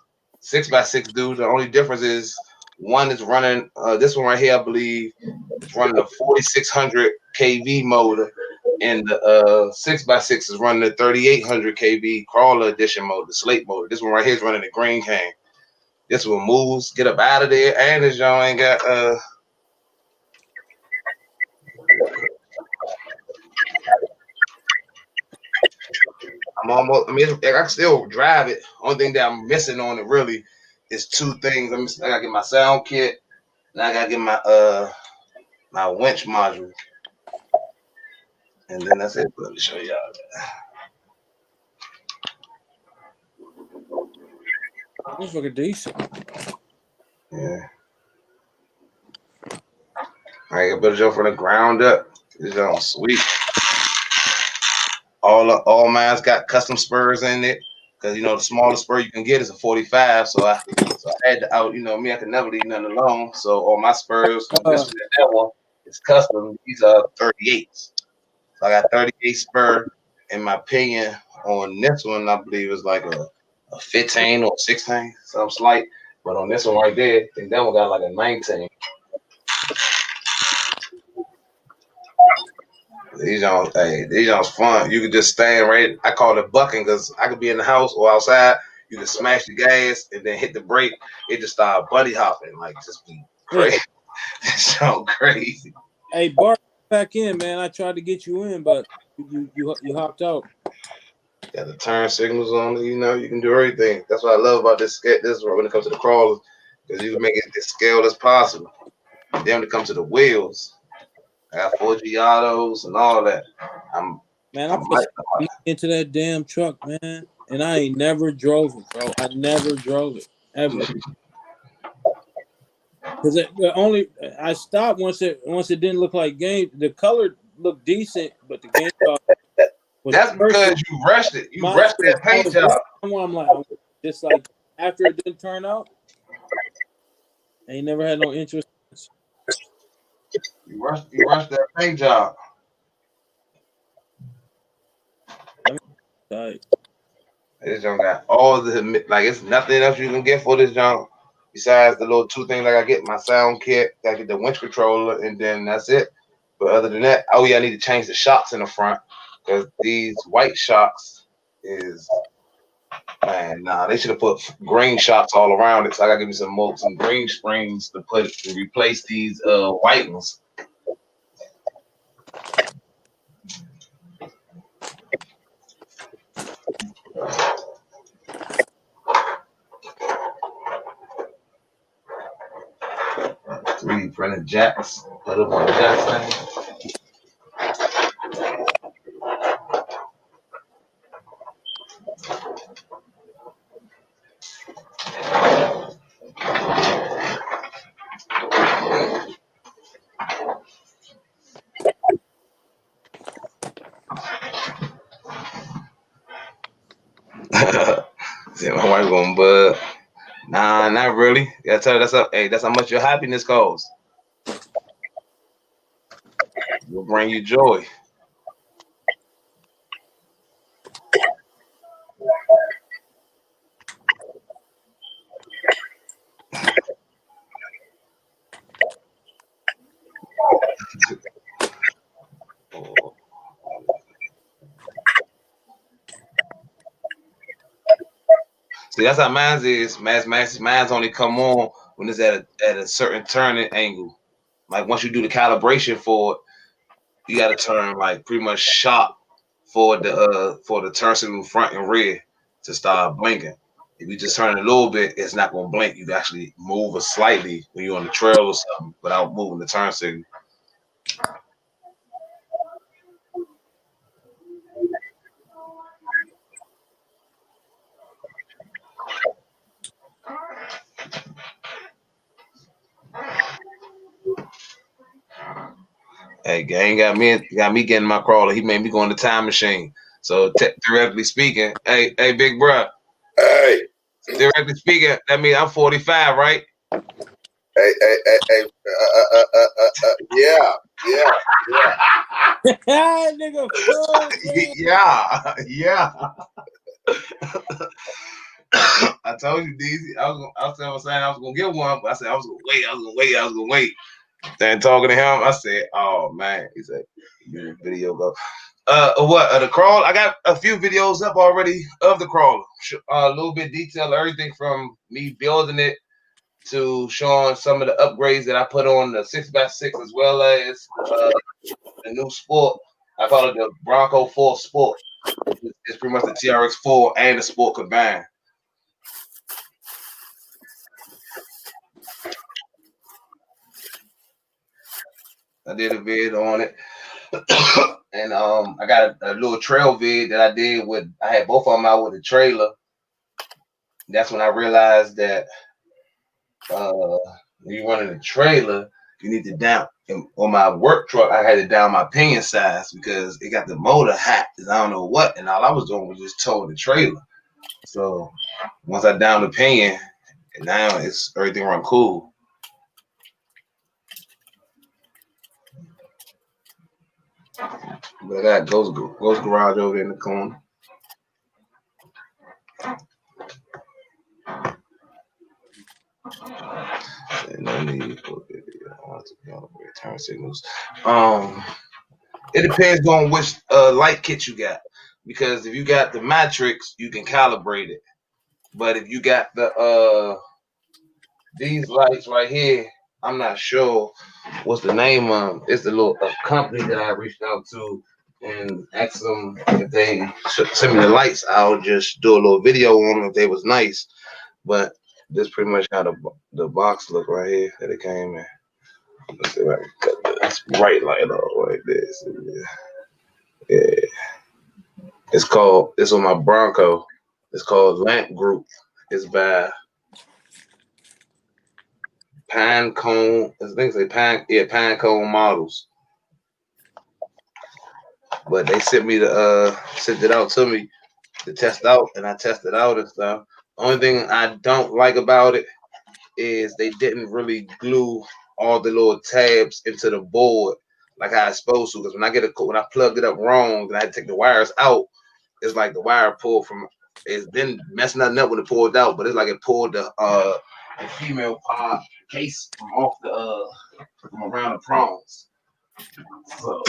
6x6 do. The only difference is one is running. This one right here, I believe, is running a 4600 kV motor, and the 6x6 is running the 3800 kV crawler edition motor, the slate motor. This one right here is running the green can. This one moves, get up out of there, and this y'all ain't got I'm almost. I mean, I can still drive it. Only thing that I'm missing on it really is two things. I gotta get my sound kit, and I gotta get my winch module, and then that's it. Let me show y'all. was fucking decent. Yeah. I got built it from the ground up. It's on sweet. All mine's got custom spurs in it because the smallest spur you can get is a 45. So I had to I could never leave nothing alone. So all my spurs, this one and that one, is custom. These are 38s. So I got 38 spur. In my opinion, on this one, I believe it's like a 15 or 16, something slight. But on this one right there, I think that one got like a 19. These are fun. You could just stand right. I call it bucking because I could be in the house or outside. You can smash the gas and then hit the brake. It just started buddy hopping, like just be crazy. It's so crazy. Hey, Bart, back in, man. I tried to get you in, but you hopped out. Got the turn signals on. You can do everything. That's what I love about this when it comes to the crawlers, because you can make it as scaled as possible. And then when it comes to the wheels, I got 4G autos and all that. I'm into that damn truck, man, and I ain't never drove it, bro. I never drove it ever. Because I stopped once it didn't look like game. The color looked decent, but the game was. That's because you rushed it. You rushed that paint job. I'm like, just like after it didn't turn out, I ain't never had no interest. You rushed that paint job. Right. This junk got all it's nothing else you can get for this junk besides the little two things. Like I get my sound kit, I get the winch controller, and then that's it. But other than that, I need to change the shocks in the front because these white shocks is Man, nah, they should have put green shots all around it. So I gotta give me some green springs to replace these white ones. Three printed jacks. Put them on the jacks thing. See, my wife going, bud. Nah, not really. Gotta tell her that's up. Hey, that's how much your happiness costs. Will bring you joy. See, that's how mine's is. Mine's only come on when it's at a certain turning angle. Like once you do the calibration for it, you got to turn like pretty much sharp for the turn signal front and rear to start blinking. If you just turn it a little bit, it's not gonna blink. You can actually move it slightly when you're on the trail or something without moving the turn signal. Hey, gang got me getting my crawler. He made me go in the time machine. So theoretically speaking, hey, big bro. Hey, Theoretically speaking, that means I'm 45, right? hey, yeah. Nigga, fuck, yeah. I told you, DZ. I was saying I was gonna get one, but I said I was gonna wait. Then talking to him, I said, "Oh man," he said, "Video go." The crawl? I got a few videos up already of the crawler. A little bit detailed, everything from me building it to showing some of the upgrades that I put on the 6x6 as well as the new sport. I call it the Bronco 4 Sport. It's pretty much the TRX 4 and the Sport combined. I did a vid on it. And I got a little trail vid that I did I had both of them out with a trailer. That's when I realized that when you're running a trailer, you need to down. And on my work truck, I had to down my pinion size because it got the motor hot. I don't know what, and all I was doing was just towing the trailer. So once I downed the pinion, and now it's everything run cool. But I got Ghost Garage over there in the corner. No need for video. Turn signals. It depends on which light kit you got. Because if you got the Matrix, you can calibrate it. But if you got the these lights right here, I'm not sure what's the name of. It's the little company that I reached out to and asked them if they should send me the lights. I'll just do a little video on them if they was nice. But this pretty much how the box look right here that it came in. Let's see if I can cut this bright light off like this. Yeah. It's on my Bronco. It's called Lamp Group. It's by Pinecone. I think they Pinecone Models. But they sent it out to me to test out, and I tested out and stuff. Only thing I don't like about it is they didn't really glue all the little tabs into the board like how it's supposed to. Because when I plugged it up wrong, then I had to take the wires out. It's like the wire pulled from. It's been messing nothing up when it pulled out, but it's like it pulled the female pod case from off from around the prongs. So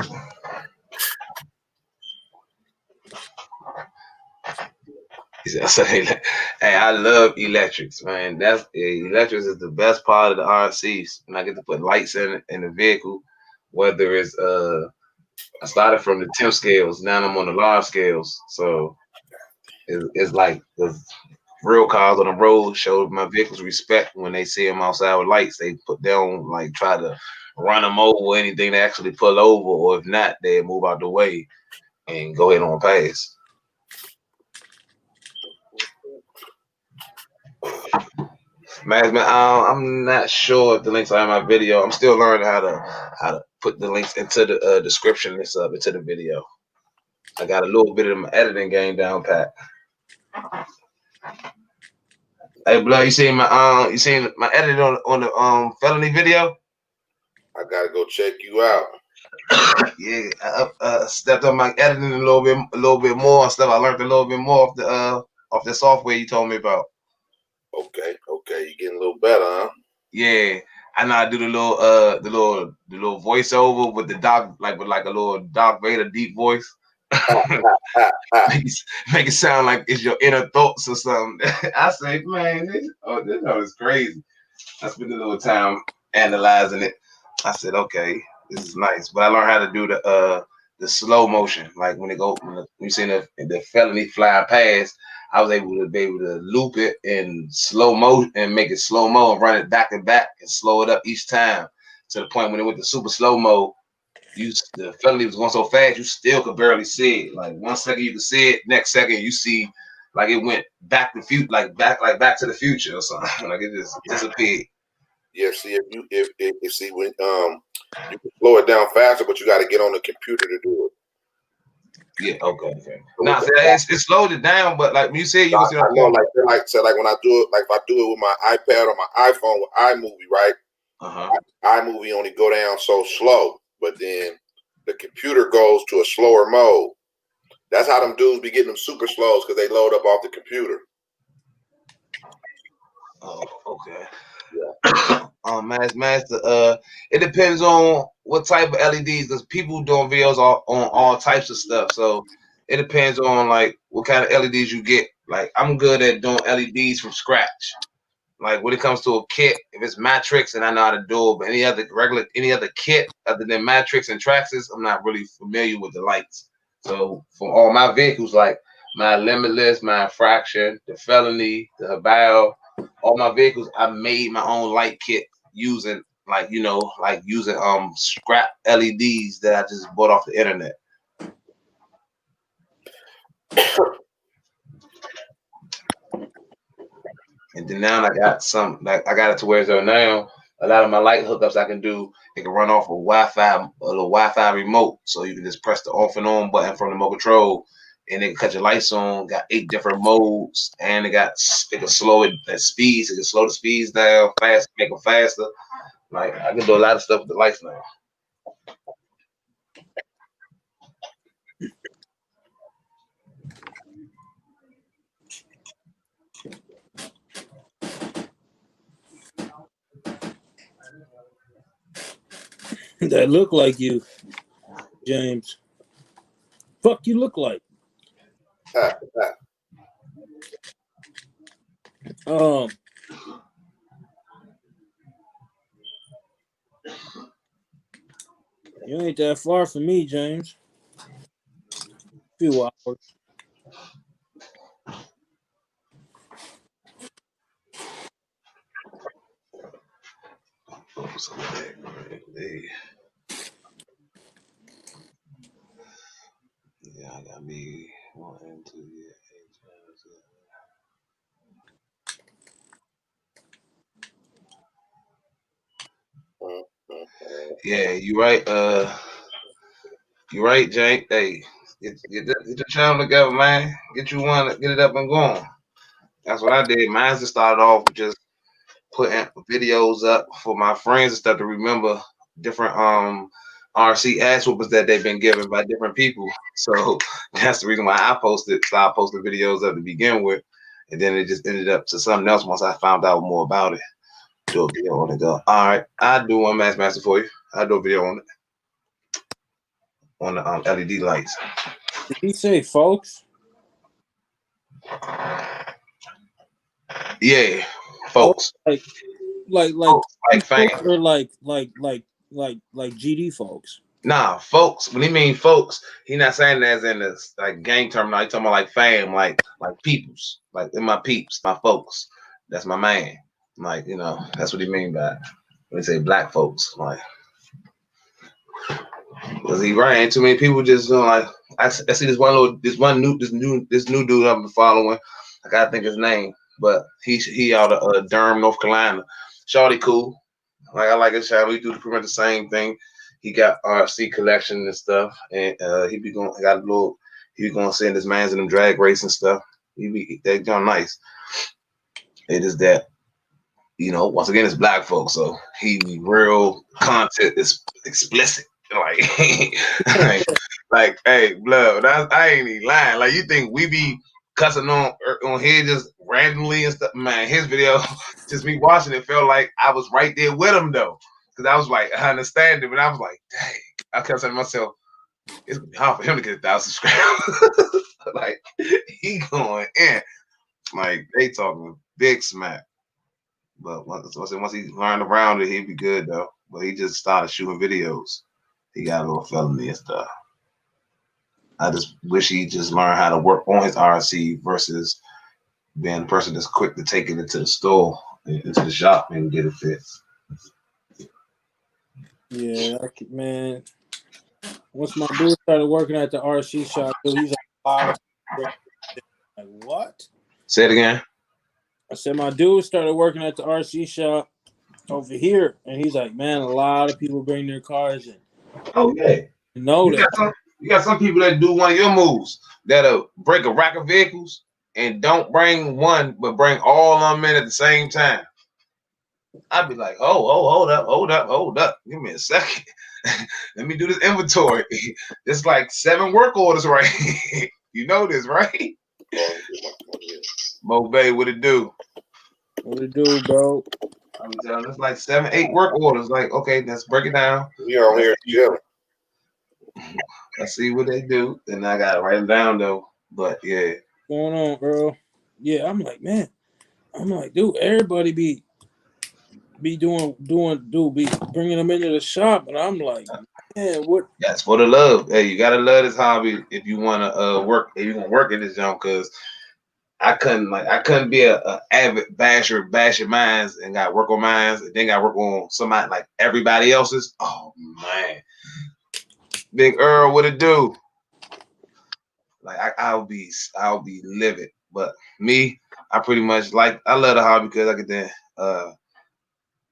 I say, hey, I love electrics, man. Electrics is the best part of the RCs. And I get to put lights in the vehicle, whether it's I started from the 10 scales, now I'm on the large scales. So it's like the real cars on the road show my vehicles respect when they see them outside with lights. They don't like try to run them over or anything. They actually pull over, or if not, they move out the way and go ahead on pass. Man, I'm not sure if the links are in my video. I'm still learning how to put the links into the description and stuff into the video. I got a little bit of my editing game down pat. Hey, blood, you seen my edit on the felony video? I gotta go check you out. Yeah, I stepped up my editing a little bit more stuff. I learned a little bit more off the software you told me about. Okay, you getting a little better, huh? Yeah, I know I do the little voiceover with the Doc, with like a little Darth Vader deep voice. make it sound like it's your inner thoughts or something. I say, man, this is crazy. I spent a little time analyzing it. I said, okay, this is nice. But I learned how to do the slow motion, like when you see the felony fly past. I was able to loop it in slow mo and make it slow mo and run it back and back and slow it up each time to the point when it went to super slow mo. The felony was going so fast you still could barely see it. Like 1 second you could see it, next second you see like it went back to future, like back to the future or something. Like it just disappeared. Yeah, see if you see when you can slow it down faster, but you got to get on the computer to do it. Yeah, okay. Now it slowed it down, but like you said, you can see. I know, like when I do it, like if I do it with my iPad or my iPhone with iMovie, right? iMovie only go down so slow, but then the computer goes to a slower mode. That's how them dudes be getting them super slows because they load up off the computer. Oh, okay. Yeah. Master, it depends on what type of LEDs, because people doing videos on all types of stuff. So it depends on like what kind of LEDs you get. Like I'm good at doing LEDs from scratch. Like when it comes to a kit, if it's Matrix and I know how to do it, but any other kit other than Matrix and Traxxas, I'm not really familiar with the lights. So for all my vehicles, like my Limitless, my Infraction, the Felony, the Habal, all my vehicles, I made my own light kit using scrap LEDs that I just bought off the internet. And then now I got it to where so now a lot of my light hookups I can do, it can run off a little Wi-Fi remote. So you can just press the off and on button from the remote control and it can cut your lights on. Got 8 different modes, and it can slow it at speeds. It can slow the speeds down fast, make them faster. Like I can do a lot of stuff with the lights now. That look like you, James. Fuck you look like. You ain't that far from me, James. A few hours. Yeah, I got me 1, 2, 8, 9, 10. Yeah, you right. You right, Jake. Hey, get your channel together, man. Get you one, get it up and going. That's what I did. Mine just started off with just putting videos up for my friends and stuff to remember different RC ass whoopers that they've been given by different people. So that's the reason why I started posting videos up to begin with. And then it just ended up to something else once I found out more about it. Do a video on it though. All right, I'll do one master for you. I'll do a video on it. On the LED lights. Did he say folks? Yeah, folks. Like Folks, like fame. or like GD folks. Nah, folks. When he mean folks, he not saying that as in this like gang term. No, he talking about like fam, like peoples, like in my peeps, my folks. That's my man. Like, you know, that's what he mean by when he say black folks. Like, because he right, ain't too many people just doing like I see this new dude I've been following. I gotta think his name, but he out of Durham, North Carolina. Shawty cool. Like I like his channel. He do pretty much the same thing. He got RC collection and stuff, and he be going send his mans in them drag race and stuff. They done nice. It is that, you know, once again it's black folks, so he be real content is explicit. Like, hey, blood, I ain't even lying. Like, you think we be cussing on here just randomly and stuff? Man, his video, just me watching it, felt like I was right there with him though, because I was like, I understand it, but I was like, dang. I kept saying to myself, it's gonna be hard for him to get 1,000 subscribers. Like, he going in, like they talking big smack. But once he learned around it, he'd be good though. But he just started shooting videos. He got a little felony and stuff. I just wish he just learned how to work on his RC versus being the person that's quick to take it into the store, into the shop, and get it fixed. Yeah, man. Once my dude started working at the RC shop, he's like, what? Say it again. I said my dude started working at the RC shop over here, and he's like, man, a lot of people bring their cars in. Oh yeah. You got some people that do one of your moves that'll break a rack of vehicles and don't bring one, but bring all of them in at the same time. I'd be like, hold up. Give me a second. Let me do this inventory. It's like 7 work orders, right? You know this, right? Mo Bay, what it do? What it do, bro? I'm telling you, it's like 7, 8 work orders. Like, okay, let's break it down. You're on here chilling. I see what they do, and I gotta write them down though. But yeah, what's going on, bro? Yeah, I'm like, man. I'm like, dude, everybody be bringing them into the shop, and I'm like, man, what? That's for the love. Hey, you gotta love this hobby if you wanna work. If you gonna work in this jump, because I couldn't be a avid bashing mines and got work on mines, and then got work on somebody like everybody else's. Oh man. Big Earl, what it do? Like I'll be livid, but me, I pretty much I love the hobby because I get to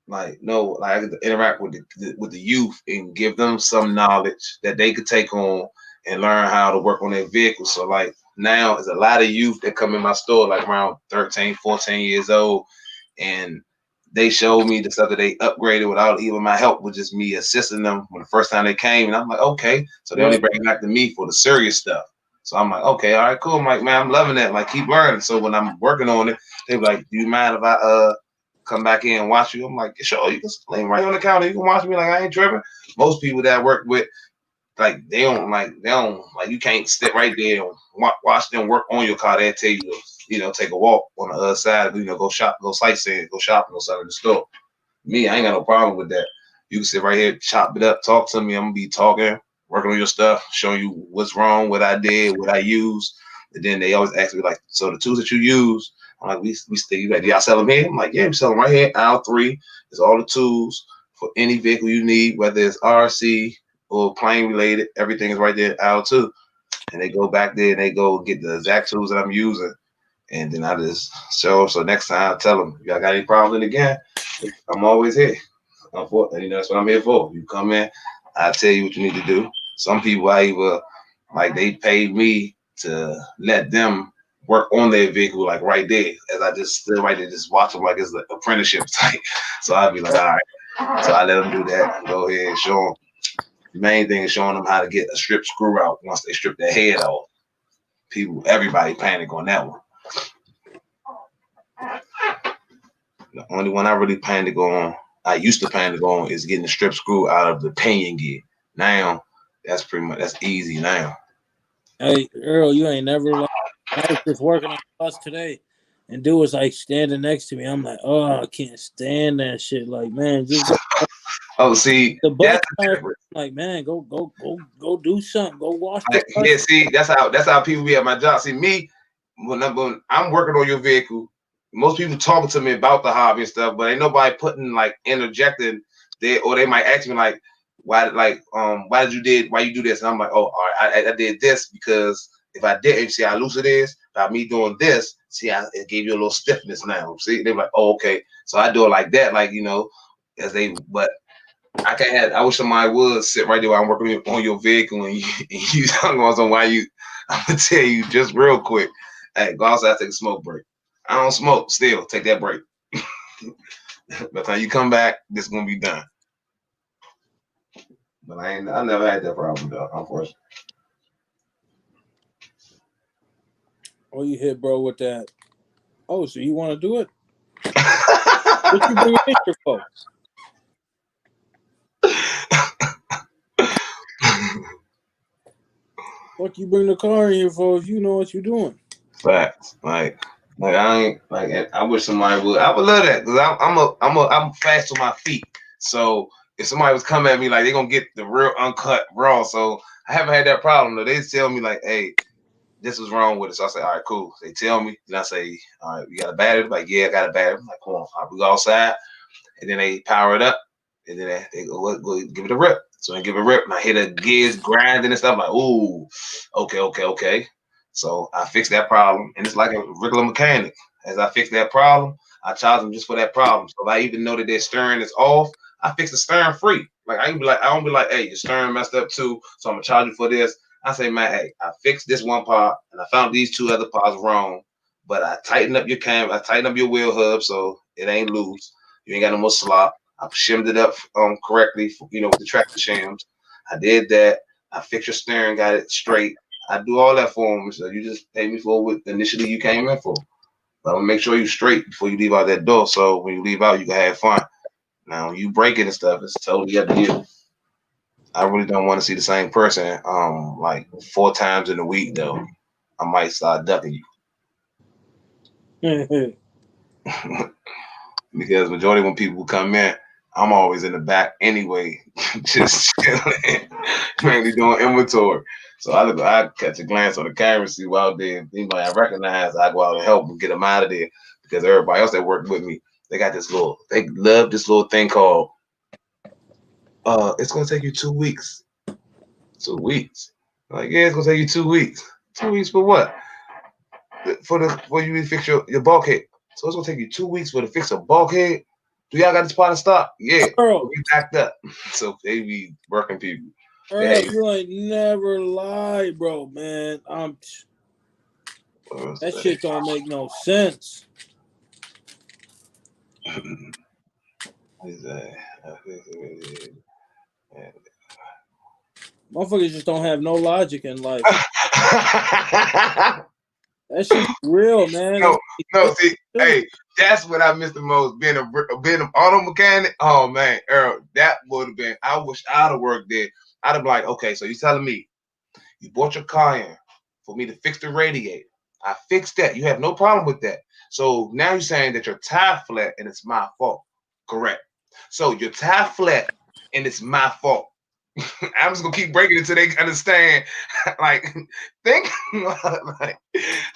I get to interact with the youth and give them some knowledge that they could take on and learn how to work on their vehicles. So like now, there's a lot of youth that come in my store like around 13, 14 years old, and they showed me the stuff that they upgraded without even my help, with just me assisting them when the first time they came. And I'm like, okay. So they only bring it back to me for the serious stuff. So I'm like, okay, all right, cool. I'm like, man, I'm loving that. Like, keep learning. So when I'm working on it, they're like, do you mind if I come back in and watch you? I'm like, sure, you can lay right on the counter. You can watch me. Like, I ain't tripping. Most people that I work with, like, they don't you can't sit right there and watch them work on your car. They'll tell you to, take a walk on the other side, go shop, go sightseeing, go shopping, go sell in the store. Me, I ain't got no problem with that. You can sit right here, chop it up, talk to me. I'm gonna be talking, working on your stuff, showing you what's wrong, what I did, what I used. And then they always ask me like, so the tools that you use, I'm like, we still, you like, y'all sell them here? I'm like, yeah, we sell them right here. Aisle 3 is all the tools for any vehicle you need, whether it's RC or plane related. Everything is right there in aisle 2. And they go back there and they go get the exact tools that I'm using. And then I just show. So next time I tell them, if y'all got any problems again, I'm always here. That's what I'm here for. You come in, I tell you what you need to do. Some people they paid me to let them work on their vehicle, like right there, as I just stood right there, just watch them like it's an apprenticeship type. So I'd be like, all right. So I let them do that. Go ahead and show them. The main thing is showing them how to get a strip screw out once they strip their head off. Everybody panic on that one. The only one I really I used to panic on, is getting the strip screw out of the pinion gear. Now, that's easy now. Hey, Earl, you ain't never I was just working on the bus today, and dude was like standing next to me. I'm like, oh, I can't stand that shit. Like, man, just go. Oh, see, The bus that's the driver, difference. like, man, go do something. Go wash the Like, car. yeah, see, that's how people be at my job. See, me, when I'm working on your vehicle, most people talking to me about the hobby and stuff, but ain't nobody putting like interjecting there, or they might ask me like, why you do this? And I'm like, oh, all right, I did this because if I didn't, see how loose it is. By me doing this, see, it gave you a little stiffness now. See, they're like, oh, okay, so I do it like that, like but I can't have. I wish somebody would sit right there while I'm working on your vehicle and you talking about something. Why you? I'm gonna tell you just real quick. Hey, go outside, take a smoke break. I don't smoke. Still, take that break. By the time you come back, this is gonna be done. But I never had that problem though, unfortunately. Oh, you hit bro with that. Oh, so you want to do it? What you bring it here for? What you bring the car in here for if you know what you're doing? Facts. Like I ain't like. I wish somebody would. I would love that because I'm fast on my feet. So if somebody was coming at me like they gonna get the real uncut raw. So I haven't had that problem though. They tell me like, hey, this was wrong with it. So I say, all right, cool. They tell me, then I say, all right, you got a battery? Like, yeah, I got a battery. I'm like, come on, all right, we go outside, and then they power it up, and then they go give it a rip. So I give it a rip, and I hear the gears grinding and stuff. Like, ooh, okay. So I fixed that problem, and it's like a regular mechanic. As I fix that problem, I charge them just for that problem. So if I even know that their steering is off, I fix the steering free. Like I don't be like, hey, your steering messed up too, so I'm gonna charge you for this. I say, man, hey, I fixed this one part, and I found these two other parts wrong, but I tightened up your cam, I tightened up your wheel hub so it ain't loose. You ain't got no more slop. I shimmed it up correctly, with the tractor shims. I did that. I fixed your steering, got it straight. I do all that for them. So you just pay me for what initially you came in for. But I'm gonna make sure you're straight before you leave out that door. So when you leave out, you can have fun. Now you breaking and stuff, it's totally up to you. I really don't want to see the same person like 4 times in a week though. I might start ducking you. Because majority when people come in, I'm always in the back anyway, just chilling, mainly doing inventory. So I catch a glance on the camera, see what out there. Anybody I recognize, I go out and help them get them out of there. Because everybody else that worked with me, they love this little thing called it's gonna take you 2 weeks. 2 weeks. Like, yeah, it's gonna take you 2 weeks. 2 weeks for what? For you to fix your bulkhead. So it's gonna take you 2 weeks for to fix a bulkhead. Do y'all got this part of stock? Yeah, Earl, we backed up. So they be working people. Earl, you ain't never lied, bro, man. That shit don't make no sense. Motherfuckers just don't have no logic in life. That shit's real, man. No, see, hey, that's what I miss the most. Being an auto mechanic. Oh man, Earl, that would have been. I wish I'd have worked there. I'd have been like, okay, so you telling me you bought your car in for me to fix the radiator. I fixed that. You have no problem with that. So now you're saying that your tire flat and it's my fault. Correct. So your tire flat and it's my fault. I'm just gonna keep breaking it until they understand. Like, think like,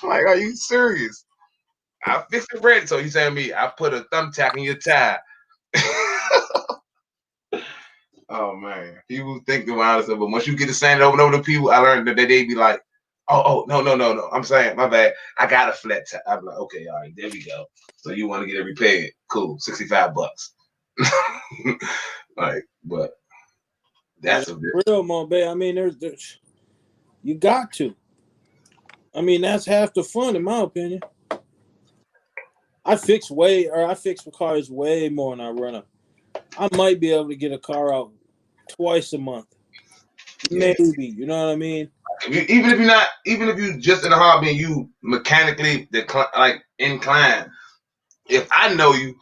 are you serious? I fixed the red. So you saying me? I put a thumbtack in your tire. Oh man, people think the wildest stuff, but once you get to saying it over and over to people, I learned that they be like, oh no. I'm saying my bad. I got a flat tire. I'm like, okay, all right, there we go. So you want to get it repaired? Cool, $65. Like, but that's a bit real, my baby. I mean, there's you got to. I mean, that's half the fun, in my opinion. I fix cars way more than I run them. I might be able to get a car out twice a month, maybe. You know what I mean? Even if you just in a hobby and you mechanically inclined, if I know you,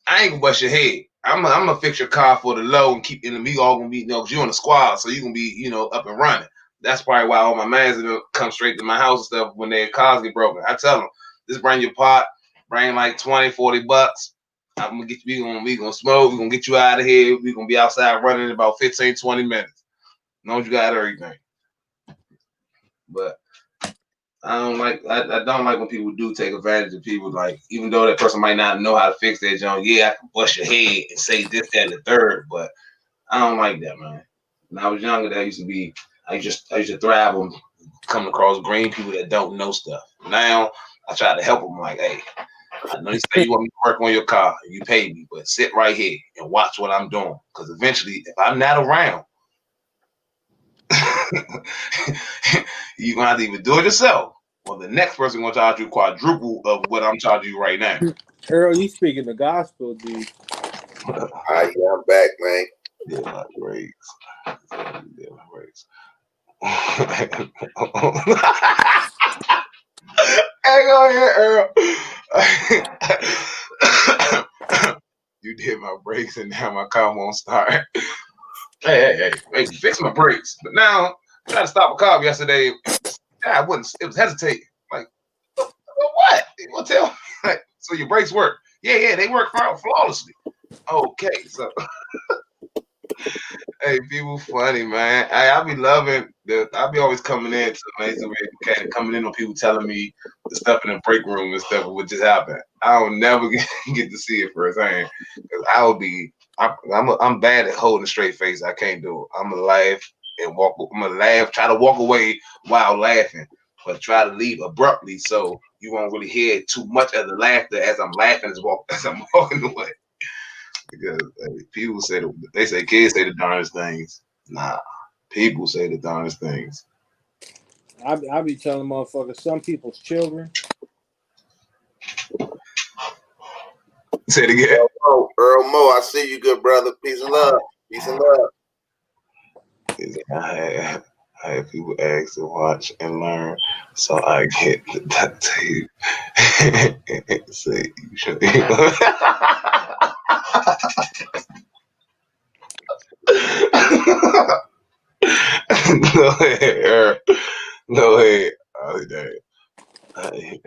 I ain't gonna bust your head. I'm gonna fix your car for the low and keep in the we all gonna be because you're on the squad, so you gonna be up and running. that's probably why all my mans come straight to my house and stuff when their cars get broken. I tell them, just bring your pot, bring like $20-$40. I'm gonna get you. We gonna smoke. We gonna get you out of here. We gonna be outside running in about 15-20 minutes. Know you got everything. But I don't like when people do take advantage of people. Like, even though that person might not know how to fix that junk, yeah, I can bust your head and say this, that, and the third. But I don't like that, man. When I was younger, that used to be. I used to thrive on coming across green people that don't know stuff. Now I try to help them. Like, hey, I know you say you want me to work on your car, and you pay me, but sit right here and watch what I'm doing. Because eventually, if I'm not around, you're gonna have to either do it yourself, or the next person gonna charge you quadruple of what I'm charging you right now. Earl, you speaking the gospel, dude. All right, yeah, I'm back, man. Yeah, my brakes. Yeah, my brakes. Hey, go ahead, Earl. You did my brakes, and now my car won't start. Hey, fix my brakes. But now, I tried to stop a car yesterday. I wouldn't. It was hesitating. Like, what? You want to tell? Like, so your brakes work? Yeah, they work flawlessly. Okay, so. Hey, people funny, man. I be loving I be always coming in to Amazing Mechanic, coming in on people telling me the stuff in the break room and stuff what just happened. I don't never get to see it firsthand. Cause I'm bad at holding a straight face. I can't do it. I'm gonna laugh and walk. I'm gonna laugh, try to walk away while laughing, but try to leave abruptly so you won't really hear too much of the laughter as I'm laughing as I'm walking away. Because people say kids say the darndest things. Nah, people say the darndest things. I be telling motherfuckers, some people's children. Say it again. Earl Mo, I see you, good brother. Peace and love. Peace and love. I had people ask to watch and learn, so I get that tape and say you should. No way, no way. Oh, damn. Hey,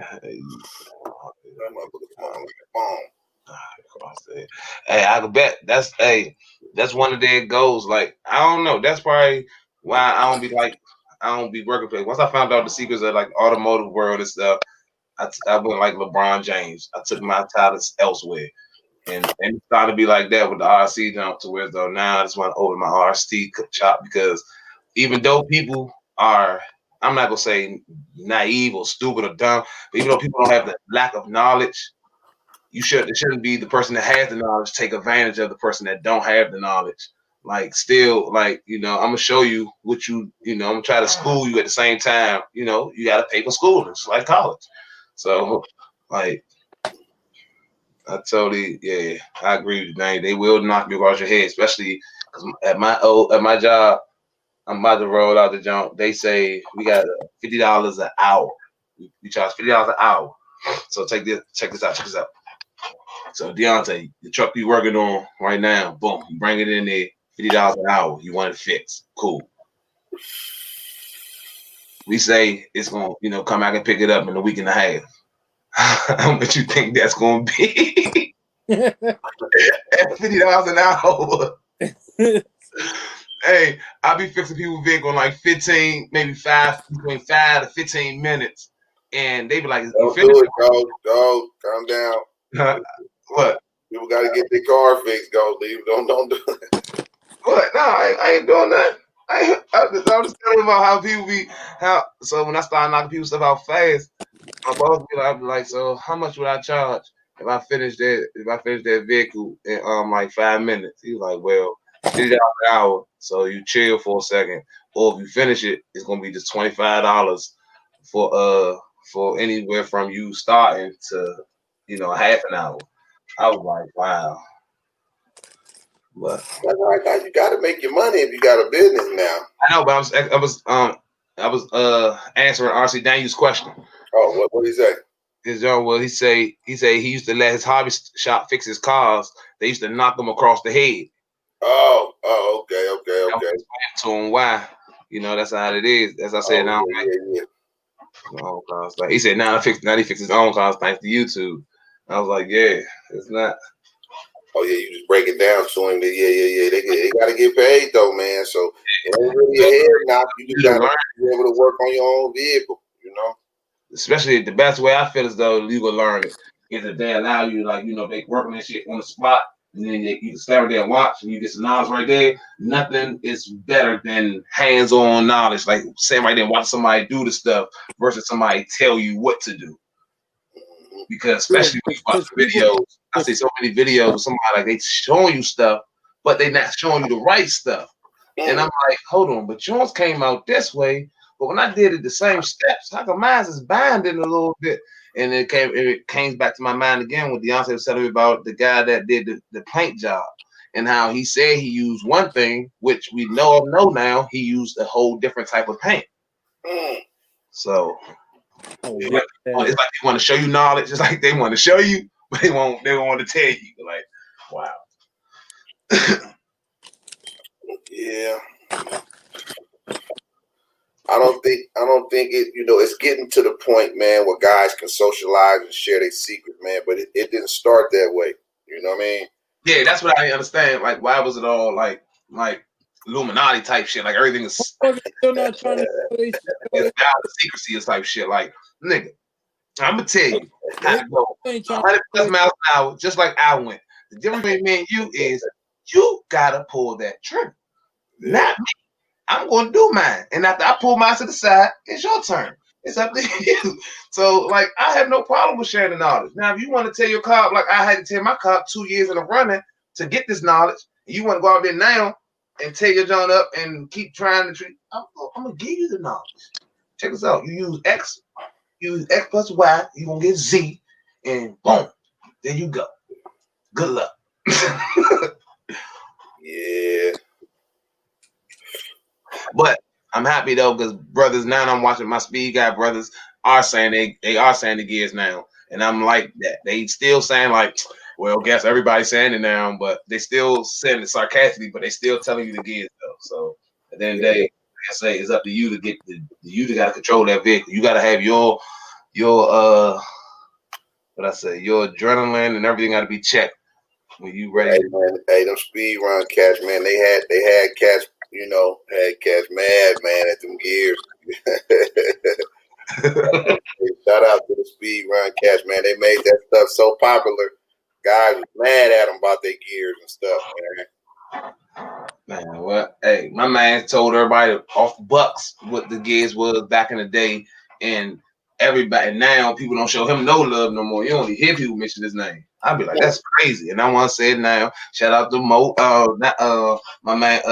I can bet that's one of their goals. Like, I don't know. That's probably why I don't be working for. Once I found out the secrets of like automotive world and stuff, I went like LeBron James. I took my talents elsewhere. And it started to be like that with the RC jump to where though now I just want to open my RC shop because even though people are, I'm not gonna say naive or stupid or dumb, but even though people don't have the lack of knowledge, it shouldn't be the person that has the knowledge take advantage of the person that don't have the knowledge. Like, still, like, I'm gonna show you what I'm gonna try to school you at the same time. You got to pay for school. It's like college. So, like, I agree with you, man. They will knock you across your head, especially because at my job, I'm about to roll out the jump. They say we got $50 an hour. We charge $50 an hour. So check this out. So Deontay, the truck you working on right now, boom, you bring it in there, $50 an hour. You want it fixed, cool. We say it's gonna, come back and pick it up in a week and a half. How much you think that's gonna be? At $50 an hour. Hey, I'll be fixing people's vehicle in like 15, maybe between 5 to 15 minutes. And they be like, don't do it, go, calm down. What? People gotta get their car fixed, go, leave. Don't do it. What? No, I ain't doing that. I'm just telling about how people so when I start knocking people's stuff out fast, my boss be like, so how much would I charge if I finish that vehicle in like 5 minutes? He was like, well, $50 an hour, so you chill for a second, or if you finish it, it's gonna be just $25 for anywhere from you starting to half an hour. I was like, wow. But you gotta make your money if you got a business now. I know, but I was answering RC Daniel's question. Oh, what did he say? He say he used to let his hobby shop fix his cars. They used to knock him across the head. Oh, okay. To him why, You know, that's how it is. As I said, now own cars. Like he said, now he fixed his own cars thanks to YouTube. I was like, yeah, it's not. Oh yeah, you just break it down to him. That yeah. They gotta get paid though, man. So it ain't really a head knock. You just gotta be able to work on your own vehicle. You know. Especially the best way I feel as though you will learn it is if they allow you, like, you know, they working that shit on the spot, and then you can stand there and watch, and you get some knowledge right there. Nothing is better than hands-on knowledge, like saying right there, watch somebody do the stuff versus somebody tell you what to do. Because especially when you watch videos, I see so many videos of somebody like they showing you stuff, but they not showing you the right stuff. And I'm like, hold on, but yours came out this way. But when I did it the same steps, how come mine is binding a little bit? And it came back to my mind again when Deontay was telling me about the guy that did the paint job and how he said he used one thing, which we know now, he used a whole different type of paint. So it's like they want to show you knowledge, just like they want to show you, but they don't want to tell you. Like, wow. Yeah. I don't think it, you know, it's getting to the point, man, where guys can socialize and share their secrets, man, but it didn't start that way. You know what I mean? Yeah, that's what I understand. Like, why was it all like Illuminati type shit? Like everything is still not trying to it's down to secrecy type shit. Like, nigga, I'm gonna tell you how to go 100 plus miles an hour, just like I went. The difference between me and you is you gotta pull that trigger, not me. I'm going to do mine. And after I pull mine to the side, it's your turn. It's up to you. So, like, I have no problem with sharing the knowledge. Now, if you want to tell your cop, like I had to tell my cop 2 years in a running to get this knowledge, and you want to go out there now and tear your John up and keep trying to treat, I'm going to give you the knowledge. Check this out. You use X plus Y, you're going to get Z, and boom, there you go. Good luck. Yeah. But I'm happy though, because brothers, now I'm watching my speed guy brothers are saying they are saying the gears now. And I'm like that. They still saying like, well, guess everybody's saying it now, but they still saying it sarcastically, but they still telling you the gears though. So at the end of the day, like I say, it's up to you to get you gotta control that vehicle. You gotta have your your adrenaline and everything gotta be checked when you ready. Hey, man, hey, them speed run cats, man, they had cats, you know, had cats mad, man, at them gears. Shout out to the speed run cats, man. They made that stuff so popular. Guys was mad at them about their gears and stuff, man. Man, what? Hey, my man told everybody off bucks what the gears was back in the day, and everybody now people don't show him no love no more. You only hear people mention his name. I'd be like, that's crazy. And I want to say it now. Shout out to Mo, my man,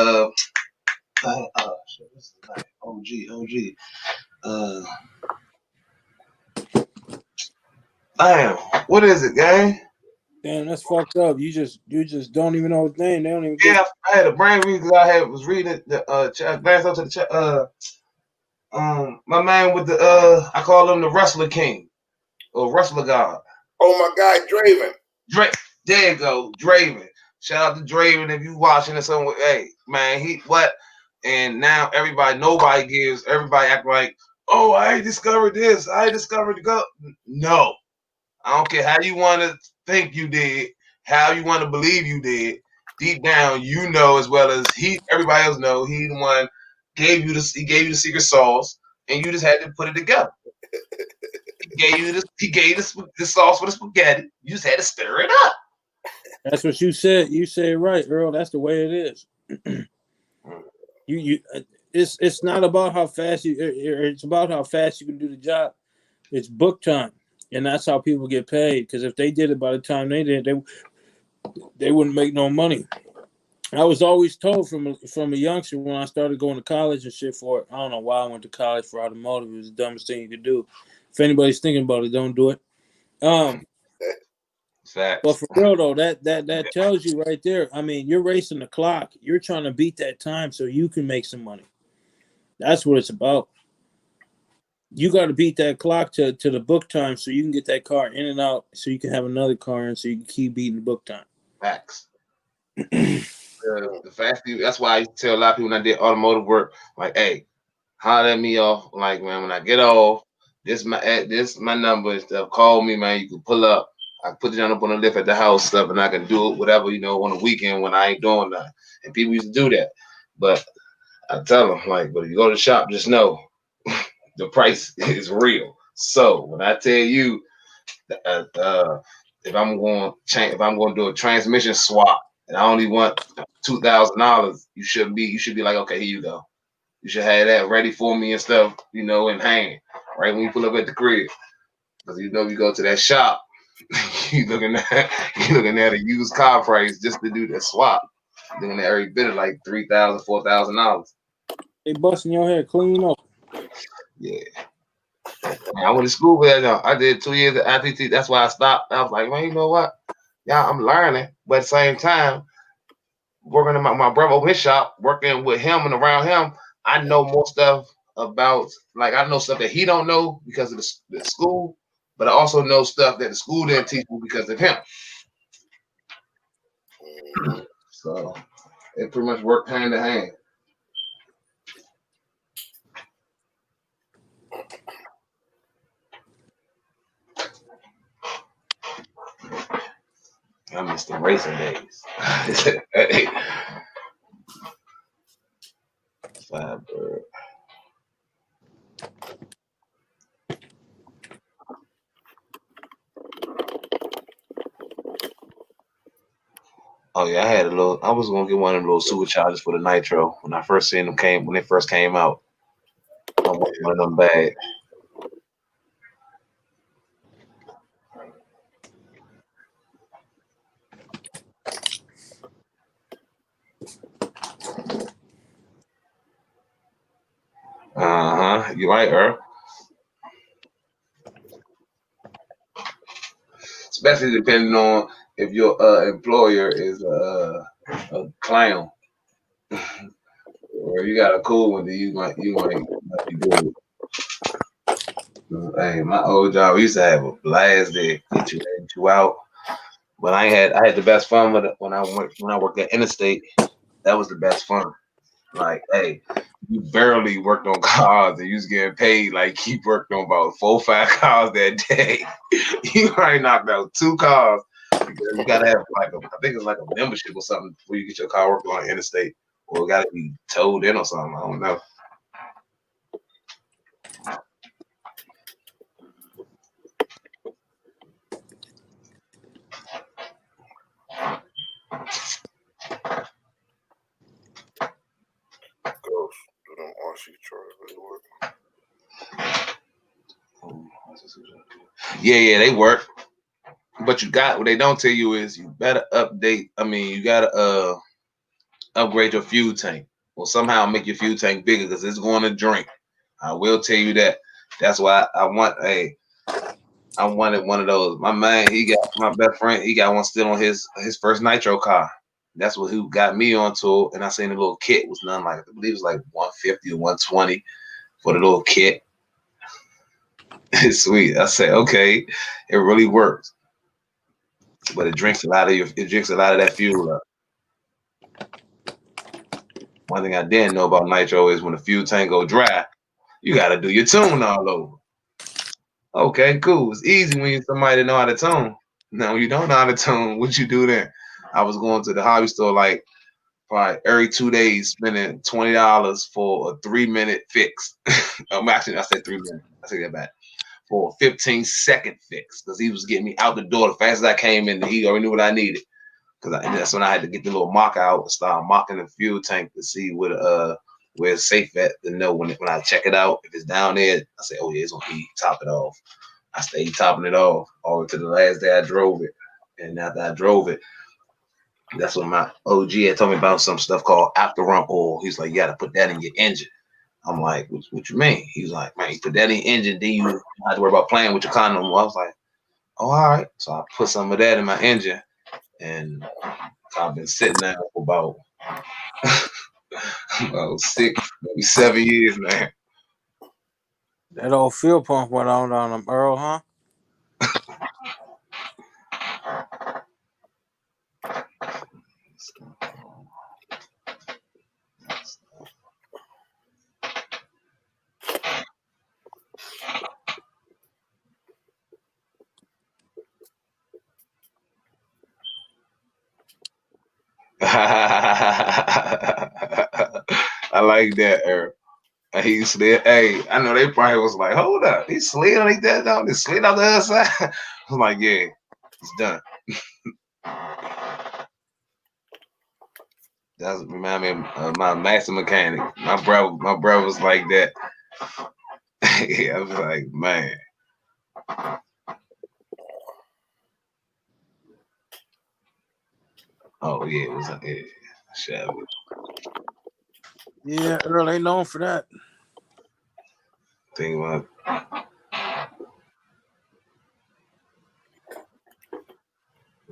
OG. Damn, what is it, gang? Damn, that's fucked up. You just don't even know his name. They don't even. Yeah, I had a brain read because was reading the glanced up to the chat. My man with the I call him the Wrestler King or Wrestler God. Oh my God, Draven. There you go, Draven. Shout out to Draven if you watching this. Hey man, he what? And now nobody gives. Everybody act like, oh, I discovered this. I discovered the go. No, I don't care how you want to think you did, how you want to believe you did. Deep down, you know as well as everybody else know. He the one gave you the secret sauce, and you just had to put it together. He gave you the sauce for the spaghetti. You just had to stir it up. That's what you said. You said it right, Earl. That's the way it is. It's not about how fast it's about how fast you can do the job. It's book time, and that's how people get paid. Because if they did it by the time they did, they wouldn't make no money. I was always told from a youngster when I started going to college and shit for it. I don't know why I went to college for automotive. It was the dumbest thing you could do. If anybody's thinking about it, don't do it. But for real though, that tells you right there. I mean, you're racing the clock. You're trying to beat that time so you can make some money. That's what it's about. You got to beat that clock to the book time so you can get that car in and out so you can have another car and so you can keep beating the book time. Facts. The fast, that's why I used to tell a lot of people when I did automotive work, like, hey, holler at me off. Like, man, when I get off, this my number and stuff. Call me, man. You can pull up. I put it up on the lift at the house stuff, and I can do it whatever on the weekend when I ain't doing nothing. And people used to do that, but I tell them like, but if you go to the shop, just know the price is real. So when I tell you, if I'm going to change, if I'm going to do a transmission swap, and I only want $2,000, you should be like, okay, here you go. You should have that ready for me and stuff, in hand, right when you pull up at the crib. Because you go to that shop, you looking at a used car price just to do the swap. You're looking at every bit of like $3,000, $4,000. They busting your hair clean up. Yeah. Man, I went to school with that. I did 2 years at ITT. That's why I stopped. I was like, man, you know what? Yeah, I'm learning, but at the same time, working in my brother opened his shop, working with him and around him, I know more stuff about, like, I know stuff that he don't know because of the school, but I also know stuff that the school didn't teach me because of him. So it pretty much worked hand in hand. I miss the racing days. Firebird. Oh yeah, I was gonna get one of them little superchargers for the nitro when I first seen them when they first came out. I want one of them bad. You're right, Earl. Especially depending on if your employer is a clown, or you got a cool one, then you might be good. Hey, my old job, we used to have a blast there, get you out. But I had the best fun with it when I worked at Interstate. That was the best fun. Like, hey, you barely worked on cars and you was getting paid like you worked on about 4 or 5 cars that day. You already knocked out 2 cars. You gotta have I think it's like a membership or something before you get your car working on Interstate, or it gotta be towed in or something. I don't know. Gosh, do them RC trucks really work? Yeah, they work. But what they don't tell you is you better update. I mean, you gotta upgrade your fuel tank, or somehow make your fuel tank bigger because it's going to drink. I will tell you that. That's why I wanted one of those. My man, my best friend, he got one still on his first nitro car. That's who got me onto it. And I seen the little kit was nothing like, I believe it was like 150 or 120 for the little kit. It's sweet. I said, okay, it really works. But it drinks a lot of that fuel up. One thing I didn't know about nitro is when the fuel tank go dry, you got to do your tune all over. Okay, cool. It's easy when you're somebody that know how to tune. Now, when you don't know how to tune, what you do then? I was going to the hobby store like probably every 2 days, spending $20 for a 3-minute fix. Actually, I said 3 minutes. I take that back. For a 15-second fix, because he was getting me out the door the fastest I came in. He already knew what I needed. Because that's when I had to get the little mock out and start mocking the fuel tank to see where it's safe at, to know when I check it out. If it's down there, I say, oh yeah, it's gonna be top it off. I stayed topping it off all the way to the last day I drove it. And after I drove it, that's when my OG had told me about some stuff called after run oil. He's like, you gotta put that in your engine. I'm like, what you mean? He's like, man, you put that in your engine, then you don't have to worry about playing with your car no more. I was like, oh, all right. So I put some of that in my engine, and I've been sitting there for about 6, maybe 7 years now. That old fuel pump went on them, Earl, huh? like that, Earl. And he slid. Hey, I know they probably was like, hold up, he slid like that, though. He slid out the other side. I'm like, yeah, it's done. That's remind me of my master mechanic. My brother was like that. Yeah, I was like, man. Oh yeah, it was Chevy. Yeah, Earl ain't known for that. Think about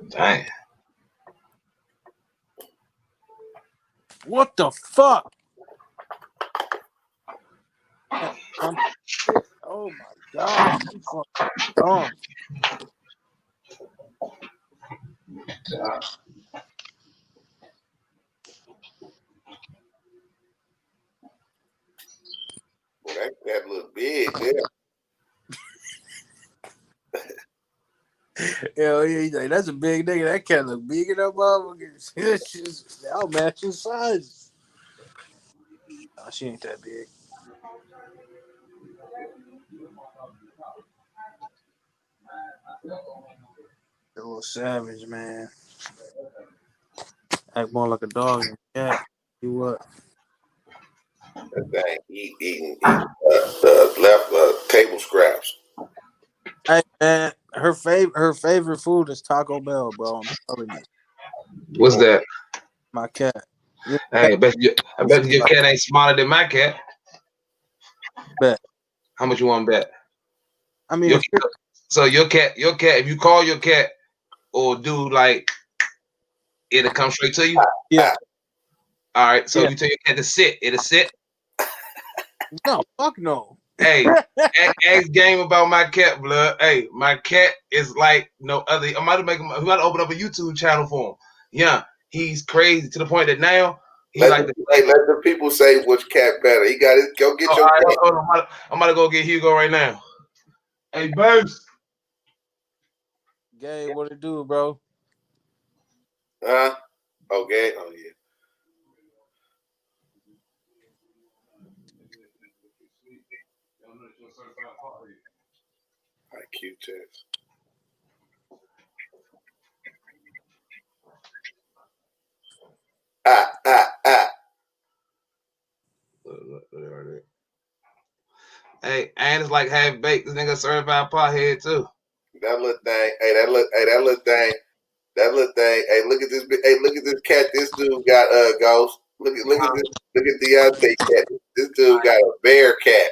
dang. What the fuck? Oh my god, you fucking dumb. Well, that look big there. Hell yeah, he's like, that's a big nigga. That cat look big enough, motherfucker. I'll match his size. Oh, she ain't that big. A little savage, man. Act more like a dog than a cat. You what? That thing eating left table scraps. Hey man, her favorite food is Taco Bell, bro. I'm telling you, What's that? my cat. Your Hey, cat I bet your cat ain't smarter than my cat. bet. How much you want to bet? I mean, Your cat, if you call your cat or do like it'll come straight to you. yeah. All right. So Yeah. if you tell your cat to sit, it'll sit. No, fuck no. Hey, ask game about my cat, blood. Hey, my cat is like no other. I'm about to open up a YouTube channel for him. Yeah, he's crazy to the point that now he let the people say which cat better. He got it. Go get your cat. Hold on, I'm about to go get Hugo right now. Hey, Burst. Gay, what it do, bro? Okay. Oh yeah. IQ test. Hey, and it's like half baked. This nigga certified pothead too. That little thing. Hey, that little thing. That little thing. Hey, look at this. Hey, look at this cat. This dude got Ghost. Look at this. Look at Deontay cat. This dude got a bear cat.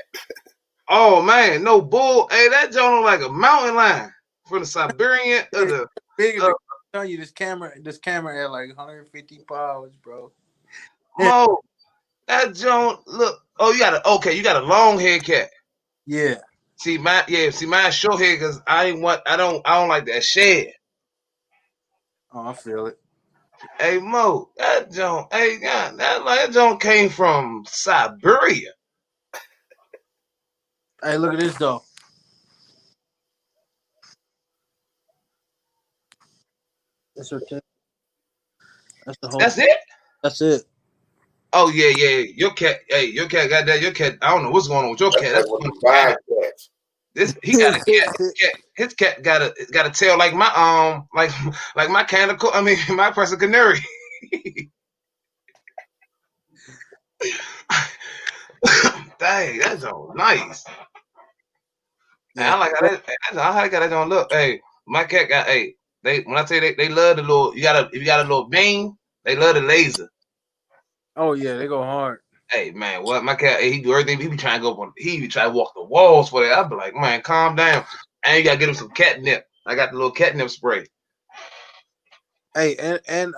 Oh man, no bull. Hey, that joint look like a mountain lion from the Siberian of the. I'm telling you, this camera had like 150 pounds, bro. Mo, that joint look. Oh, you got a long head cat. Yeah. See mine's short head because I don't like that shed. Oh, I feel it. Hey Mo, that joint, hey God, that joint came from Siberia. Hey, look at this though. That's her cat. That's the whole. That's it. That's it. Oh yeah. Your cat got that. Your cat. I don't know what's going on with your cat. That's one of the cats. He got a cat. His cat got a tail like my like my canonical. I mean my person canary. Dang, that's all nice. Yeah. I like how that don't look. Hey, my cat got when I say they love the little if you got a little beam, they love the laser. Oh yeah, they go hard. Hey man, what my cat? He do everything. He be trying to go on. He be trying to walk the walls for that. I be like, man, calm down. And you gotta get him some catnip. I got the little catnip spray. Hey, and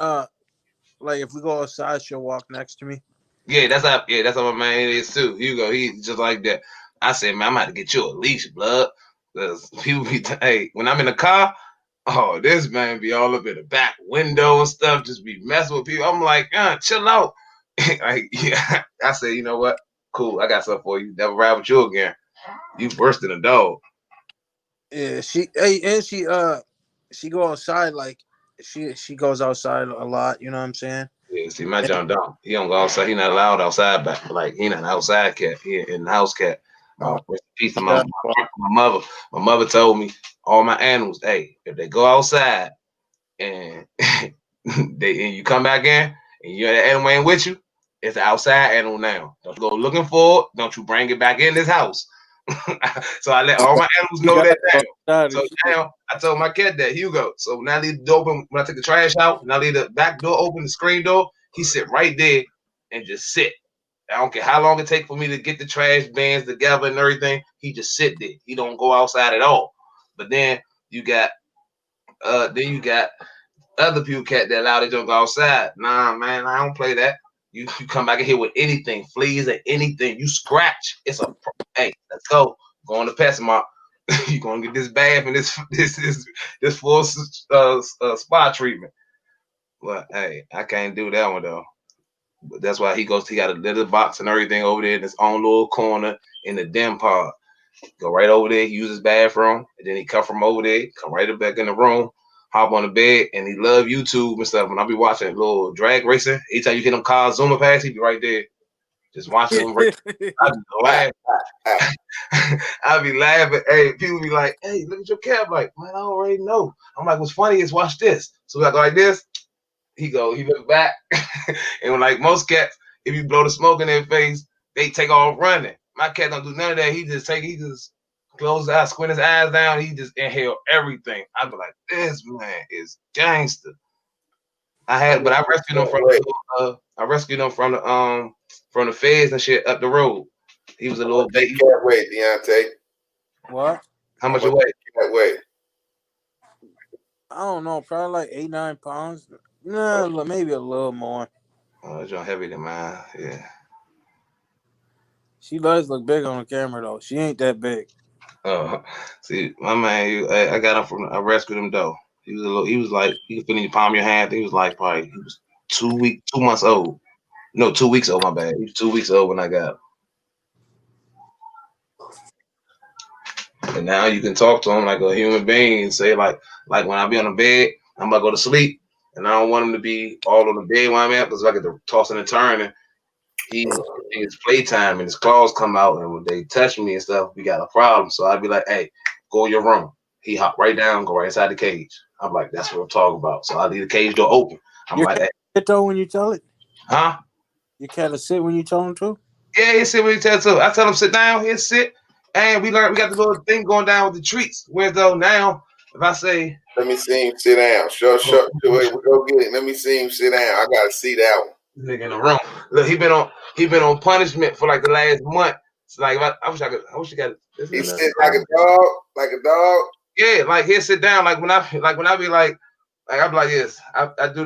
like if we go outside, she'll walk next to me. Yeah, that's how my man is too. Hugo, he's just like that. I said, man, I'm about to get you a leash, blood. Because people be when I'm in the car, oh, this man be all up in the back window and stuff, just be messing with people. I'm like, chill out. Like, yeah. I said, you know what? Cool, I got something for you. Never ride with you again. You worse than a dog. Yeah, she go outside like she goes outside a lot, you know what I'm saying? Yeah, see, my John don't. He don't go outside. He not allowed outside back. Like he not an outside cat. He in the house cat. Rest in peace to my mother. My mother told me all my animals, hey, if they go outside and and you come back in and you're the animal ain't with you, it's an outside animal now. Don't you go looking for it. Don't you bring it back in this house. So I let all my animals know that now. So now I told my cat that Hugo. So when I leave the door open, when I take the trash out, and I leave the back door open, the screen door, he sit right there and just sit. I don't care how long it take for me to get the trash bins together and everything. He just sit there. He don't go outside at all. But then you got other people cat that allow they don't go outside. Nah, man, I don't play that. You come back in here with anything, fleas or anything. You scratch. It's a hey, let's go. Go on the PetSmart. You gonna get this bath and this full spa treatment. But hey, I can't do that one though. But that's why he goes. He got a little box and everything over there in his own little corner in the den pod. Go right over there, use his bathroom, and then he come from over there, come right back in the room, hop on the bed, and he love YouTube and stuff. When I be watching little drag racing, anytime you hit them cars zooming past, he be right there, just watching them. I be laughing. I be laughing. Hey, people be like, "Hey, look at your cat." I'm like, man, I already know. I'm like, what's funny is watch this. So I go like this. He look back, and when like most cats, if you blow the smoke in their face, they take off running. My cat don't do none of that. He just close his eyes, squint his eyes down. He just inhale everything. I be like, this man is gangster. I rescued him from the feds and shit up the road. He was a little baby. Cat weight, Deontay. What? How much you weigh? Cat weight. I don't know, probably like 8-9 pounds. No, maybe a little more. Oh, it's heavier than mine. Yeah. She does look big on the camera though. She ain't that big. Oh, see, my man, I got him I rescued him though. He was like, he could fit in the palm of your hand. He was like, probably, he was 2 months old. No, 2 weeks old, my bad. He was 2 weeks old when I got him. And now you can talk to him like a human being and say like when I be on the bed, I'm about to go to sleep, and I don't want him to be all on the bed while I'm at, because I get to tossing and turning. It's playtime and his claws come out, and when they touch me and stuff, we got a problem. So I'd be like, hey, go in your room. He hop right down, go right inside the cage. I'm like, that's what I'm talking about. So I leave the cage door open. I'm like, hey. Sit though when you tell it? Huh? You can't sit when you tell him to? Yeah, he sit when you tell him to. I tell him sit down, he'll sit. And we got the little thing going down with the treats. Where though now, if I say, let me see him sit down. Sure. Wait, we go get it. Let me see him sit down. I gotta see that one. Nigga in the room. Look, he been on punishment for like the last month. It's like I wish I got. He sit like a dog. Yeah, like he'll sit down. Like when I be like I be like, yes, I try to do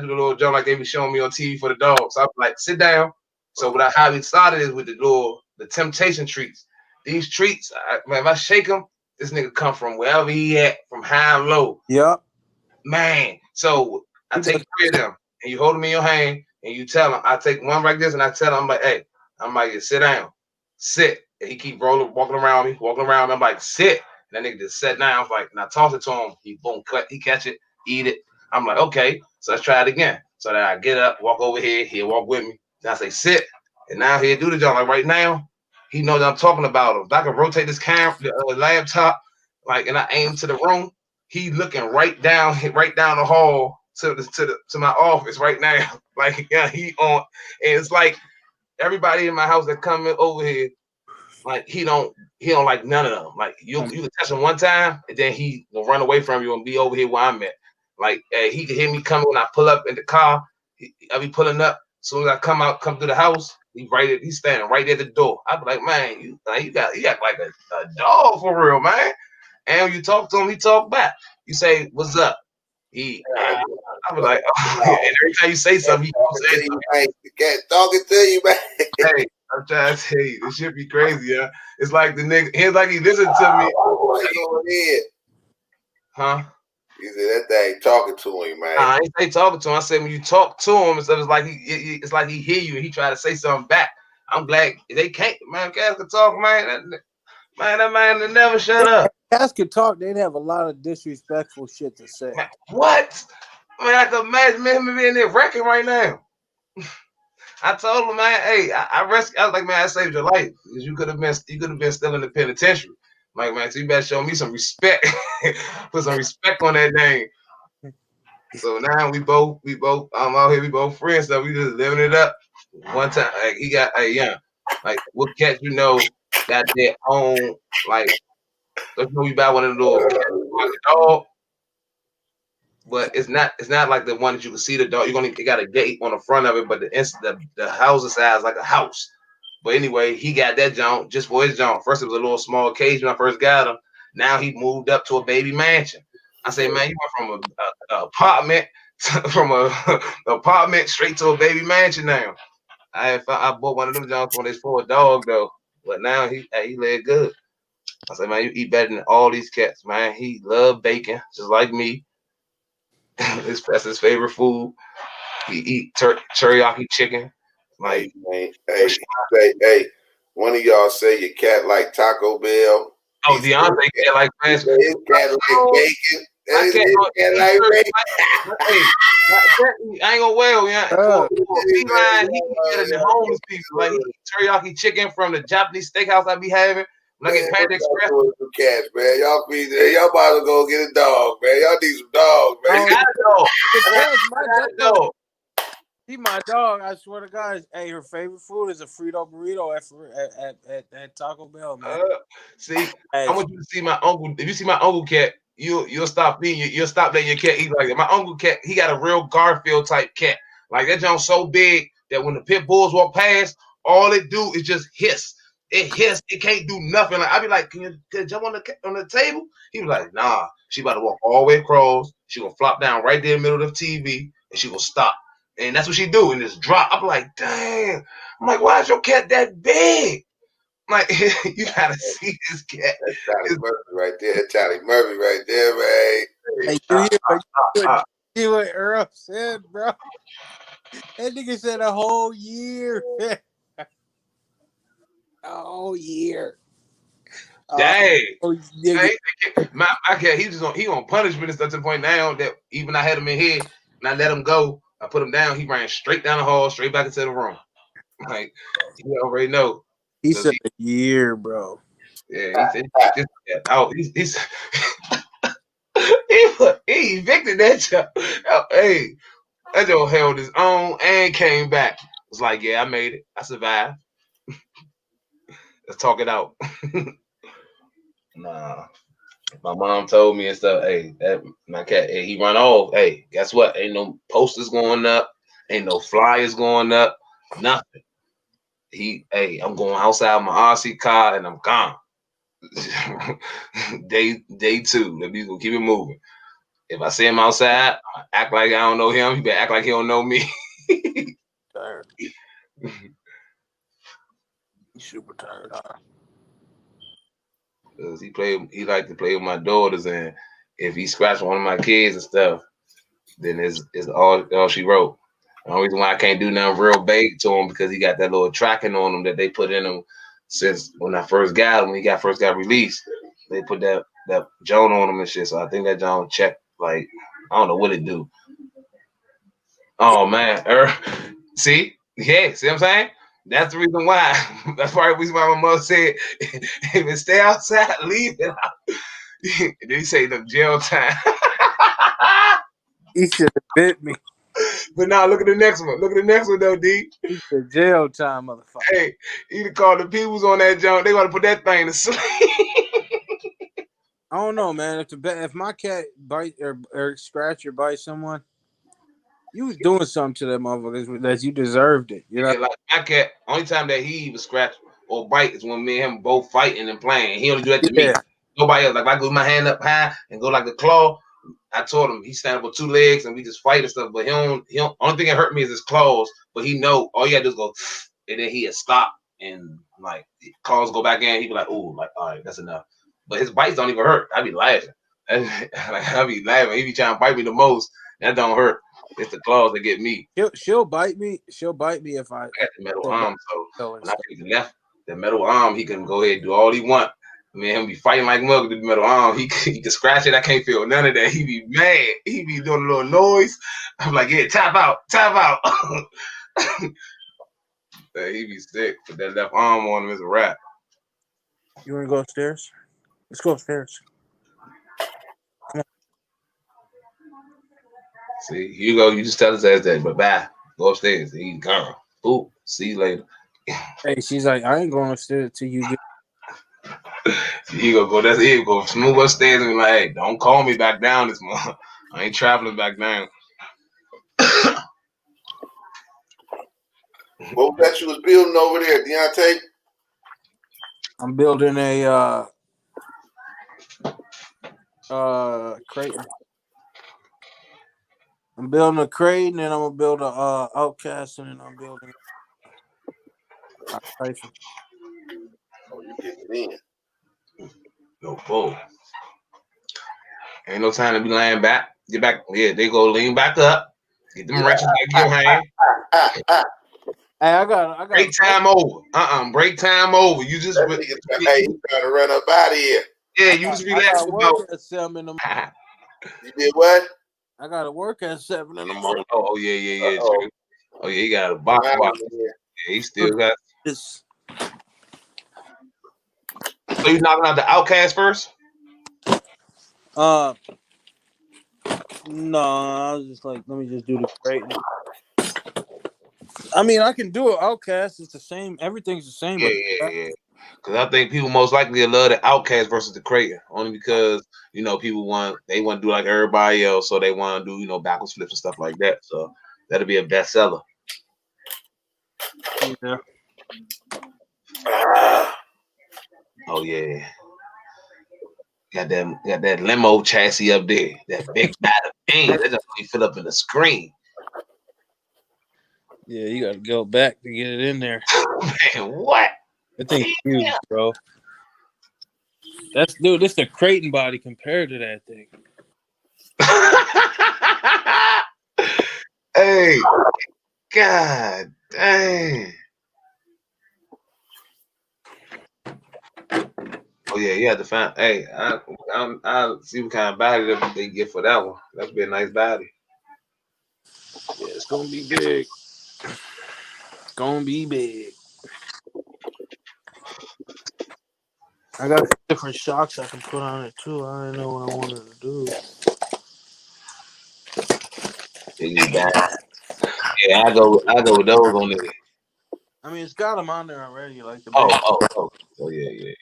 the little joke like they be showing me on TV for the dogs. So I be like, sit down. So how we started is with the temptation treats. These treats, man, if I shake him, this nigga come from wherever he at, from high and low. Yep. Man, so I take 3 of them, and you hold them in your hand, and you tell him, I take one like this, and I tell him, I'm like, hey, sit down. Sit. And he keep walking around me. I'm like, sit. And that nigga just sat down. I'm like, and I toss it to him. He catch it, eat it. I'm like, okay, so let's try it again. So then I get up, walk over here, he'll walk with me. Then I say, sit. And now he'll do the job. Like right now, he knows I'm talking about him. If I can rotate this camera, the laptop, like, and I aim to the room, he looking right down the hall to my office right now. Like, yeah, he on, and it's like everybody in my house that come over here, like he don't like none of them. Like you can touch him one time, and then he will run away from you and be over here where I'm at. Like he can hear me coming when I pull up in the car. I be pulling up. As soon as I come through the house, he's standing right at the door. I be like, man, you act like a dog for real, man. And when you talk to him, he talk back. You say, what's up? I be like, oh, yeah. And every time you say something, he say something. The cat talking to you, man. Hey, I'm trying to tell you, this shit be crazy, yeah. It's like the nigga, he's like he listened to me. Huh? He said that thing talking to him, man. I ain't say talking to him. I said when you talk to him, it's like he hear you and he try to say something back. I'm glad they can't, man. Cats can talk, man. That man never shut up. Cats could talk, they'd have a lot of disrespectful shit to say. Man, what? I mean, I can imagine him being there wrecking right now. I told him, man, hey, I was like, man, I saved your life because you could have been still in the penitentiary. I'm like, man, so you better show me some respect. Put some respect on that name. So now we both out here, we both friends, so we just living it up. One time, like he got like what cats you know got their own like. Let's know we buy one of the little cats like a dog, but it's not like the one that you can see the dog. It got a gate on the front of it, but the house is size like a house. But anyway, he got that junk just for his junk. First it was a little small cage when I first got him. Now he moved up to a baby mansion. I say, man, you went from a apartment apartment straight to a baby mansion now. I bought one of them jobs when it's for a dog though, but now he led good. I said, man, you eat better than all these cats, man. He love bacon just like me. That's his favorite food. He eat teriyaki chicken. Like, hey, one of y'all say your cat like Taco Bell. Oh, Deontay cat like fast food. His cat like bacon. His cat like bacon. I ain't gonna wail, yeah. For feline, he eat better than homeless people. Like he eat teriyaki chicken from the Japanese steakhouse I be having. When I get Panda Express. Cats, man. Y'all about to go get a dog, man. Y'all need some dogs, man. I got a dog. He my dog. I swear to God. Hey, her favorite food is a Frito burrito at Taco Bell, man. See, hey. I want you to see my uncle. If you see my uncle cat, you'll stop feeding. You'll stop letting your cat eat like that. My uncle cat, he got a real Garfield type cat. Like that junk so big that when the pit bulls walk past, all it do is just hiss. It hiss. It can't do nothing. Like I be like, can you jump on the table? He was like, nah. She about to walk all the way across. She gonna flop down right there in the middle of the TV, and she gonna stop. And that's what she do, and just drop. I'm like, dang. I'm like, why is your cat that big? I'm like, you gotta see this cat. That's Charlie Murphy right there. Charlie Murphy right there, man. Hey, you hear what Earl said, bro? That nigga said a whole year. A whole year. Dang. My cat, he on punishment and stuff to the point now that even I had him in here and I let him go. I put him down. He ran straight down the hall, straight back into the room. Like you already know. He said a year, bro. Yeah, he's he evicted that job. Hey, that job held his own and came back. It's like, yeah, I made it. I survived. Let's talk it out. Nah. My mom told me and stuff, hey, that my cat, hey, he run off. Hey, guess what? Ain't no posters going up, ain't no flyers going up, nothing. I'm going outside my RC car and I'm gone. day 2. Let me go keep it moving. If I see him outside, I act like I don't know him. He better act like he don't know me. He's super tired. Cause he like to play with my daughters, and if he scratched one of my kids and stuff, then it's all she wrote. The only reason why I can't do nothing real big to him because he got that little tracking on him that they put in him since when I first got him. When he first got released, they put that Joan on him and shit. So I think that Joan checked, like, I don't know what it do. Oh man, see what I'm saying? That's the reason why. That's part of the reason why my mother said, if it stay outside, leave it out. And then he say the jail time. He should have bit me. But now look at the next one. Look at the next one though, D. He said jail time, motherfucker. Hey, he called the peoples on that junk. They want to put that thing to sleep. I don't know, man. If my cat bite or scratch or bite someone, you was doing something to that motherfucker that you deserved it. You know, like my cat. Only time that he even scratch or bite is when me and him both fighting and playing. He only do that to me. Nobody else. Like if I go my hand up high and go like the claw. I told him he stand up with 2 legs and we just fight and stuff. But he don't. Only thing that hurt me is his claws. But he know all you gotta do is go, and then he'll stop and like claws go back in. He be like, "Ooh, like all right, that's enough." But his bites don't even hurt. I be laughing. I be laughing. He be trying to bite me the most. That don't hurt. It's the claws that get me. She'll bite me. She'll bite me if I got the metal arm. So when I take the metal arm, he can go ahead and do all he want. I mean, him be fighting like mug with the metal arm. He can scratch it. I can't feel none of that. He be mad. He be doing a little noise. I'm like, yeah, tap out. He be sick. Put that left arm on him is a wrap. You want to go upstairs? Let's go upstairs. See, Hugo, you just tell his ass that, but bye. Go upstairs. He gone. Ooh, see you later. Hey, she's like, I ain't going upstairs till you get. Hugo go. That's it. Go smooth upstairs and be like, hey, don't call me back down this month. I ain't traveling back down. What was that you was building over there, Deontay? I'm building a Creighton. I'm building a Creighton, and I'm gonna build a Outcast, and then I'm building a Tyson. Oh, you getting in. No bull. Ain't no time to be laying back. Get back. Yeah, they go lean back up. Get them wrenches back in your hand. Hey, I got. Break time over. Break time over. You just. That nigga trying to run up out of here. Yeah, you just relax about. Work at 7 in the morning. You did what? I gotta work at 7 in the morning. Oh yeah. Uh-oh. Oh yeah, he got a box. Wow. Yeah, he still got. This. So you knocking out the Outcast first? No, I was just like, let me just do the Creighton. I mean, I can do it. Outcast. It's the same. Everything's the same. Yeah. Because I think people most likely love the Outcast versus the Creighton, only because people want to do like everybody else, so they want to do backwards flips and stuff like that. So that'll be a bestseller. Yeah. Oh yeah. Got that limo chassis up there. That big battle thing. That just really fit up in the screen. Yeah, you got to go back to get it in there. Man, what? That thing's huge, bro. This the Creighton body compared to that thing. Hey, God dang. Oh yeah, you have to find. Hey, I'll see what kind of body that they get for that one. That'd be a nice body. Yeah, it's gonna be big. It's gonna be big. I got different shocks I can put on it too. I didn't know what I wanted to do. Yeah, I go with those on there. I mean, it's got them on there already, like the. Oh yeah.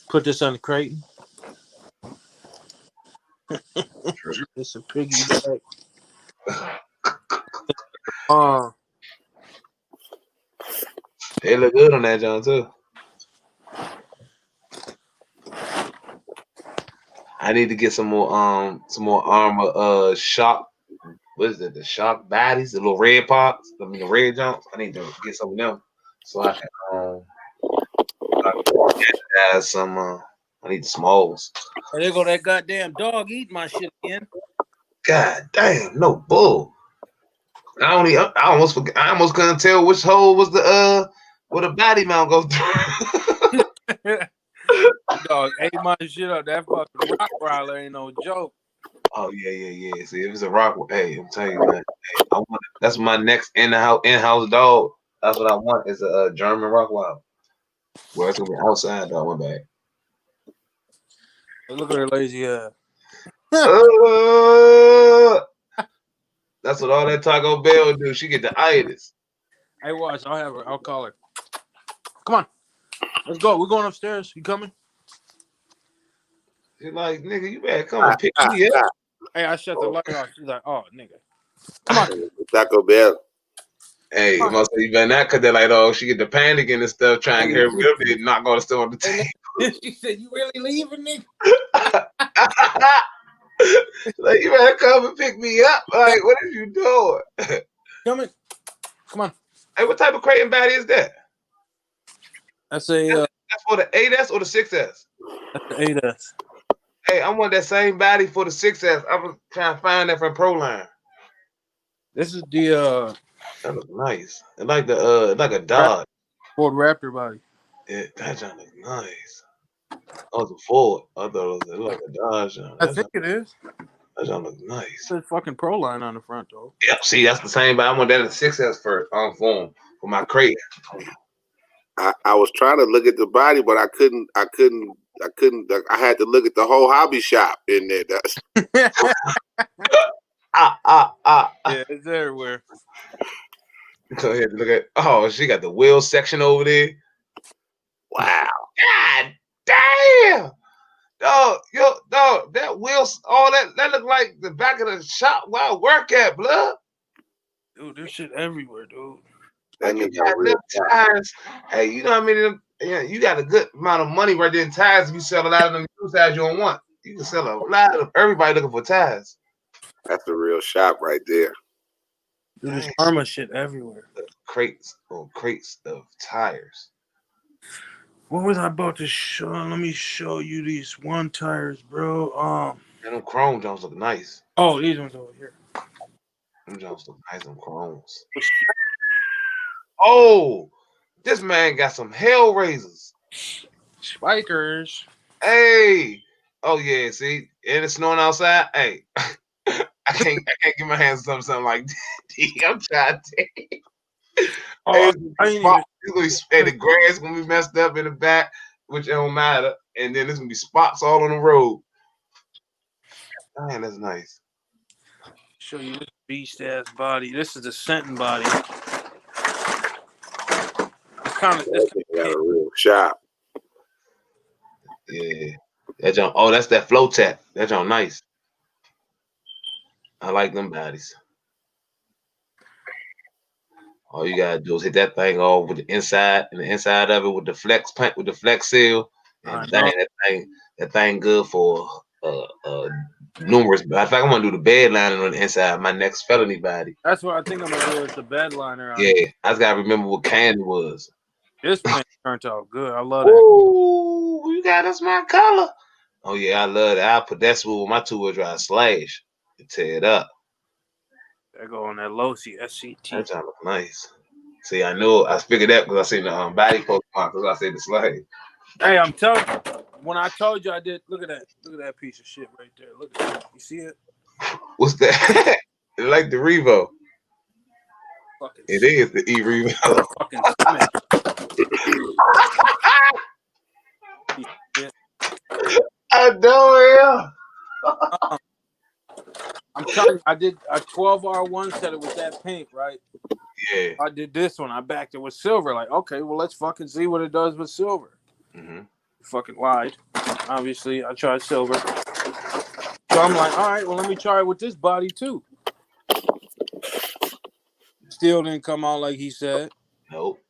Put this on the Creighton. It's a piggyback. They look good on that John too. I need to get some more armor shock. What is it? The shock bodies, the little red pops. I mean the red jumps. I need to get some of them so I can add some. I need the smalls. And there go that goddamn dog eating my shit again. God damn, no bull. I almost forgot. I almost couldn't tell which hole was the where the body mount goes through. Dog ate my shit up. That fucking rock roller ain't no joke. Oh yeah. See, if it's a rock, hey, I'm telling you, man. Hey, that's my next in-house dog. That's what I want is a German Rottweiler. Well, it's gonna be outside though. My bad. Look at her lazy ass. That's what all that Taco Bell do. She get the itis. Hey, watch. I'll have her. I'll call her. Come on. Let's go. We're going upstairs. You coming? She's like, nigga, you better come and pick me up. Hey, I shut the light off. She's like, oh, nigga. Come on. Taco Bell. Hey, must say you better not cut that light off. She get the panicking and stuff, trying to get her up there, knock all the stuff on the table. She said, you really leaving, nigga? Like, you better come and pick me up. Like, what are you doing? Coming. Come on. Hey, what type of Creighton battery is that? That's a that's for the 8S or the 6S? that's the 8S. Hey, I want that same battery for the 6S. I was trying to find that from Proline. This is the That looks nice. It's like the like a Dodge. Ford Raptor body. Yeah, that John looks nice. Oh, it's a Ford. I thought it was like a Dodge. I think it is. That don't look nice. There's fucking Pro line on the front though. Yep. See, that's the same. But I want that at 6S first on form for my crate. I was trying to look at the body, but I couldn't. I had to look at the whole hobby shop in there. Yeah, it's everywhere. Go ahead and look at. Oh, she got the wheel section over there. Wow. God damn. Dog, that wheel, all that look like the back of the shop where I work at, blood. Dude, there's shit everywhere, dude. That You nigga got real them tires. Hey, you know how many of them, yeah, you got a good amount of money right there in tires if you sell a lot of them new tires you don't want. You can sell a lot of everybody looking for tires. That's a real shop right there. Dude, there's Arma shit everywhere. Crates of tires. What was I about to show? Let me show you these one tires, bro. And them chrome Jones look nice. Oh, these ones over here. Them Jones look nice, them chromes. Oh, this man got some Hellraisers. Spikers. Hey. Oh yeah, see, and it's snowing outside. Hey, I can't get my hands on something like that. I'm trying to. Oh, Hey, the grass gonna be messed up in the back, which it don't matter, and then there's gonna be spots all on the road. Man, that's nice. Show you this beast ass body. This is the Sentin body. It's kind of That nigga got a real shop. Yeah, that jump. Oh, that's that flow tap. That jump nice. I like them bodies. All you gotta do is hit that thing off with the inside and the inside of it with the flex paint with the flex seal, and dang, that thing good for numerous. In fact, I'm gonna do the bed lining on the inside of my next felony body. That's what I think I'm gonna do is the bed liner. Yeah, I just gotta remember what can it was. This paint turned out good. I love that. Ooh, you got us my color. Oh yeah, I love that. I put that swoop with my 2-wheel drive slash and tear it up. That go on that Losi SCT. That job look nice. See, I figured that because I seen the body Pokemon because I said the slave. Hey, I'm telling you, when I told you I did, look at that piece of shit right there. Look at that. You see it? What's that? Like the Revo. Fucking It is the E-Revo. fucking cement. I know, yeah. I'm telling you, I did a 12R1 set it with that paint, right? Yeah. I did this one. I backed it with silver. Like, okay, well, let's fucking see what it does with silver. Mm-hmm. Fucking lied. Obviously, I tried silver. So I'm like, all right, well, let me try it with this body too. Still didn't come out like he said. Nope.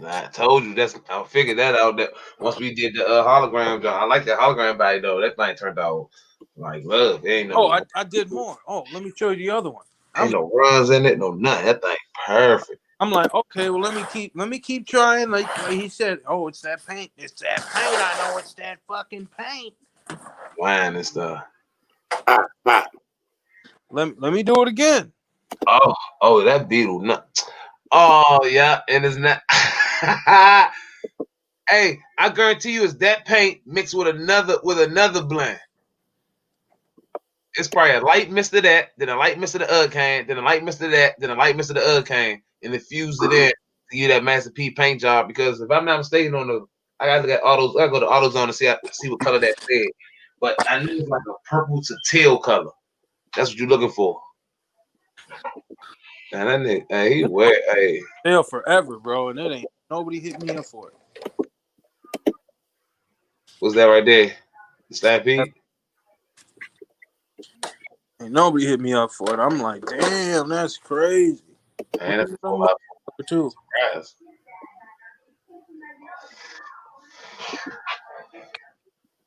I told you I figured that out. That once we did the hologram job, I like that hologram body though. That thing turned out like love. It ain't no. I did more. Oh, let me show you the other one. Ain't no runs in it, no nothing. That thing perfect. I'm like, okay, well, let me keep trying. Like he said, oh, it's that paint. It's that paint. I know it's that fucking paint. Wine and stuff. Let me do it again. Oh, that beetle nut. Oh yeah, and it's not. Hey, I guarantee you, it's that paint mixed with another blend. It's probably a light mist of that, then a light mist of the UGG cane, then a light mist of that, then a light mist of the UGG cane, and it fused it in to get that Master P paint job. Because if I'm not mistaken, I gotta look at autos. I go to AutoZone to see what color that said. But I knew it was like a purple to teal color. That's what you're looking for. And that nigga, hey, he wet, hey. Hell forever, bro, and it ain't nobody hit me up for it. What's that right there? The Stampede? Ain't nobody hit me up for it. I'm like, damn, that's crazy. Man, that's too.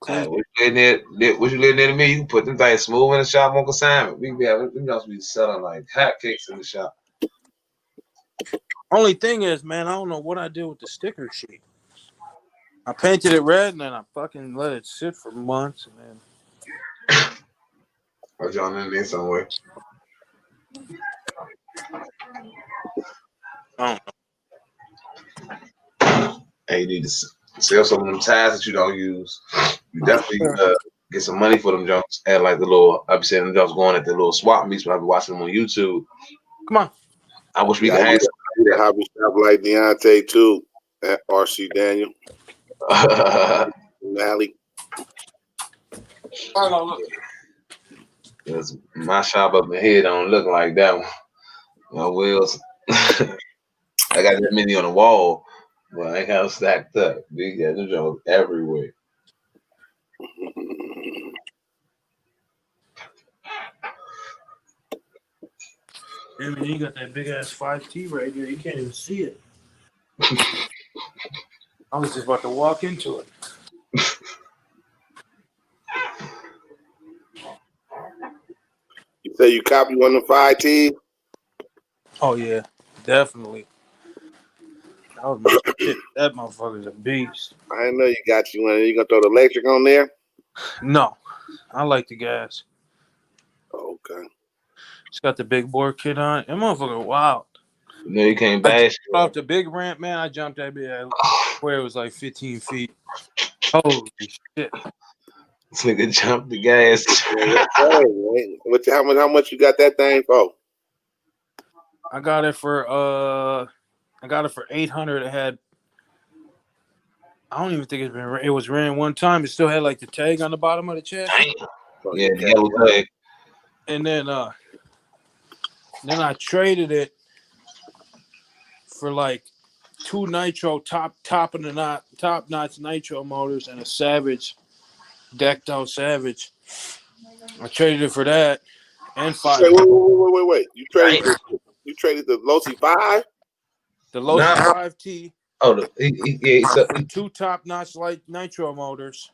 Hey, what you letting near to me? You can put them things smooth in the shop on consignment. We must be selling like hotcakes in the shop. Only thing is, man, I don't know what I did with the sticker sheet. I painted it red and then I fucking let it sit for months and then. Or John in there somewhere. I don't know. Hey, you need to sell some of them ties that you don't use. You definitely get some money for them jumps at like the little. I be saying them jumps going at the little swap meets, but I be watching them on YouTube. Come on. I wish we Yeah, could I have. need a hobby shop like Deontay too. At RC Daniel, Mally. Cause my shop up ahead don't look like that one. My wheels. I got that many on the wall, but I ain't got them stacked up. Big got them jumps everywhere. I mean, you got that big ass 5T right here. You can't even see it. I was just about to walk into it. You say you copy one of the 5T? Oh yeah, definitely. That was my shit. That motherfucker's a beast. I didn't know you got you one. You gonna throw the electric on there? No, I like the gas. Okay. It's got the big bore kit on it. That motherfucker wild. You know you can't I bash. jumped off the big ramp, man. I jumped that bitch where it was like 15 feet. Holy shit. This nigga jumped the gas. How much you got that thing for? I got it for 800. It had, I don't even think it was ran one time. It still had like the tag on the bottom of the chassis. Yeah, the yellow tag. And then I traded it for like 2 nitro top notch nitro motors and a Savage decked out Savage. I traded it for that and 5. Wait. You traded the Losi 5? The Lotus 5T. Oh, For 2 top notch light nitro motors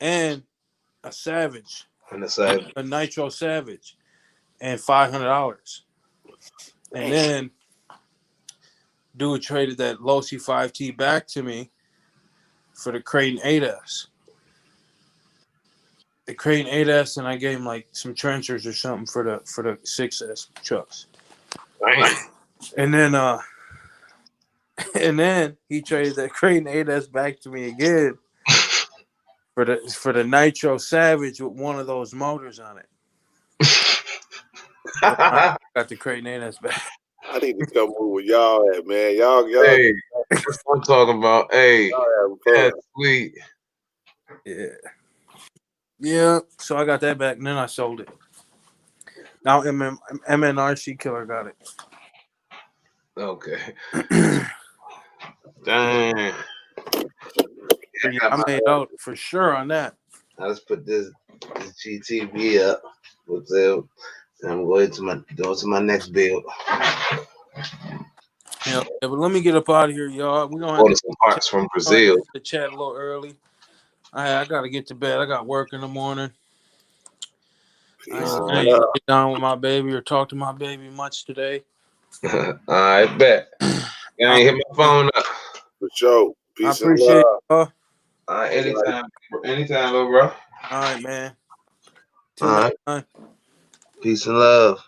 and a Savage. And the side. A nitro Savage and $500. And then dude traded that Losi 5T back to me for the Creighton 8S. The Creighton 8S, and I gave him like some trenchers or something for the 6S trucks. And then he traded that Creighton 8S back to me again for the Nitro Savage with one of those motors on it. I got the Creighton 8S back. I need to come move with y'all at, man. Y'all. Hey, that's what I'm talking about. Hey, that's sweet. Yeah. Yeah. So I got that back, and then I sold it. Now MNRC Killer got it. Okay. Dang. I made out for sure on that. I just put this GTV up with them. I'm going to my next build. Yeah, but let me get up out of here, y'all. We're gonna Order some parts from Brazil. to chat a little early. I gotta get to bed. I got work in the morning. I ain't get down with my baby or talk to my baby much today. I bet. I ain't hit my phone up. For sure. Peace I appreciate it, y'all. All right, anytime, bro. All right, man. All right. Next time. Peace and love.